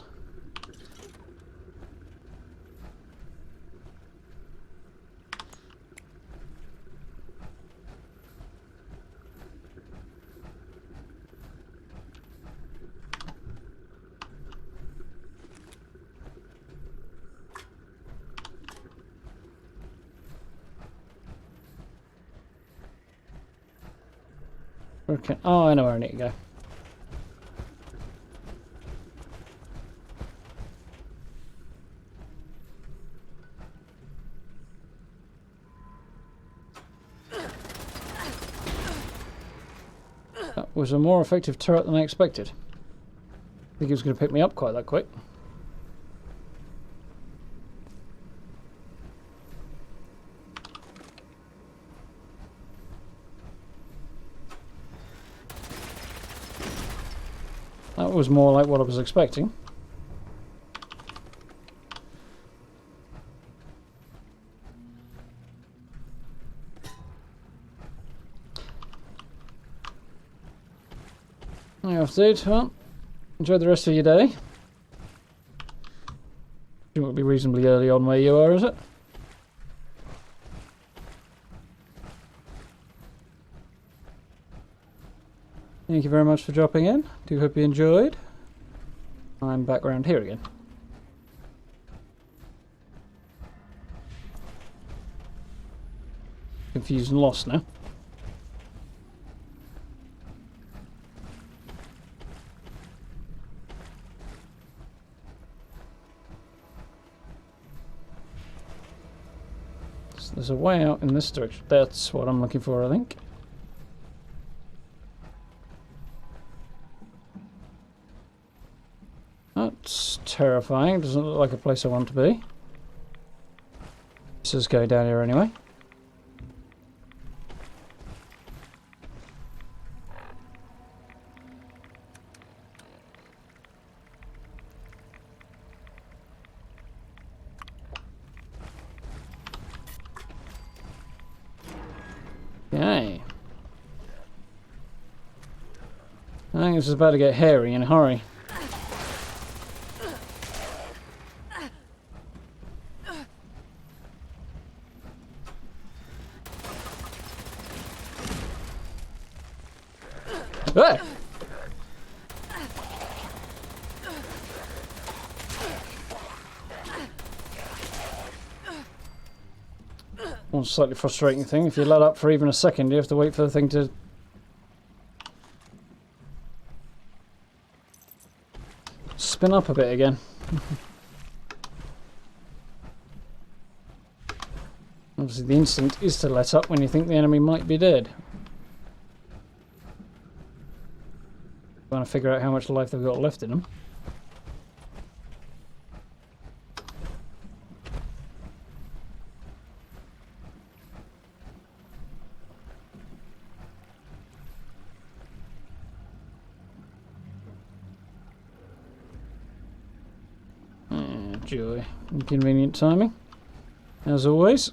Okay. Oh, I know where I need to go. That was a more effective turret than I expected. I think he was going to pick me up quite that quick. That was more like what I was expecting. Yeah, dude. Well, enjoy the rest of your day. It won't be reasonably early on where you are, is it? Thank you very much for dropping in. Do hope you enjoyed. I'm back around here again. Confused and lost now. So there's a way out in this direction. That's what I'm looking for, I think. That's terrifying. Doesn't look like a place I want to be. This is going down here anyway. Okay. I think this is about to get hairy in a hurry. Hey! One slightly frustrating thing, if you let up for even a second, you have to wait for the thing to spin up a bit again. Obviously the instinct is to let up when you think the enemy might be dead. Trying to figure out how much life they've got left in them. Joy. Inconvenient timing, as always.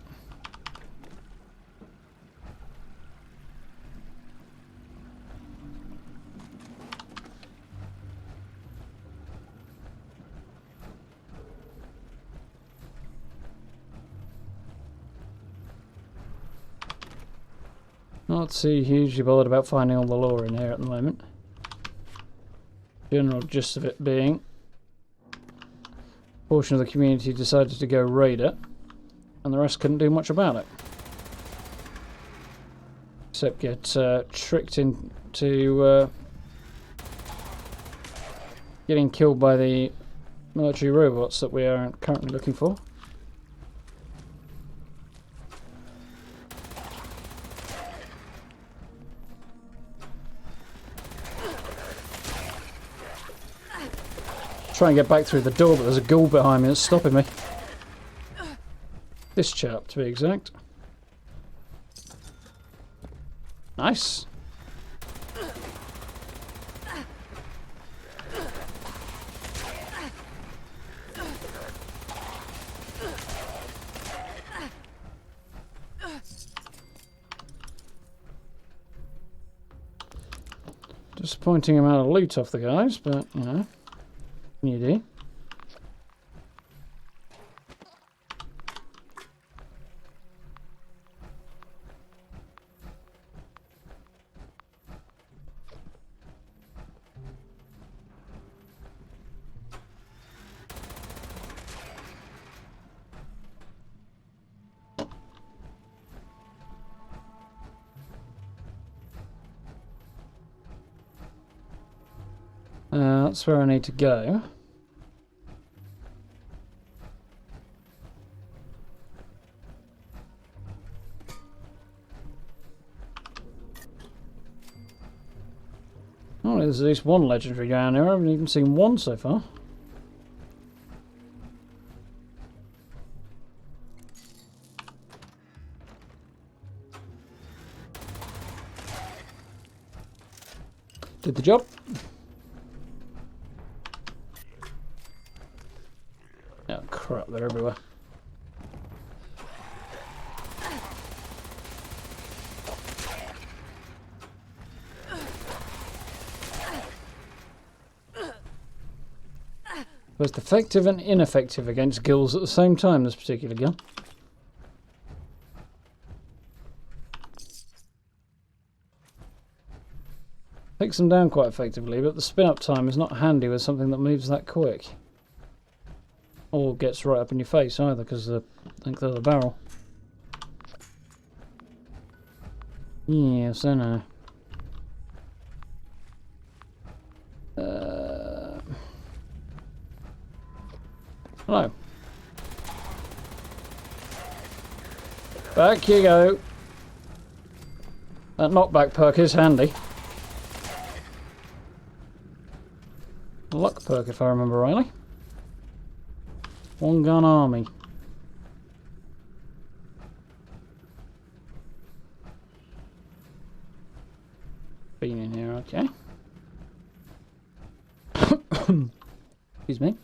Not too hugely bothered about finding all the lore in here at the moment. General gist of it being, a portion of the community decided to go raid it, and the rest couldn't do much about it. Except get tricked into getting killed by the military robots that we are currently looking for. Try and get back through the door, but there's a ghoul behind me that's stopping me. This chap, to be exact. Nice. Disappointing amount of loot off the guys, but you know, you do. That's where I need to go. Oh, there's at least one legendary down here. I haven't even seen one so far. Did the job. Oh crap, they're everywhere. Both effective and ineffective against ghouls at the same time, this particular gun. Takes them down quite effectively, but the spin-up time is not handy with something that moves that quick. Or gets right up in your face either, because of the length of the barrel. Yes, I know. Hello. Back you go. That knockback perk is handy. Luck perk, if I remember rightly. One gun army. Been in here, okay. Excuse me.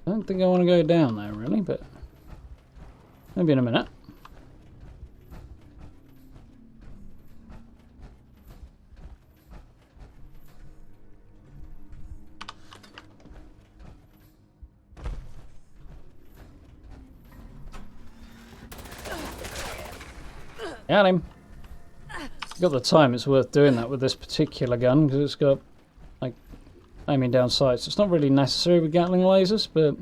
I don't think I want to go down there really, but maybe in a minute. Got him. Got the time, it's worth doing that with this particular gun because it's got like aiming down sights. It's not really necessary with Gatling lasers, but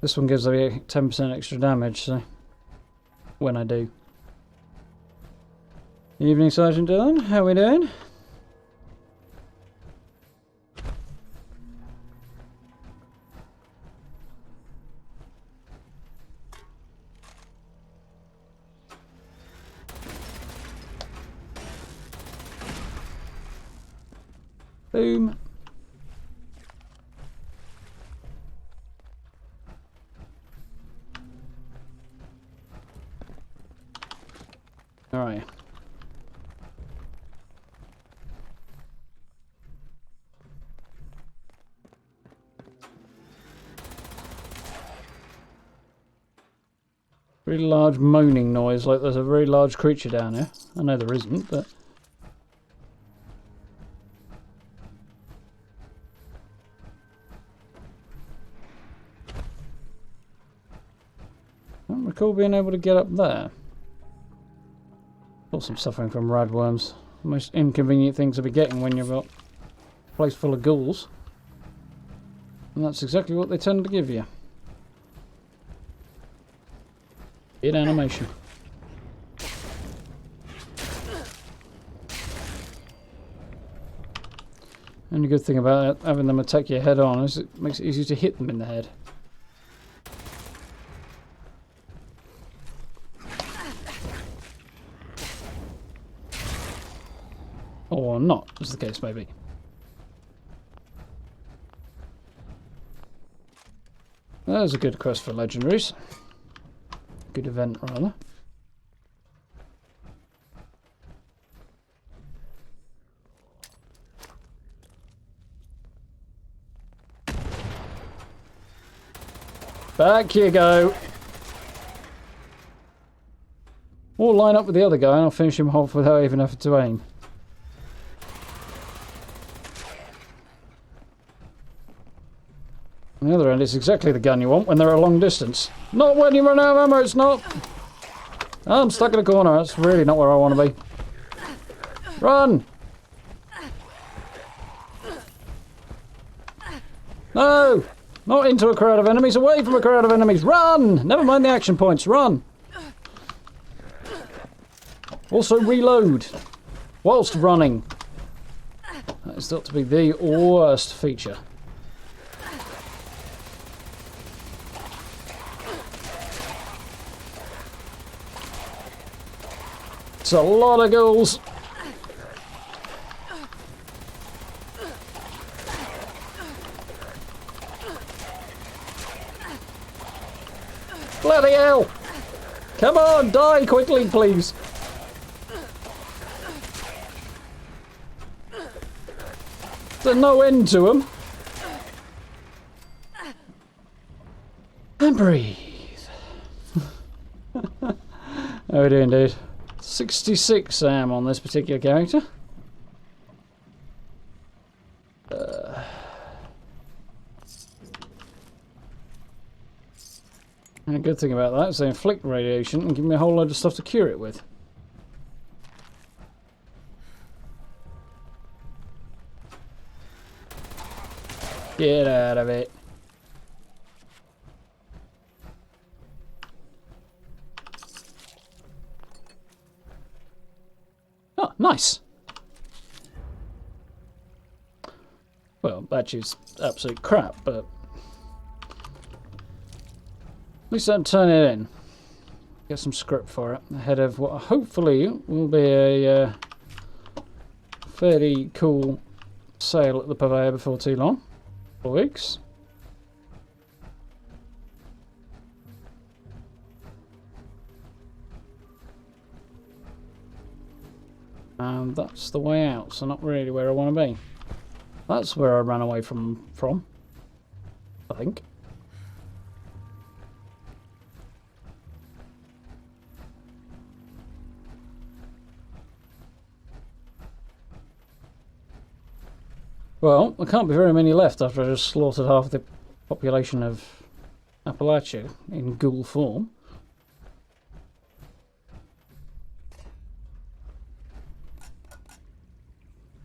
this one gives me 10% extra damage, so when I do. Evening, Sergeant Dillon. How are we doing? Boom. All right. Really large moaning noise, like there's a very large creature down here. I know there isn't, but recall being able to get up there. Also, I'm suffering from radworms. The most inconvenient thing to be getting when you've got a place full of ghouls. And that's exactly what they tend to give you. In animation. Only good thing about having them attack you head on is it makes it easier to hit them in the head. Or not, as the case may be. There's a good quest for legendaries. Good event, rather. Back you go. Or line up with the other guy and I'll finish him off without even having to aim. On the other end, it's exactly the gun you want when they're at a long distance. Not when you run out of ammo, it's not! Oh, I'm stuck in a corner, that's really not where I want to be. Run! No! Not into a crowd of enemies, away from a crowd of enemies! Run! Never mind the action points, run! Also reload, whilst running. That is thought to be the worst feature. It's a lot of ghouls. Bloody hell! Come on, die quickly, please. There's no end to them. And breathe. Oh, we do indeed. 66 I am on this particular character. And a good thing about that is they inflict radiation and give me a whole load of stuff to cure it with. Get out of it. Oh, nice. Well, Badges absolute crap, but at least I don't turn it in. Get some script for it ahead of what hopefully will be a fairly cool sale at the Purveyor before too long. 4 weeks. And that's the way out, so not really where I want to be. That's where I ran away from, I think. Well, there can't be very many left after I just slaughtered half the population of Appalachia in ghoul form.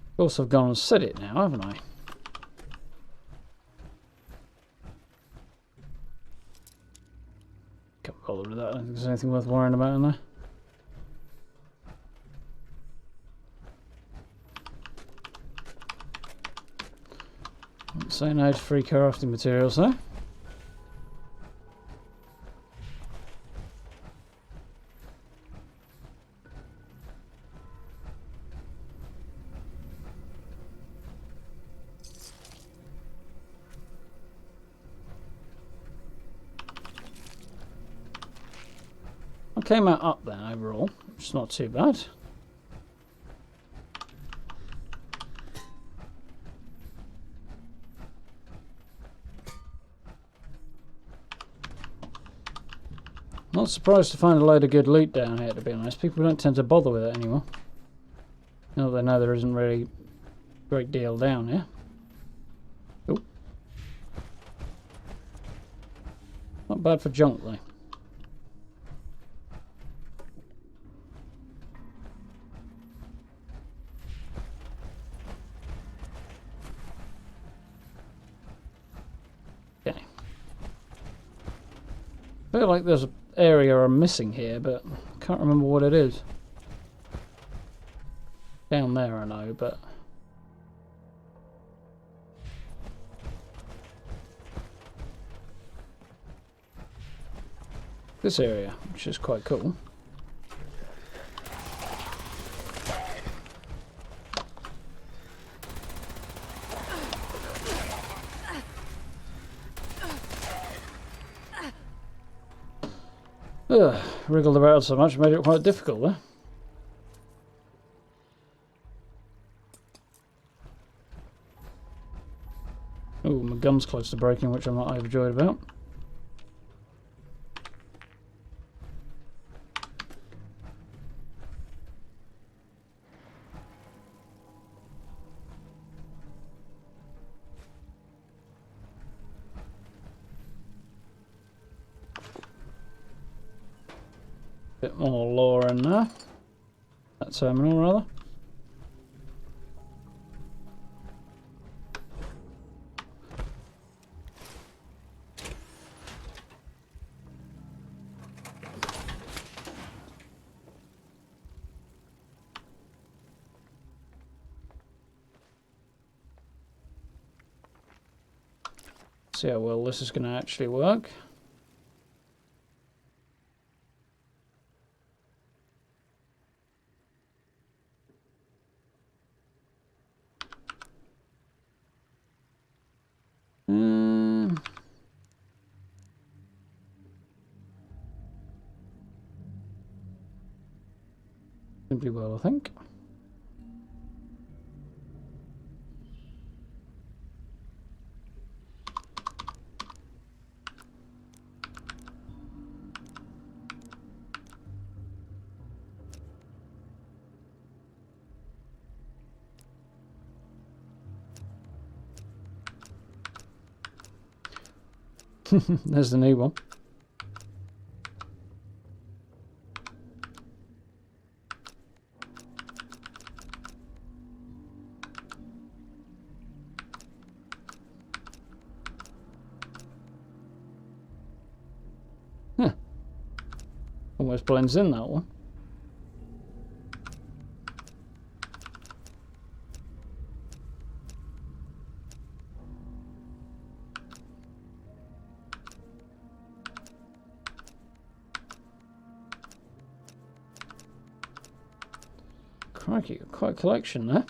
Of course, I've gone and said it now, haven't I? Can't bother with that. I don't think there's anything worth worrying about in there. So no free crafting materials though. I came out up then overall, which is not too bad. Not surprised to find a load of good loot down here, to be honest. People don't tend to bother with it anymore. Now they know there isn't really a great deal down here. Oh. Not bad for junk though. feel like there's an area I'm missing here, but I can't remember what it is. Down there I know, but... this area, which is quite cool. Ugh, wriggled about so much, made it quite difficult there. Oh, my gum's close to breaking, which I'm not overjoyed about. Bit more lore in there. That terminal, rather. See how well this is going to actually work. Simply well, I think. There's the new one. Huh. Almost blends in, that one. Crikey, quite a collection there.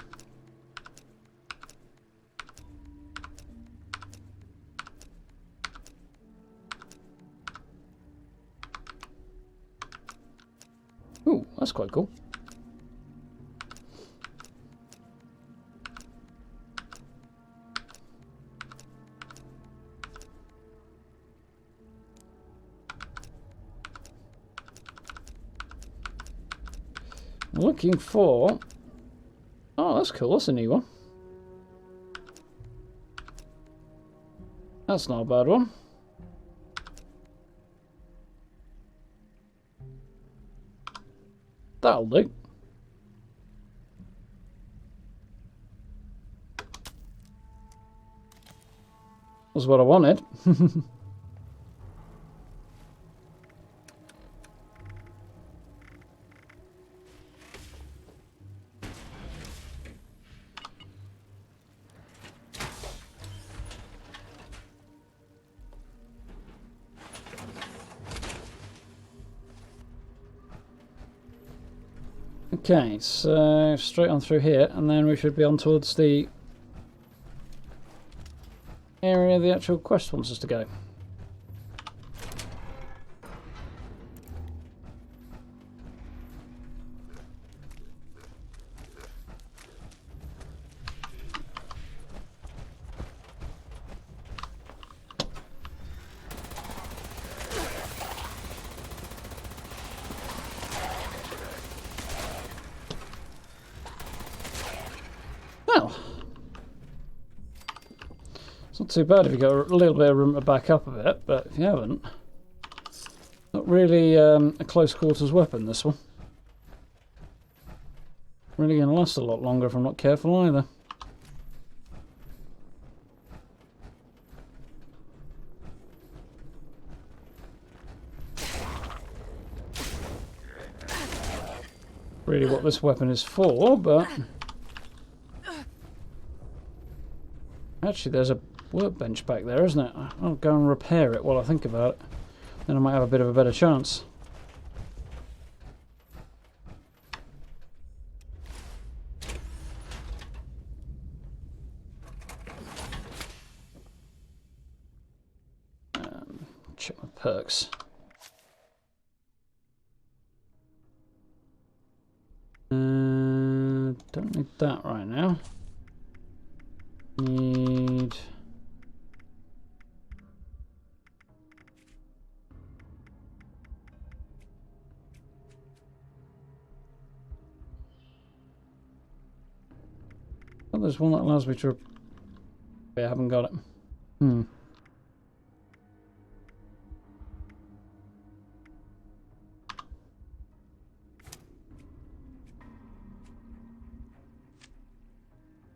Ooh, that's quite cool. Looking for... oh, that's cool. That's a new one. That's not a bad one. That'll do. Was what I wanted. Okay, so straight on through here, and then we should be on towards the area the actual quest wants us to go. Well, it's not too bad if you've got a little bit of room to back up a bit, but if you haven't, not really a close quarters weapon, this one. Really going to last a lot longer if I'm not careful either. really what this weapon is for, but... Actually, there's a workbench back there, isn't it? I'll go and repair it while I think about it. Then I might have a bit of a better chance. Check my perks. Don't need that right now. Need... Oh, there's one that allows me to... I haven't got it.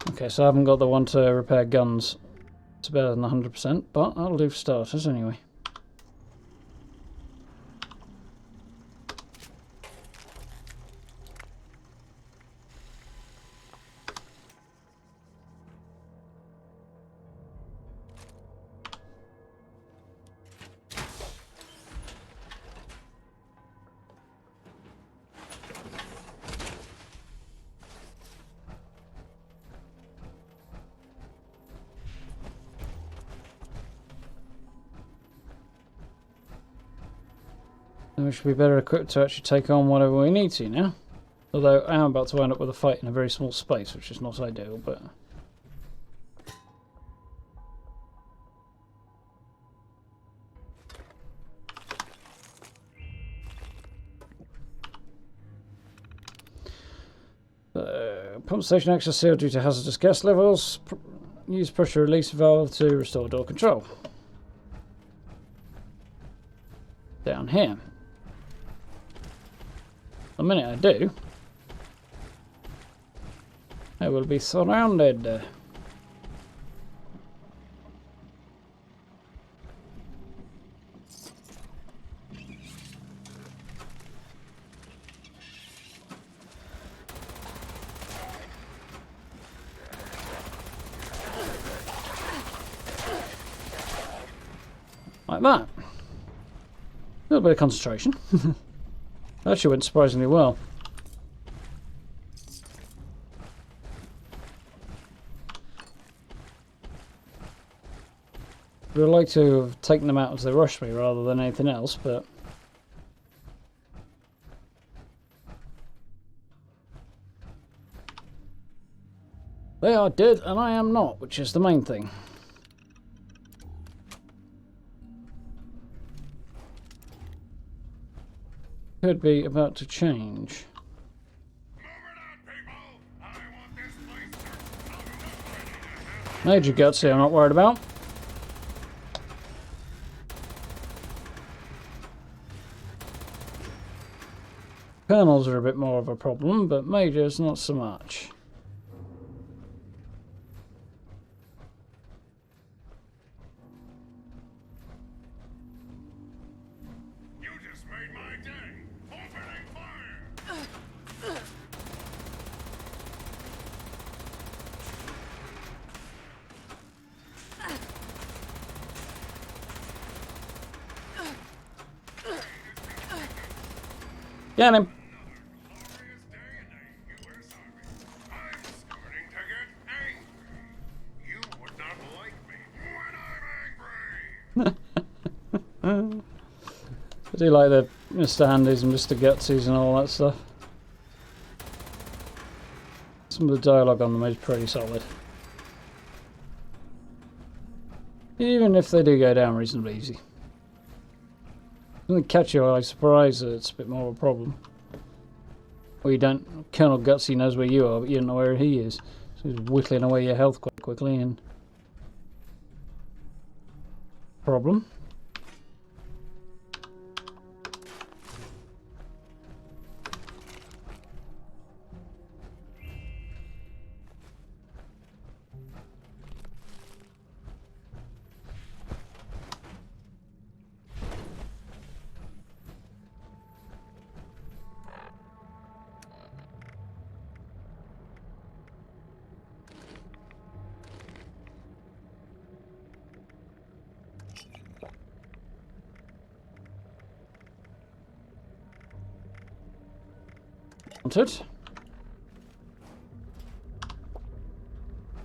Okay, so I haven't got the one to repair guns. It's better than 100%, but I'll do for starters anyway. Then we should be better equipped to actually take on whatever we need to now. Although I am about to end up with a fight in a very small space, which is not ideal, but... Pump station access sealed due to hazardous gas levels. Use pressure release valve to restore door control. Down here. The minute I do, I will be surrounded. Like that. A little bit of concentration. Actually went surprisingly well. Would have liked to have taken them out as they rushed me rather than anything else, but... They are dead and I am not, which is the main thing. Could be about to change. Major gutsy, I'm not worried about. Colonels are a bit more of a problem, but majors not so much. Get him! I do like the Mr. Handies and Mr. Gutsies and all that stuff. Some of the dialogue on them is pretty solid. Even if they do go down reasonably easy. Doesn't catch you by surprise that it's a bit more of a problem. Or you don't... Colonel Gutsy knows where you are, but you don't know where he is. So he's whittling away your health quite quickly and... Problem. wanted.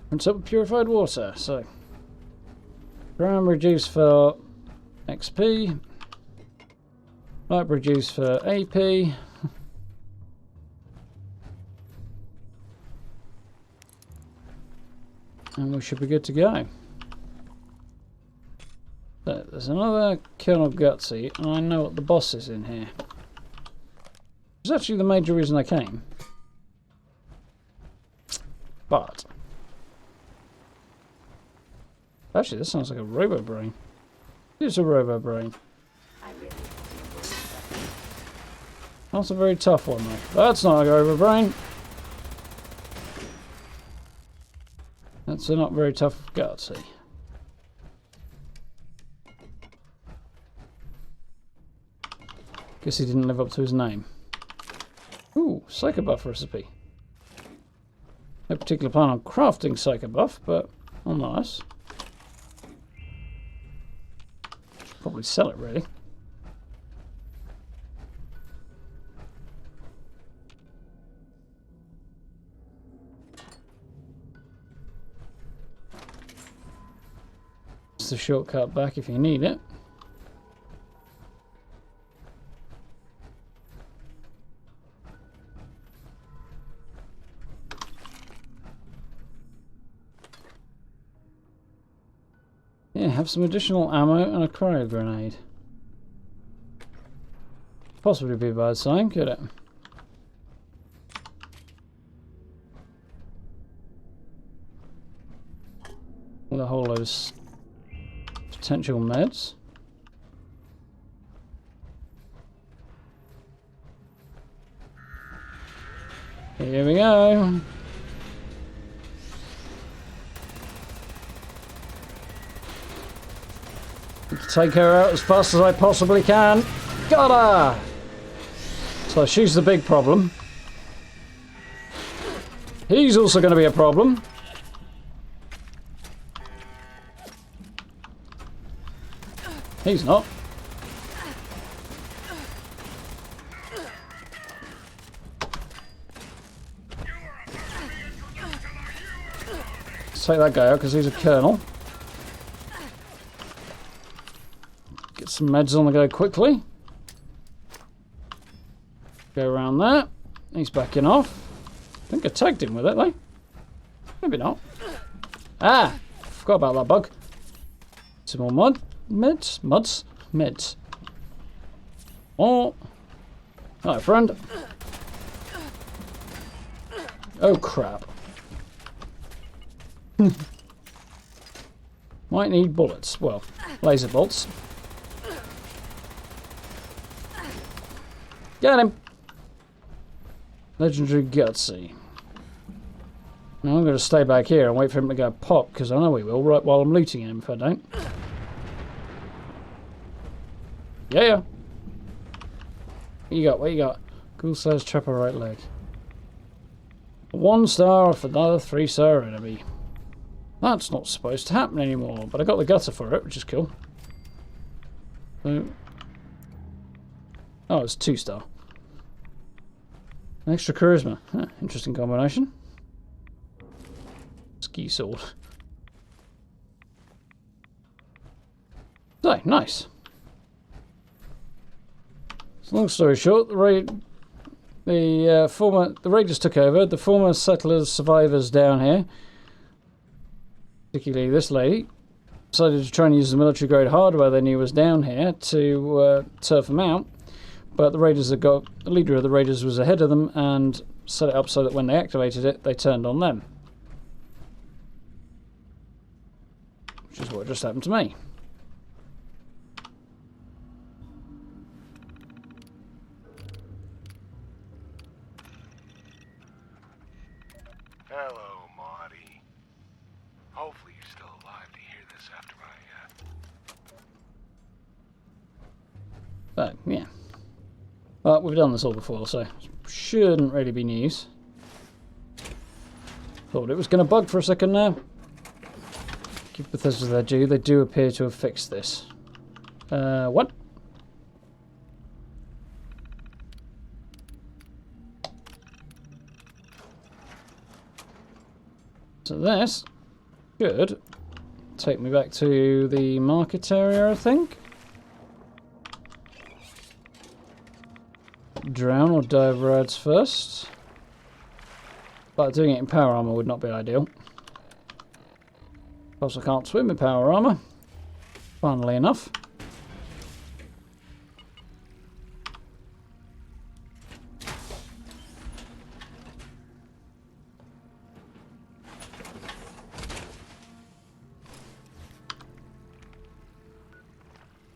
Rinse up with purified water. So, primary juice for XP, library juice for AP. And we should be good to go. So, there's another Colonel Gutsy, and I know what the boss is in here. It's actually the major reason I came. But actually, this sounds like a robo brain. It's a robo brain. That's a very tough one, though. That's not a robo brain. That's a not very tough Gutsy. Guess he didn't live up to his name. Ooh, Psycho Buff recipe. No particular plan on crafting Psycho Buff, but nonetheless. Should probably sell it, really. It's the shortcut back if you need it. Yeah, have some additional ammo and a cryo grenade. Possibly be a bad sign, could it? With a whole load of potential meds. Here we go. Take her out as fast as I possibly can. Got her! So she's the big problem. He's also going to be a problem. He's not. Let's take that guy out because he's a colonel. Get some meds on the go quickly. Go around there. He's backing off. I think I tagged him with it, though. Maybe not. Ah! Forgot about that bug. Some more mud. Meds? Muds? Meds. Oh. Hi, friend. Oh, crap. Might need bullets. Well, laser bolts. Get him! Legendary Gutsy. Now I'm going to stay back here and wait for him to go pop, because I know he will, right while I'm looting him if I don't. Yeah. What you got? What you got? Cool size chopper right leg. 1 star off another 3-star enemy. That's not supposed to happen anymore, but I got the gutter for it, which is cool. So, oh, it's 2-star. Extra charisma. Huh, interesting combination. Ski sword. So, nice. So long story short, the raiders took over. The former settlers, survivors down here, particularly this lady, decided to try and use the military grade hardware they knew was down here to turf them out. But the raiders had got the leader of the raiders was ahead of them and set it up so that when they activated it, they turned on them. Which is what just happened to me. Hello, Marty. Hopefully you're still alive to hear this after But, yeah. Well, we've done this all before, so shouldn't really be news. Thought it was going to bug for a second now. Give Bethesda their due. They do appear to have fixed this. What? So this should take me back to the market area, I think. Drown or dive rods first. But doing it in power armor would not be ideal. Plus I can't swim in power armor. Funnily enough.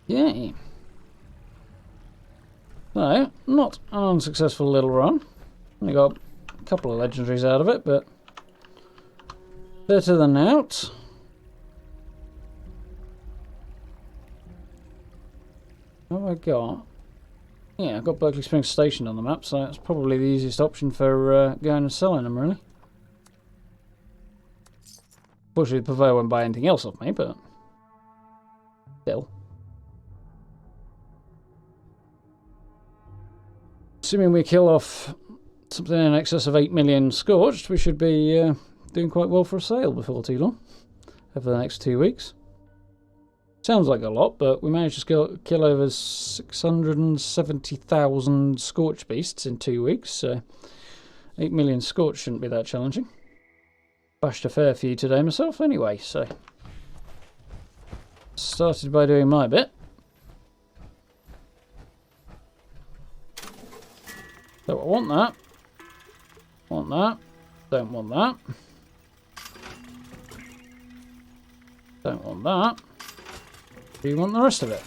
Yay. So, not an unsuccessful little run. Only got a couple of legendaries out of it, but better than out. What have I got? Yeah, I've got Berkeley Springs stationed on the map, so that's probably the easiest option for going and selling them, really. Fortunately, the purveyor won't buy anything else off me, but still. Assuming we kill off something in excess of 8 million scorched, we should be doing quite well for a sale before too long, over the next 2 weeks. Sounds like a lot, but we managed to kill over 670,000 scorched beasts in 2 weeks, so 8 million scorched shouldn't be that challenging. Bashed a fair few today myself anyway, so started by doing my bit. So I want that, don't want that, don't want that, do you want the rest of it?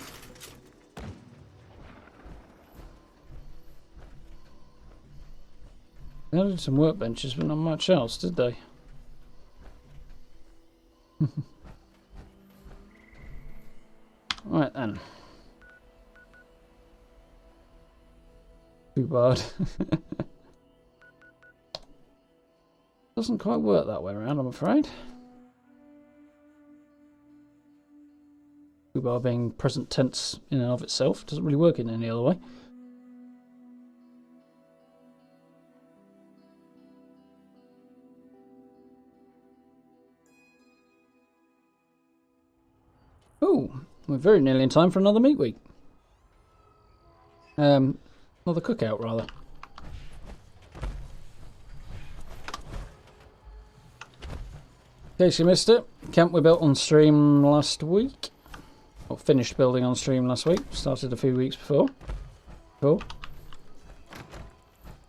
They added some workbenches but not much else, did they? Right then. Too bad. Doesn't quite work that way around, I'm afraid. Too bad being present tense in and of itself doesn't really work in any other way. Oh, we're very nearly in time for another meat week. Another cookout, rather. In case you missed it, camp we built on stream last week. Or finished building on stream last week. Started a few weeks before. Cool.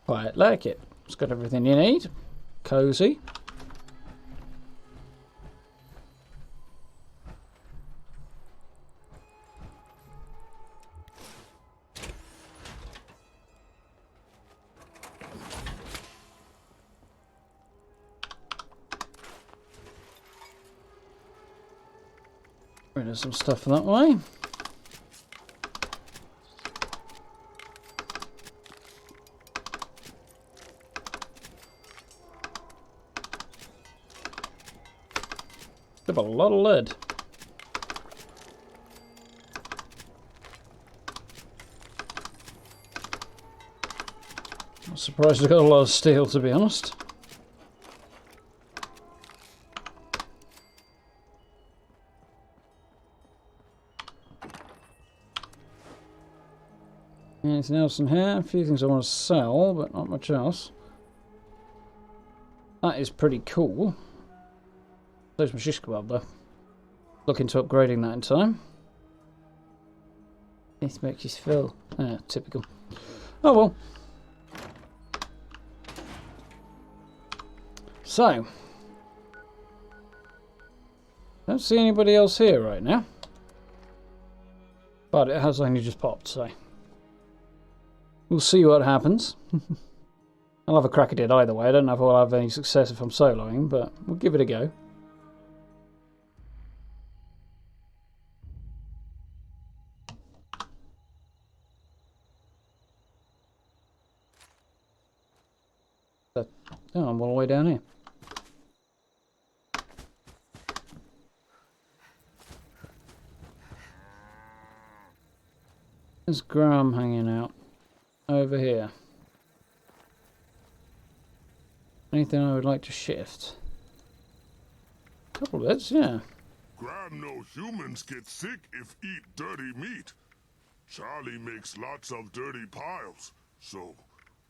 Quite like it. It's got everything you need. Cozy. Rid of some stuff that way. Got a lot of lead. I'm surprised I got a lot of steel, to be honest. Anything else in here? A few things I want to sell, but not much else. That is pretty cool. There's my shish kebab though. Looking to upgrading that in time. This makes us full. Ah, typical. Oh well. So. Don't see anybody else here right now. But it has only just popped, so. We'll see what happens. I'll have a crack at it either way. I don't know if I'll have any success if I'm soloing, but we'll give it a go. Oh, I'm all the way down here. There's Grahm hanging out over here. Anything I would like to shift? Couple of bits, yeah. Grahm know humans get sick if eat dirty meat. Charlie makes lots of dirty piles, so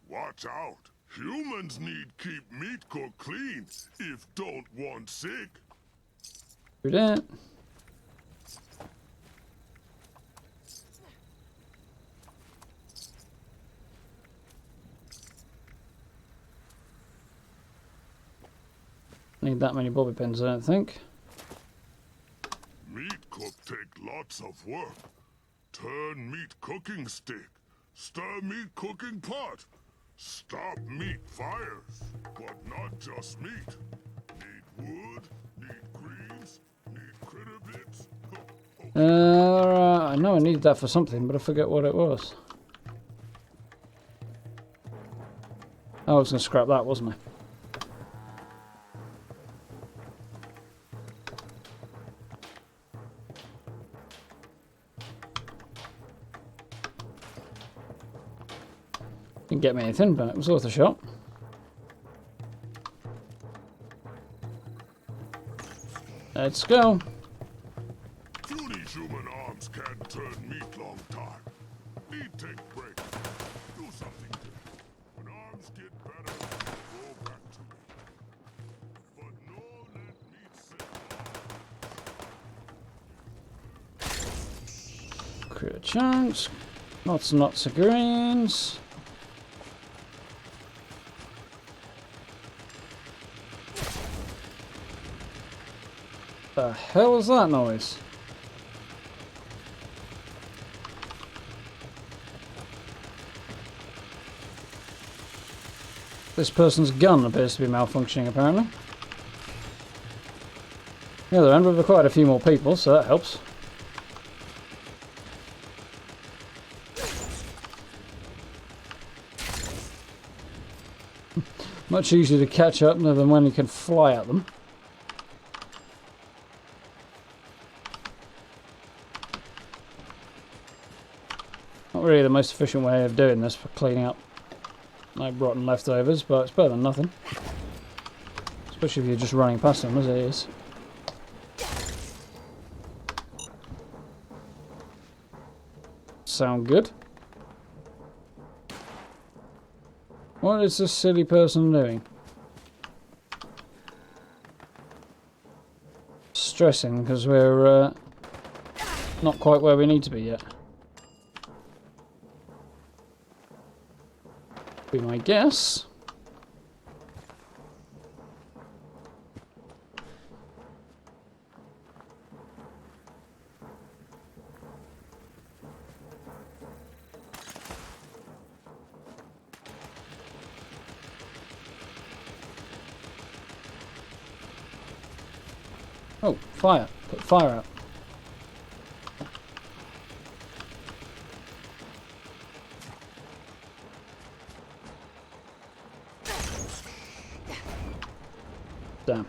watch out. Humans need keep meat cooked clean if don't want sick. Do that. Need that many bobby pins, I don't think. Meat cook take lots of work. Turn meat cooking stick. Stir meat cooking pot. Stop meat fires. But not just meat. Need wood, need greens, need critter bits. I know I needed that for something, but I forget what it was. I was going to scrap that, wasn't I? Didn't get me anything, but it was worth a shot. Let's go. Puny human arms can't turn meat long time. Need take break. Do something different. When arms get better, go back to me. But no let meat sit. Critter chunks. Lots and lots of greens. The hell is that noise? This person's gun appears to be malfunctioning, apparently. On the other end, we've acquired a few more people, so that helps. Much easier to catch up than when you can fly at them. Not really the most efficient way of doing this for cleaning up like rotten leftovers, but it's better than nothing. Especially if you're just running past them as it is. Sound good? What is this silly person doing? Stressing because we're not quite where we need to be yet. Be my guess. Oh, fire. Put fire out. Damn.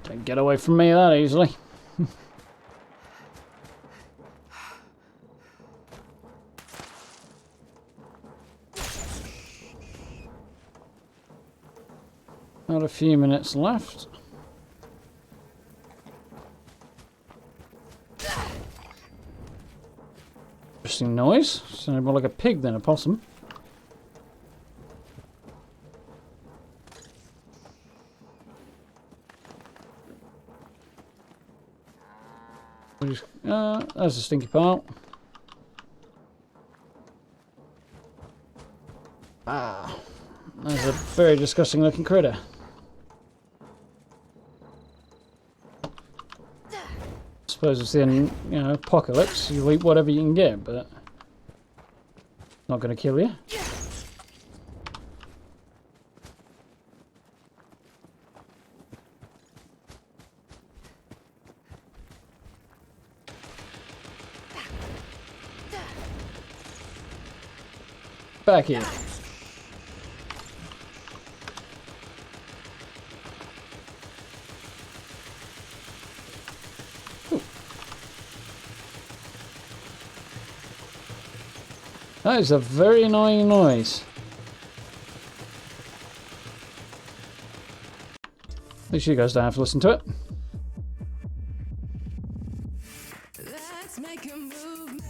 Don't get away from me that easily. Got a few minutes left. Interesting noise. Sounded more like a pig than a possum. There's a stinky pile. Ah, there's a very disgusting looking critter. Suppose it's the apocalypse. You eat whatever you can get, but not going to kill you. back here. Ooh. That is a very annoying noise. At least you guys don't have to listen to it. Let's make a movement.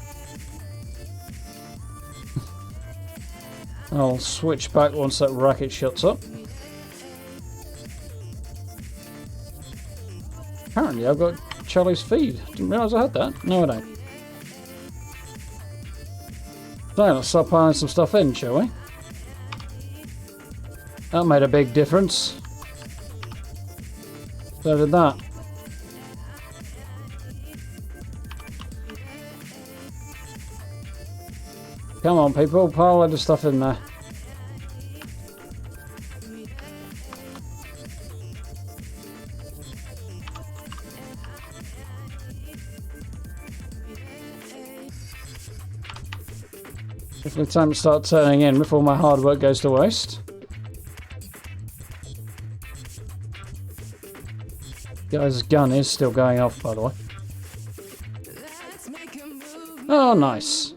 I'll switch back once that racket shuts up. Apparently I've got Charlie's feed. Didn't realise I had that. No, I don't. So let's start piling some stuff in, shall we? That made a big difference. So did that. Come on, people, pile a load of stuff in there. Definitely time to start turning in before my hard work goes to waste. Guy's gun is still going off, by the way. Let's make a movement. Oh, nice.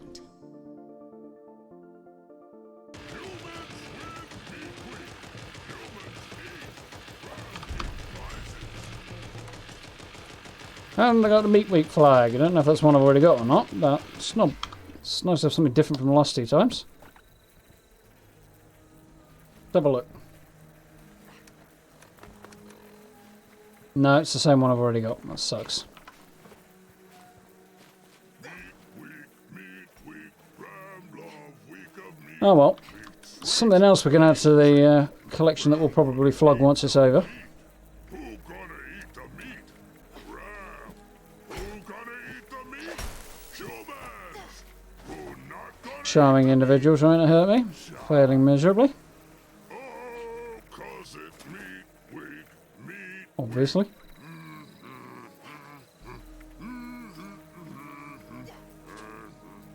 And I got the Meat Week flag. I don't know if that's one I've already got or not, but it's not. It's nice to have something different from the last two times. Let's have a look. No, it's the same one I've already got. That sucks. Oh well. Something else we can add to the collection that will probably flog once it's over. Who gonna eat the meat? Grahm. Who gonna eat the meat? Humans. Who not gonna? Charming individual trying to hurt me. Failing miserably, Oh, 'cause it's meat week. Meat. obviously.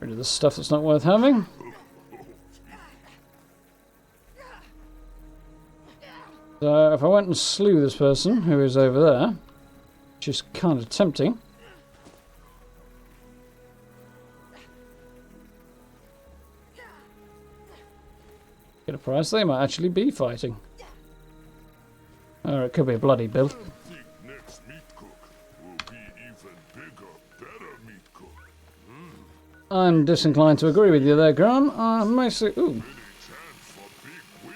Rid of the stuff that's not worth having. So if I went and slew this person who is over there, which is kind of tempting. Get a price, they might actually be fighting. Or it could be a bloody build. I think next meat cook will be even bigger, better meat cook. I'm disinclined to agree with you there, Grahm. Mostly, Any chance for big win?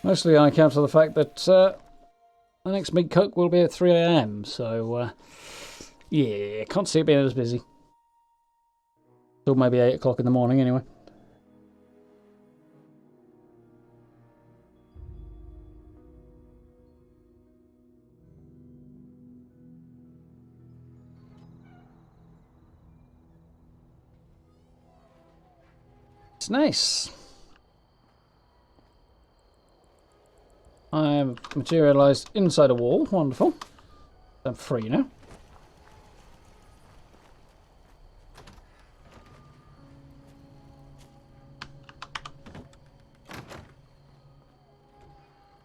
mostly I account for the fact that the next meat cook will be at 3 a.m. So, yeah, can't see it being as busy. Till maybe 8 o'clock in the morning, anyway. It's nice. I have materialised inside a wall. Wonderful. I'm free now.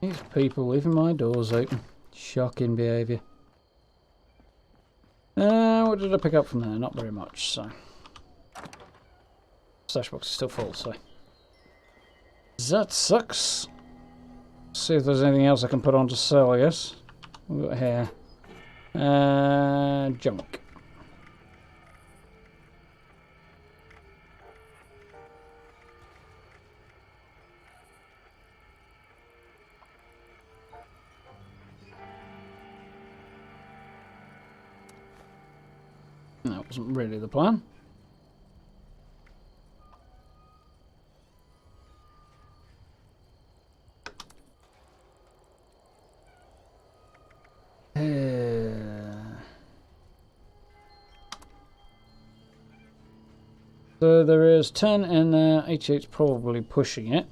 These people leaving my doors open. Shocking behaviour. What did I pick up from there? Not very much, so. Stash box is still full, so. That sucks. See if there's anything else I can put on to sell, I guess. We've got here. Junk. That wasn't really the plan. So there is 10 in there. 88's probably pushing it.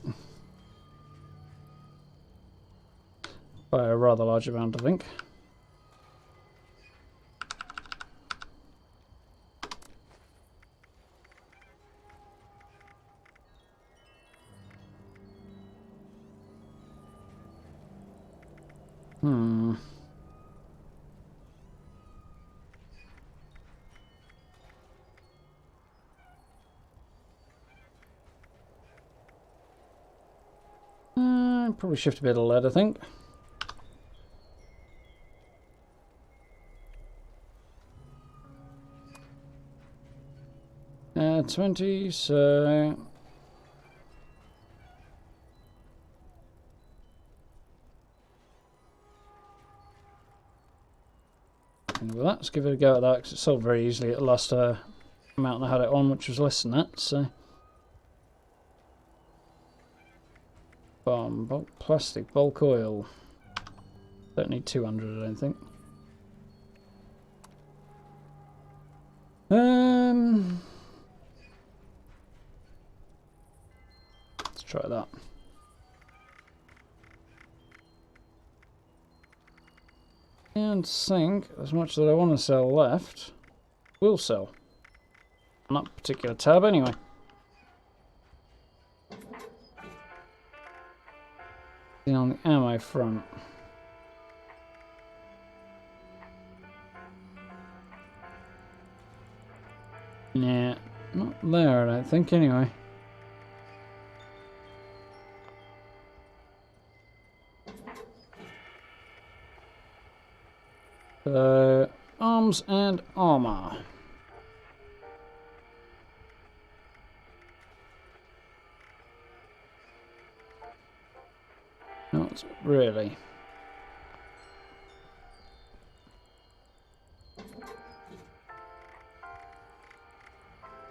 By a rather large amount, I think. Probably shift a bit of lead, I think. Uh, 20, so... Well, let's give it a go at that, because it sold very easily at the last amount I had it on, which was less than that, so... Bulk plastic, bulk oil. Don't need 200, I don't think. Let's try that. And think as much that I want to sell left will sell on that particular tab anyway. On the ammo front. Yeah, not there, I don't think, anyway. So, arms and armor. Not really.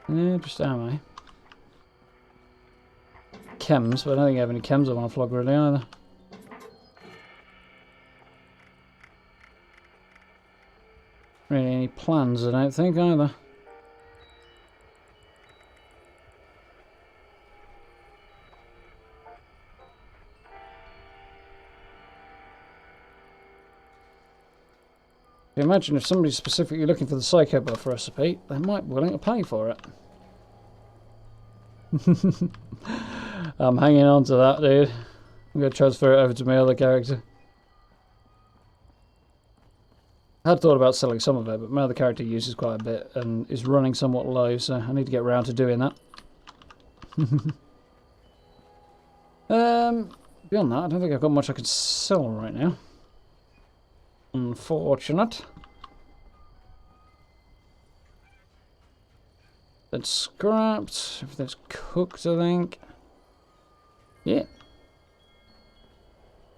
Yeah, just ammo. Chems, but I don't think I have any chems I want to flog really either. Really any plans I don't think either. Imagine if somebody's specifically looking for the psycho buff recipe, they might be willing to pay for it. I'm hanging on to that, dude. I'm going to transfer it over to my other character. I had thought about selling some of it, but my other character uses quite a bit and is running somewhat low, so I need to get around to doing that. Beyond that, I don't think I've got much I can sell right now. Unfortunate. That's scrapped. Everything's cooked, I think. Yeah.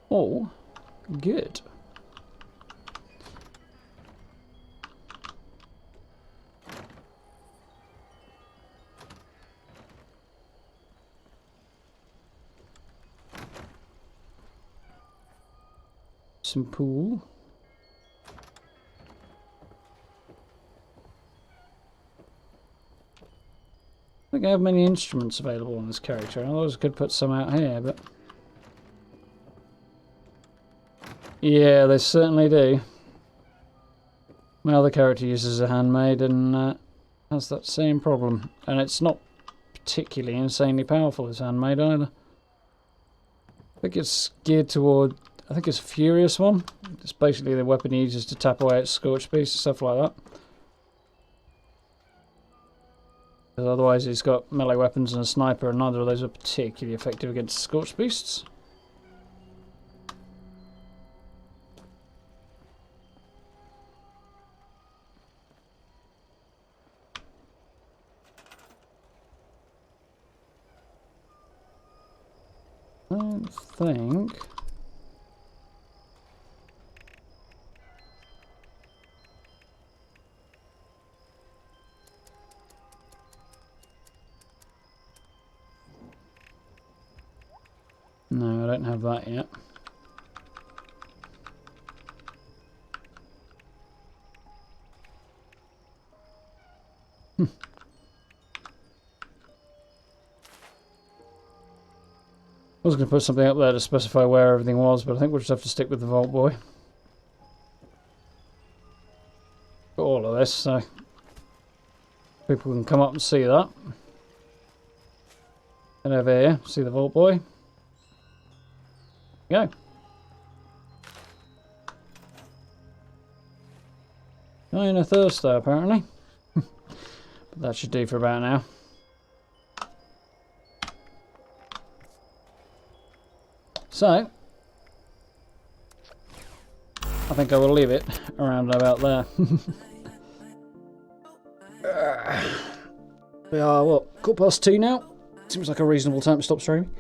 Oh, good. Some pool. I don't think I have many instruments available on this character. Otherwise I could put some out here, but... Yeah, they certainly do. My other character uses a handmade and has that same problem. And it's not particularly insanely powerful as handmade either. I think it's geared toward... I think it's a furious one. It's basically the weapon he uses to tap away at scorch beasts and stuff like that. Because otherwise he's got melee weapons and a sniper, and neither of those are particularly effective against scorch beasts. I don't think... No, I don't have that yet. I was going to put something up there to specify where everything was, but I think we'll just have to stick with the Vault Boy. Got all of this, so people can come up and see that. And over here, see the Vault Boy. Go. Going a Thursday apparently. But that should do for about now. So, I think I will leave it around about there. We are, what, 2:15 now? Seems like a reasonable time to stop streaming.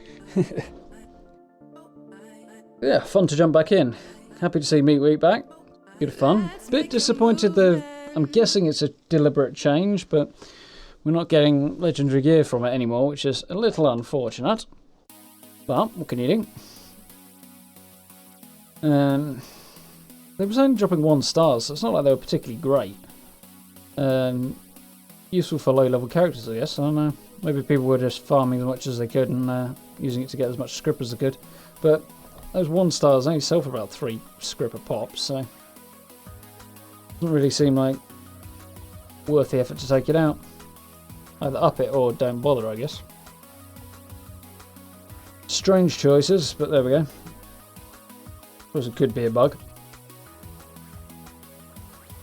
Yeah, fun to jump back in. Happy to see Meat Week back. Good fun. Bit disappointed though. I'm guessing it's a deliberate change, but we're not getting legendary gear from it anymore, which is a little unfortunate. But what can you do? They was only dropping 1 star, so it's not like they were particularly great. Useful for low-level characters, I guess. I don't know. Maybe people were just farming as much as they could and using it to get as much scrip as they could. But those 1 stars only sell for about 3 scrip a pop, so doesn't really seem like worth the effort to take it out. Either up it or don't bother, I guess. Strange choices, but there we go. Suppose it could be a bug.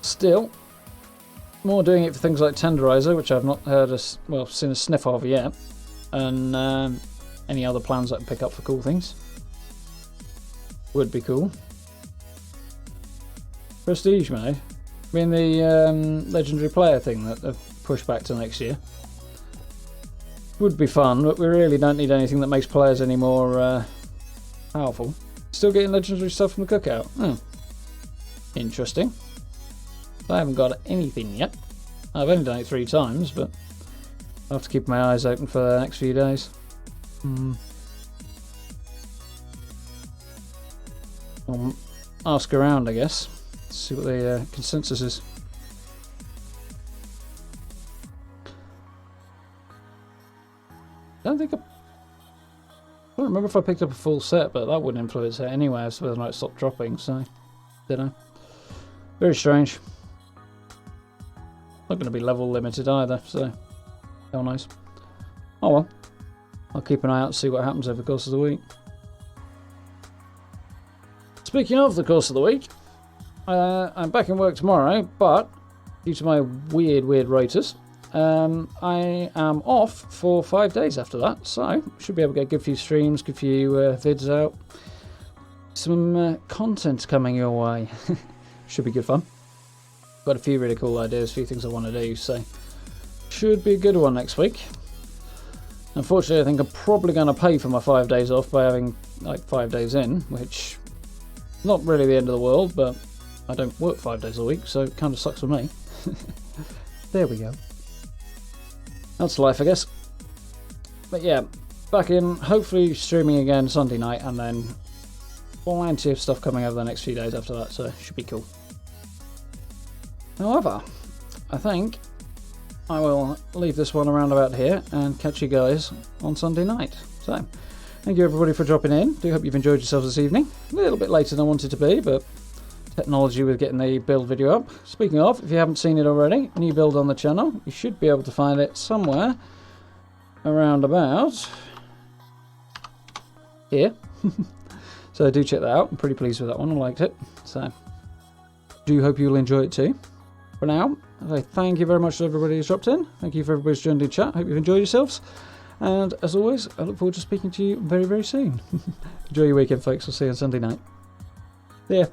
Still, more doing it for things like Tenderizer, which I've not seen a sniff of yet, and any other plans I can pick up for cool things. Would be cool. Prestige mode. I mean the legendary player thing that they've pushed back to next year. Would be fun, but we really don't need anything that makes players any more powerful. Still getting legendary stuff from the cookout. Oh. Interesting. I haven't got anything yet. I've only done it 3 times, but I'll have to keep my eyes open for the next few days. I'll ask around, I guess. See what the consensus is. I don't remember if I picked up a full set, but that wouldn't influence it anyway, as whether or not it stopped dropping, so don't know. Very strange. Not going to be level limited either, so hell knows. Oh well. I'll keep an eye out to see what happens over the course of the week. Speaking of the course of the week, I'm back in work tomorrow, but due to my weird rotas, I am off for 5 days after that, so should be able to get a good few streams, good few vids out. Some content coming your way. Should be good fun. Got a few really cool ideas, a few things I want to do, so should be a good one next week. Unfortunately, I think I'm probably going to pay for my 5 days off by having like 5 days in, which not really the end of the world, but I don't work 5 days a week, so it kind of sucks for me. There we go. That's life, I guess. But yeah, back in, hopefully streaming again Sunday night, and then plenty of stuff coming over the next few days after that, so should be cool. However, I think I will leave this one around about here and catch you guys on Sunday night. So, thank you everybody for dropping in. Do hope you've enjoyed yourselves this evening. A little bit later than I wanted to be, but technology with getting the build video up. Speaking of, if you haven't seen it already, new build on the channel. You should be able to find it somewhere around about here. So do check that out. I'm pretty pleased with that one. I liked it. So do hope you'll enjoy it too. For now, I thank you very much to everybody who's dropped in. Thank you for everybody who's joined in chat. Hope you've enjoyed yourselves. And as always, I look forward to speaking to you very, very soon. Enjoy your weekend, folks. I'll see you on Sunday night. See ya.